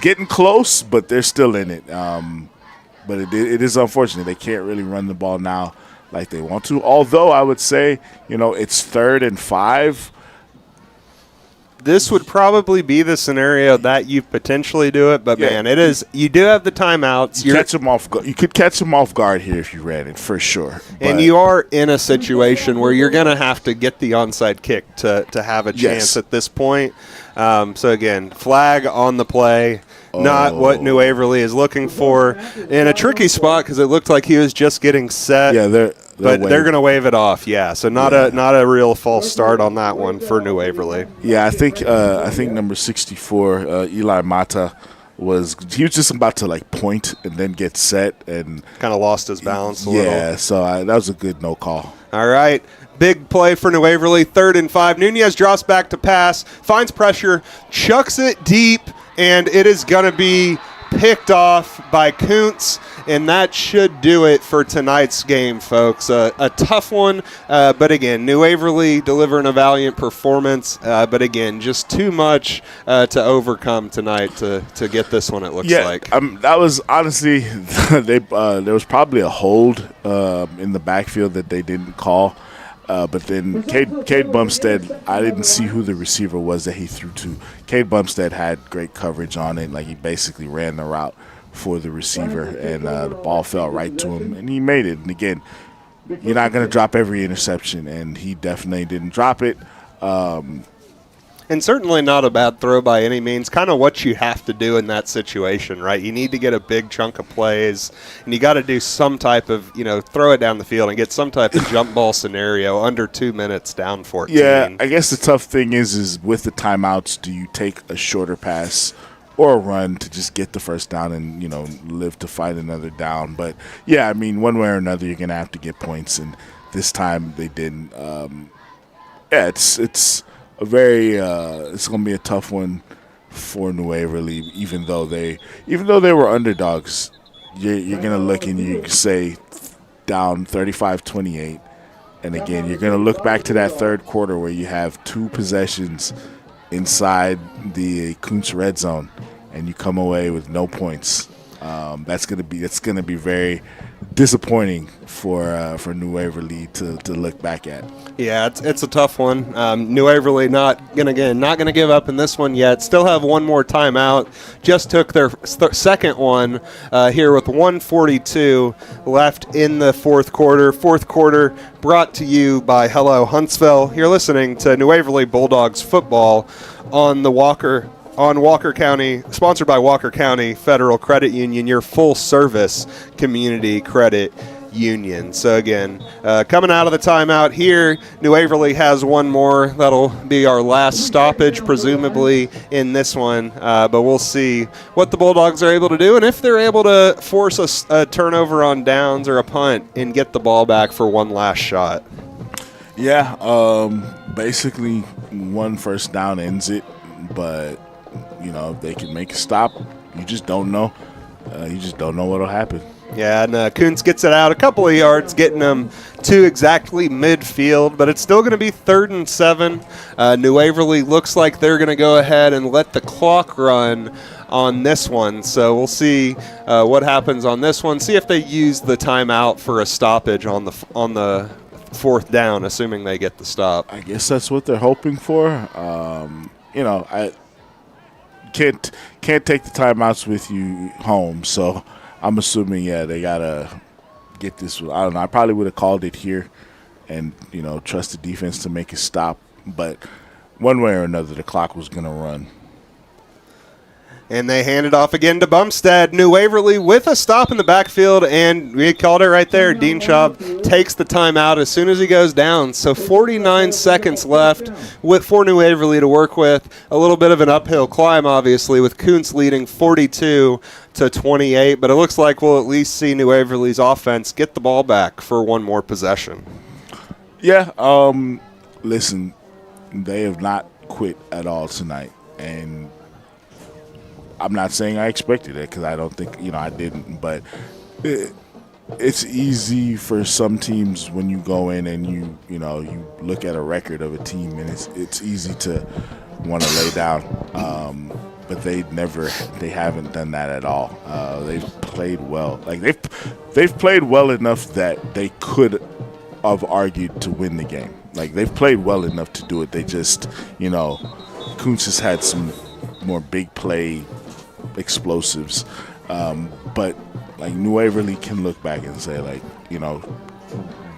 getting close, but they're still in it. But it is unfortunate. They can't really run the ball now like they want to. Although I would say, it's 3rd and 5. This would probably be the scenario that you potentially do it, but man, it is. You do have the timeouts. You could catch them off guard here if you ran it for sure. And you are in a situation where you're going to have to get the onside kick to have a chance at this point. So again, flag on the play. Not what New Waverly is looking for in a tricky spot because it looked like he was just getting set. Yeah, they're going to wave it off. Yeah, so not a real false start on that one for New Waverly. Yeah, I think number 64, Eli Mata, he was just about to point and then get set and kind of lost his balance a little. Yeah, so that was a good no call. All right. Big play for New Waverly, 3rd and 5. Nunez drops back to pass, finds pressure, chucks it deep, and it is going to be picked off by Kountze, and that should do it for tonight's game, folks. A tough one, but again, New Waverly delivering a valiant performance, but again, just too much to overcome tonight to get this one, it looks like. That was honestly, there was probably a hold in the backfield that they didn't call. But then Cade Bumstead, I didn't see who the receiver was that he threw to. Cade Bumstead had great coverage on it. He basically ran the route for the receiver, and the ball fell right to him, and he made it. And again, you're not going to drop every interception, and he definitely didn't drop it. And certainly not a bad throw by any means. Kind of what you have to do in that situation, right? You need to get a big chunk of plays, and you got to do some type of, throw it down the field and get some type of jump ball scenario under 2 minutes down 14. Yeah, I guess the tough thing is with the timeouts, do you take a shorter pass or a run to just get the first down and, live to fight another down? But, yeah, I mean, one way or another, you're going to have to get points, and this time they didn't. It's a very it's going to be a tough one for New Waverly, even though they were underdogs. You're going to look and you say down 35-28, and again you're going to look back to that third quarter where you have 2 possessions inside the Kountze red zone, and you come away with no points. That's going to be very disappointing for New Waverly to look back at. Yeah, it's a tough one. New Waverly not gonna give up in this one yet. Still have one more timeout. Just took their second one here with 1:42 left in the fourth quarter. Fourth quarter brought to you by Hello Huntsville. You're listening to New Waverly Bulldogs football on Walker County, sponsored by Walker County Federal Credit Union, your full-service community credit union. So, again, coming out of the timeout here, New Waverly has one more. That'll be our last stoppage, presumably, in this one. But we'll see what the Bulldogs are able to do and if they're able to force a turnover on downs or a punt and get the ball back for one last shot. Yeah, basically one first down ends it, but if they can make a stop, you just don't know. You just don't know what'll happen. Yeah, and Kountze gets it out a couple of yards, getting them to exactly midfield, but it's still going to be 3rd and 7. New Waverly looks like they're going to go ahead and let the clock run on this one. So we'll see what happens on this one. See if they use the timeout for a stoppage on the 4th down, assuming they get the stop. I guess that's what they're hoping for. I can't take the timeouts with you home, so I'm assuming they gotta get this. I don't know. I probably would have called it here, and trust the defense to make a stop. But one way or another, the clock was gonna run. And they hand it off again to Bumstead. New Waverly with a stop in the backfield, and we called it right there. Dean Schaub takes the timeout as soon as he goes down. So 49 seconds left for New Waverly to work with. A little bit of an uphill climb, obviously, with Kountze leading 42-28. But it looks like we'll at least see New Waverly's offense get the ball back for one more possession. Yeah, listen, they have not quit at all tonight. And I'm not saying I expected it because I don't think, I didn't. But it's easy for some teams when you go in and you look at a record of a team, and it's easy to want to lay down. But they haven't done that at all. They've played well. Like they've played well enough that they could have argued to win the game. Like they've played well enough to do it. They just, Kountze has had some more big play explosives, but like New Waverly can look back and say, like,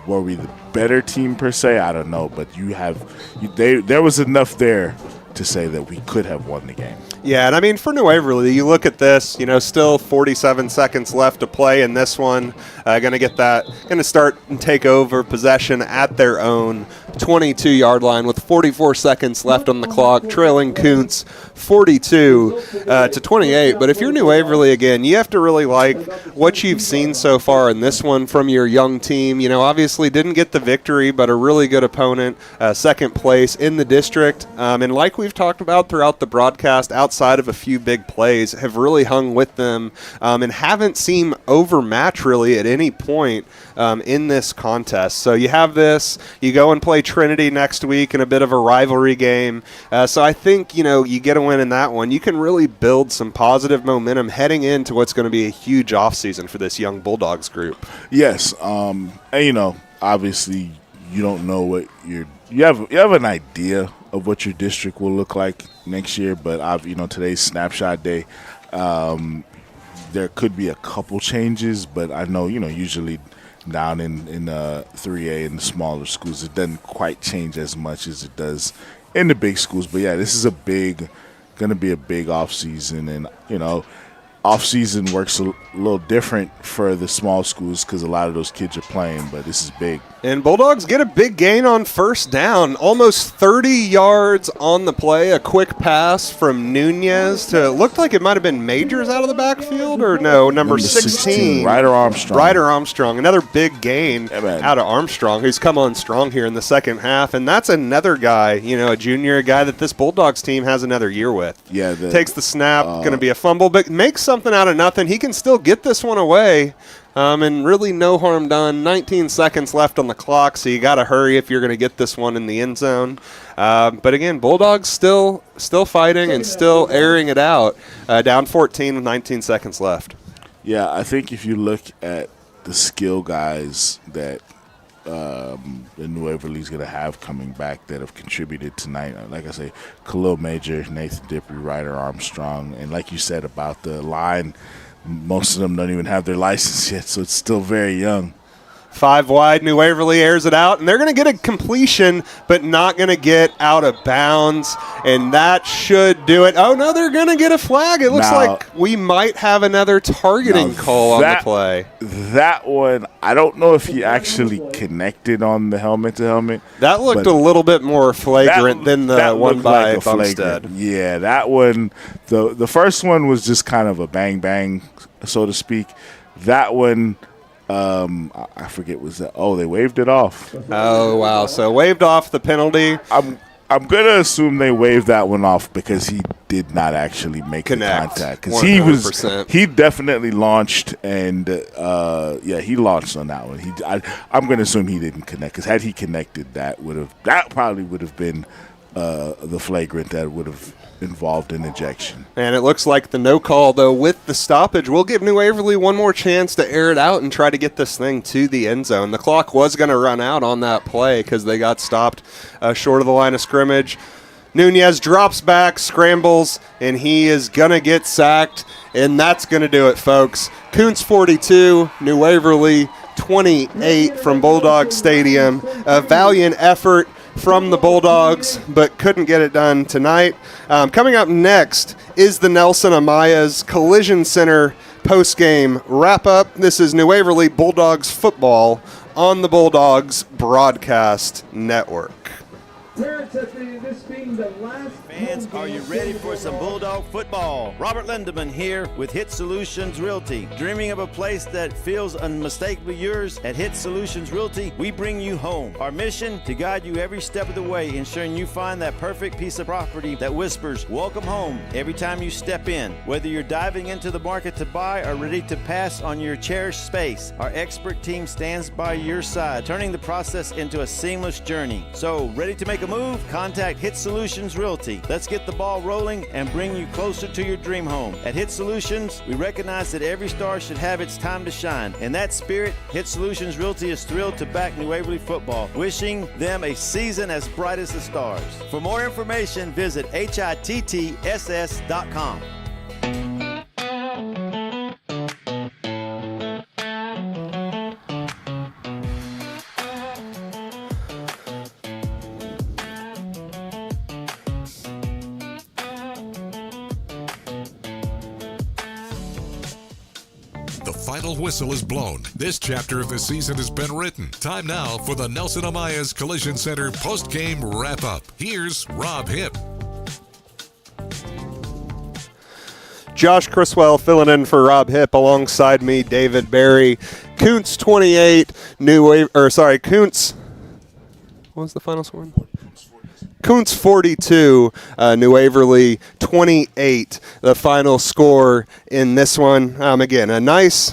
were we the better team per se? I don't know, but there was enough there to say that we could have won the game. Yeah, and I mean, for New Waverly, you look at this, still 47 seconds left to play in this one. Going to start and take over possession at their own 22-yard line with 44 seconds left on the clock, trailing Kountze 42-28. But if you're New Waverly, again, you have to really like what you've seen so far in this one from your young team. Obviously didn't get the victory, but a really good opponent, second place in the district. And like we've talked about throughout the broadcast, outside of a few big plays, have really hung with them and haven't seemed overmatched really at any point in this contest. So you have this, you go and play Trinity next week in a bit of a rivalry game. So I think, you get a win in that one. You can really build some positive momentum heading into what's going to be a huge offseason for this young Bulldogs group. Yes. And, obviously you don't know what you have an idea of what your district will look like next year, but today's snapshot day. There could be a couple changes, but I know usually down in 3A in the smaller schools, it doesn't quite change as much as it does in the big schools. But yeah, this is going to be a big off season, and off season works a little different for the small schools because a lot of those kids are playing. But this is big. And Bulldogs get a big gain on first down, almost 30 yards on the play. A quick pass from Nunez to, it looked like it might have been Majors out of the backfield, or no, number 16. Ryder Armstrong. Ryder Armstrong, another big gain man. out of Armstrong, who's come on strong here in the second half. And that's another guy, a junior, a guy that this Bulldogs team has another year with. Yeah, takes the snap, going to be a fumble, but makes something out of nothing. He can still get this one away. And really no harm done. 19 seconds left on the clock, so you got to hurry if you're going to get this one in the end zone. But again, Bulldogs still fighting and still airing it out. Down 14 with 19 seconds left. Yeah, I think if you look at the skill guys that the New Waverly's going to have coming back that have contributed tonight, like I say, Khalil Major, Nathan Dippy, Ryder Armstrong, and like you said about the line, most of them don't even have their license yet, so it's still very young. 5 wide, New Waverly airs it out, and they're going to get a completion, but not going to get out of bounds, and that should do it. Oh, no, they're going to get a flag. It looks like we might have another targeting call on the play. That one, I don't know if he actually connected on the helmet-to-helmet. That looked a little bit more flagrant than the one by Bumstead. Yeah, that one, the first one was just kind of a bang-bang, so to speak. That one, I forget, was that? Oh, they waved it off. Oh, wow. So waved off the penalty. I'm going to assume they waved that one off because he did not actually make the contact. Because he definitely launched, and he launched on that one. I'm going to assume he didn't connect, because had he connected, that probably would have been the flagrant that would have involved an ejection. And it looks like the no call, though, with the stoppage, will give New Waverly one more chance to air it out and try to get this thing to the end zone. The clock was going to run out on that play because they got stopped short of the line of scrimmage. Nunez drops back, scrambles, and he is going to get sacked, and that's going to do it, folks. Kountze 42, New Waverly 28 from Bulldog Stadium. A valiant effort from the Bulldogs, but couldn't get it done tonight. Coming up next is the Nelson Amaya's Collision Center post-game wrap-up. This is New Waverly Bulldogs football on the Bulldogs Broadcast Network. This being the last Fans, are you ready for some Bulldog football? Robert Lindeman here with Hit Solutions Realty. Dreaming of a place that feels unmistakably yours? At Hit Solutions Realty, we bring you home. Our mission, to guide you every step of the way, ensuring you find that perfect piece of property that whispers, welcome home, every time you step in. Whether you're diving into the market to buy or ready to pass on your cherished space, our expert team stands by your side, turning the process into a seamless journey. So, ready to make a move? Contact Hit Solutions Realty. Let's get the ball rolling and bring you closer to your dream home. At Hit Solutions, we recognize that every star should have its time to shine. In that spirit, Hit Solutions Realty is thrilled to back New Waverly football, wishing them a season as bright as the stars. For more information, visit hittss.com. The final whistle is blown. This chapter of the season has been written. Time now for the Nelson Amaya's Collision Center post-game wrap-up. Here's Rob Hipp. Josh Criswell filling in for Rob Hipp, alongside me, David Berry. Kountze 28, Kountze. What was the final score? Kountze 42, New Waverly 28, the final score in this one. Again, a nice,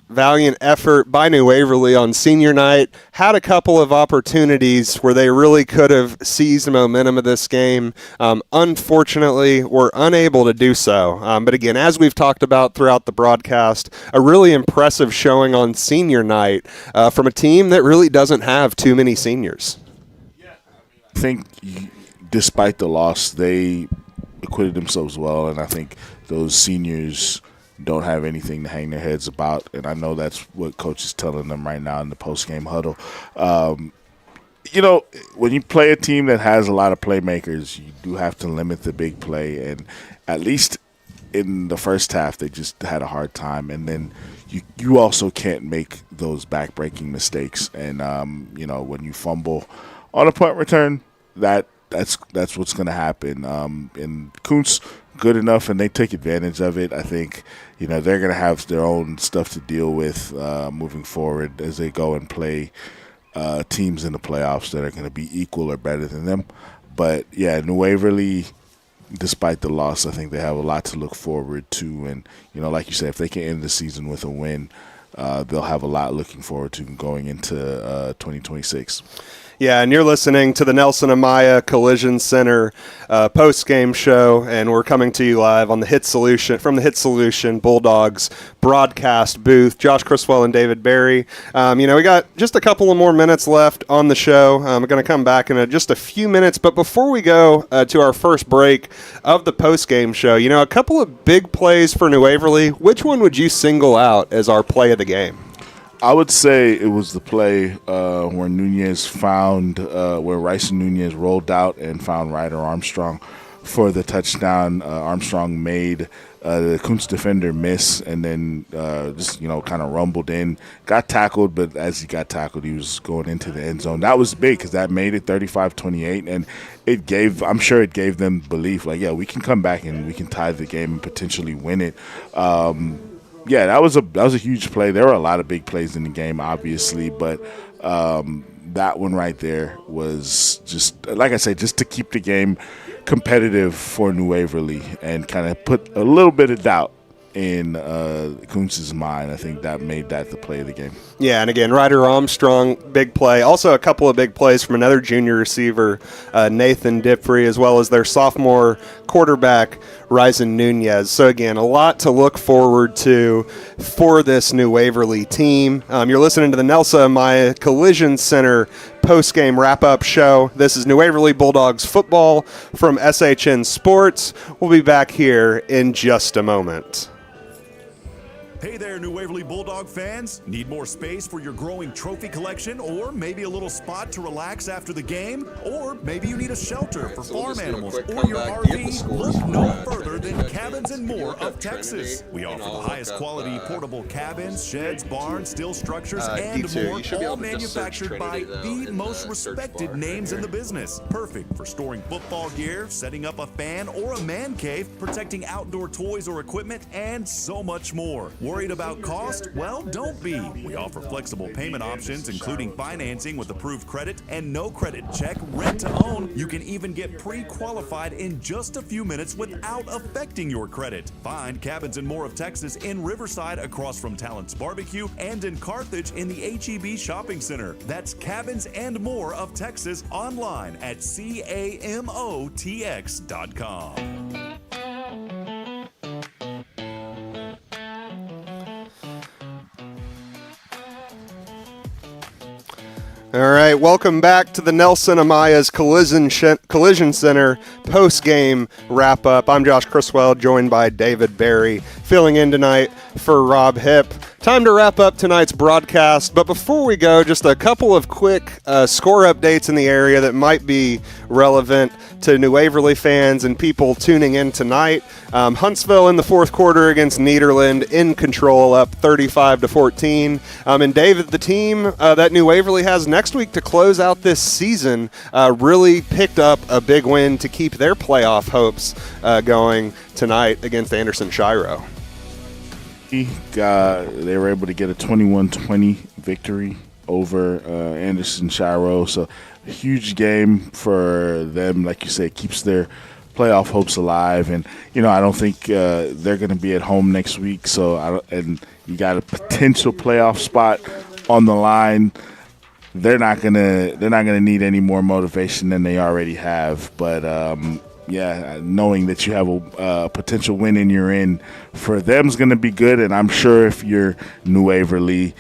valiant effort by New Waverly on senior night. Had a couple of opportunities where they really could have seized the momentum of this game. Unfortunately, were unable to do so. But again, as we've talked about throughout the broadcast, a really impressive showing on senior night from a team that really doesn't have too many seniors. I think despite the loss, they acquitted themselves well, and I think those seniors don't have anything to hang their heads about, and I know that's what Coach is telling them right now in the post-game huddle. when you play a team that has a lot of playmakers, you do have to limit the big play. And at least in the first half, they just had a hard time. And then you also can't make those back-breaking mistakes. And, when you fumble on a punt return, that's what's going to happen. And Kountze, good enough, and they take advantage of it. I think, they're going to have their own stuff to deal with moving forward as they go and play teams in the playoffs that are going to be equal or better than them. But, yeah, New Waverly, despite the loss, I think they have a lot to look forward to. And, like you said, if they can end the season with a win, they'll have a lot looking forward to going into 2026. Yeah, and you're listening to the Nelson Amaya Collision Center post-game show, and we're coming to you live on the Hit Solution from the Hit Solution Bulldogs broadcast booth. Josh Criswell and David Barry. We got just a couple of more minutes left on the show. I'm going to come back in just a few minutes, but before we go to our first break of the post-game show, a couple of big plays for New Waverly. Which one would you single out as our play of the game? I would say it was the play where Nunez where Rice and Nunez rolled out and found Ryder Armstrong for the touchdown. Armstrong made the Kountze defender miss and then kind of rumbled in. Got tackled, but as he got tackled, he was going into the end zone. That was big because that made it 35-28, and I'm sure it gave them belief, like, yeah, we can come back and we can tie the game and potentially win it. Yeah, that was a huge play. There were a lot of big plays in the game, obviously, but that one right there was just, like I said, just to keep the game competitive for New Waverly and kind of put a little bit of doubt in Kountze's mind. I think that made that the play of the game. Yeah, and again, Ryder Armstrong, big play. Also a couple of big plays from another junior receiver, Nathan Dipfrey, as well as their sophomore quarterback, Ryzen Nunez. So again, a lot to look forward to for this New Waverly team. You're listening to the Nelson Amaya Collision Center post-game wrap-up show. This is New Waverly Bulldogs football from SHN Sports. We'll be back here in just a moment. Hey there, New Waverly Bulldog fans. Need more space for your growing trophy collection, or maybe a little spot to relax after the game? Or maybe you need a shelter for farm animals or your RV? Look no further than Cabins and More of Texas. We offer the highest quality portable cabins, sheds, barns, steel structures, and more, all manufactured by the most respected names in the business. Perfect for storing football gear, setting up a fan or a man cave, protecting outdoor toys or equipment, and so much more. Worried about cost? Well, don't be. We offer flexible payment options, including financing with approved credit and no credit check, rent to own. You can even get pre-qualified in just a few minutes without affecting your credit. Find Cabins and More of Texas in Riverside across from Talent's Barbecue and in Carthage in the HEB Shopping Center. That's Cabins and More of Texas online at CAMOTX.com. All right, welcome back to the Nelson Amaya's Collision Center post-game wrap-up. I'm Josh Criswell, joined by David Barry, filling in tonight for Rob Hipp. Time to wrap up tonight's broadcast, but before we go, just a couple of quick score updates in the area that might be relevant to New Waverly fans and people tuning in tonight. Huntsville in the fourth quarter against Nederland in control, up 35-14. And David, the team that New Waverly has next week to close out this season really picked up a big win to keep their playoff hopes going tonight against Anderson Shiro. They were able to get a 21-20 victory over Anderson Shiro. So a huge game for them. Like you said, keeps their playoff hopes alive. And, I don't think they're going to be at home next week. And you got a potential playoff spot on the line. They're not gonna need any more motivation than they already have. But knowing that you have a potential win in your end for them is going to be good. And I'm sure if you're New Waverly,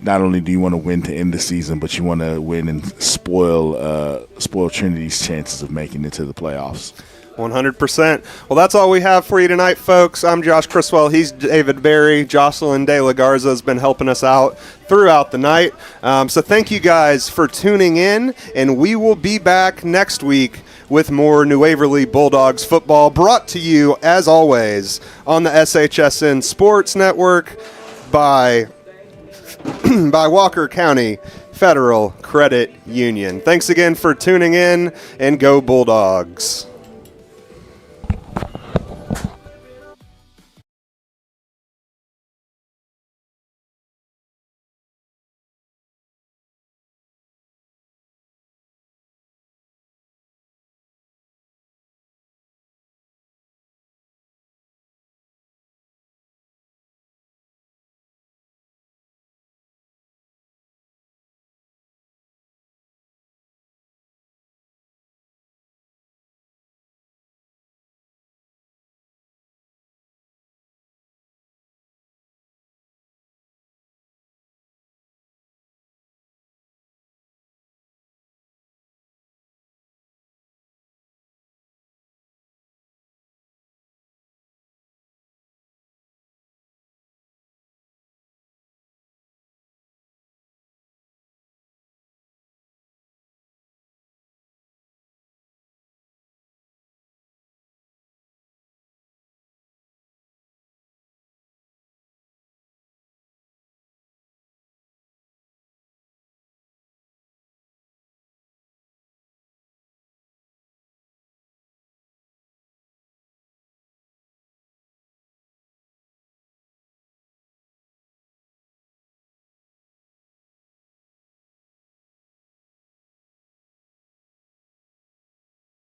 not only do you want to win to end the season, but you want to win and spoil Trinity's chances of making it to the playoffs. 100%. Well, that's all we have for you tonight, folks. I'm Josh Criswell. He's David Berry. Jocelyn De La Garza has been helping us out throughout the night. So thank you guys for tuning in, and we will be back next week with more New Waverly Bulldogs football, brought to you, as always, on the SHSN Sports Network by Walker County Federal Credit Union. Thanks again for tuning in, and go Bulldogs.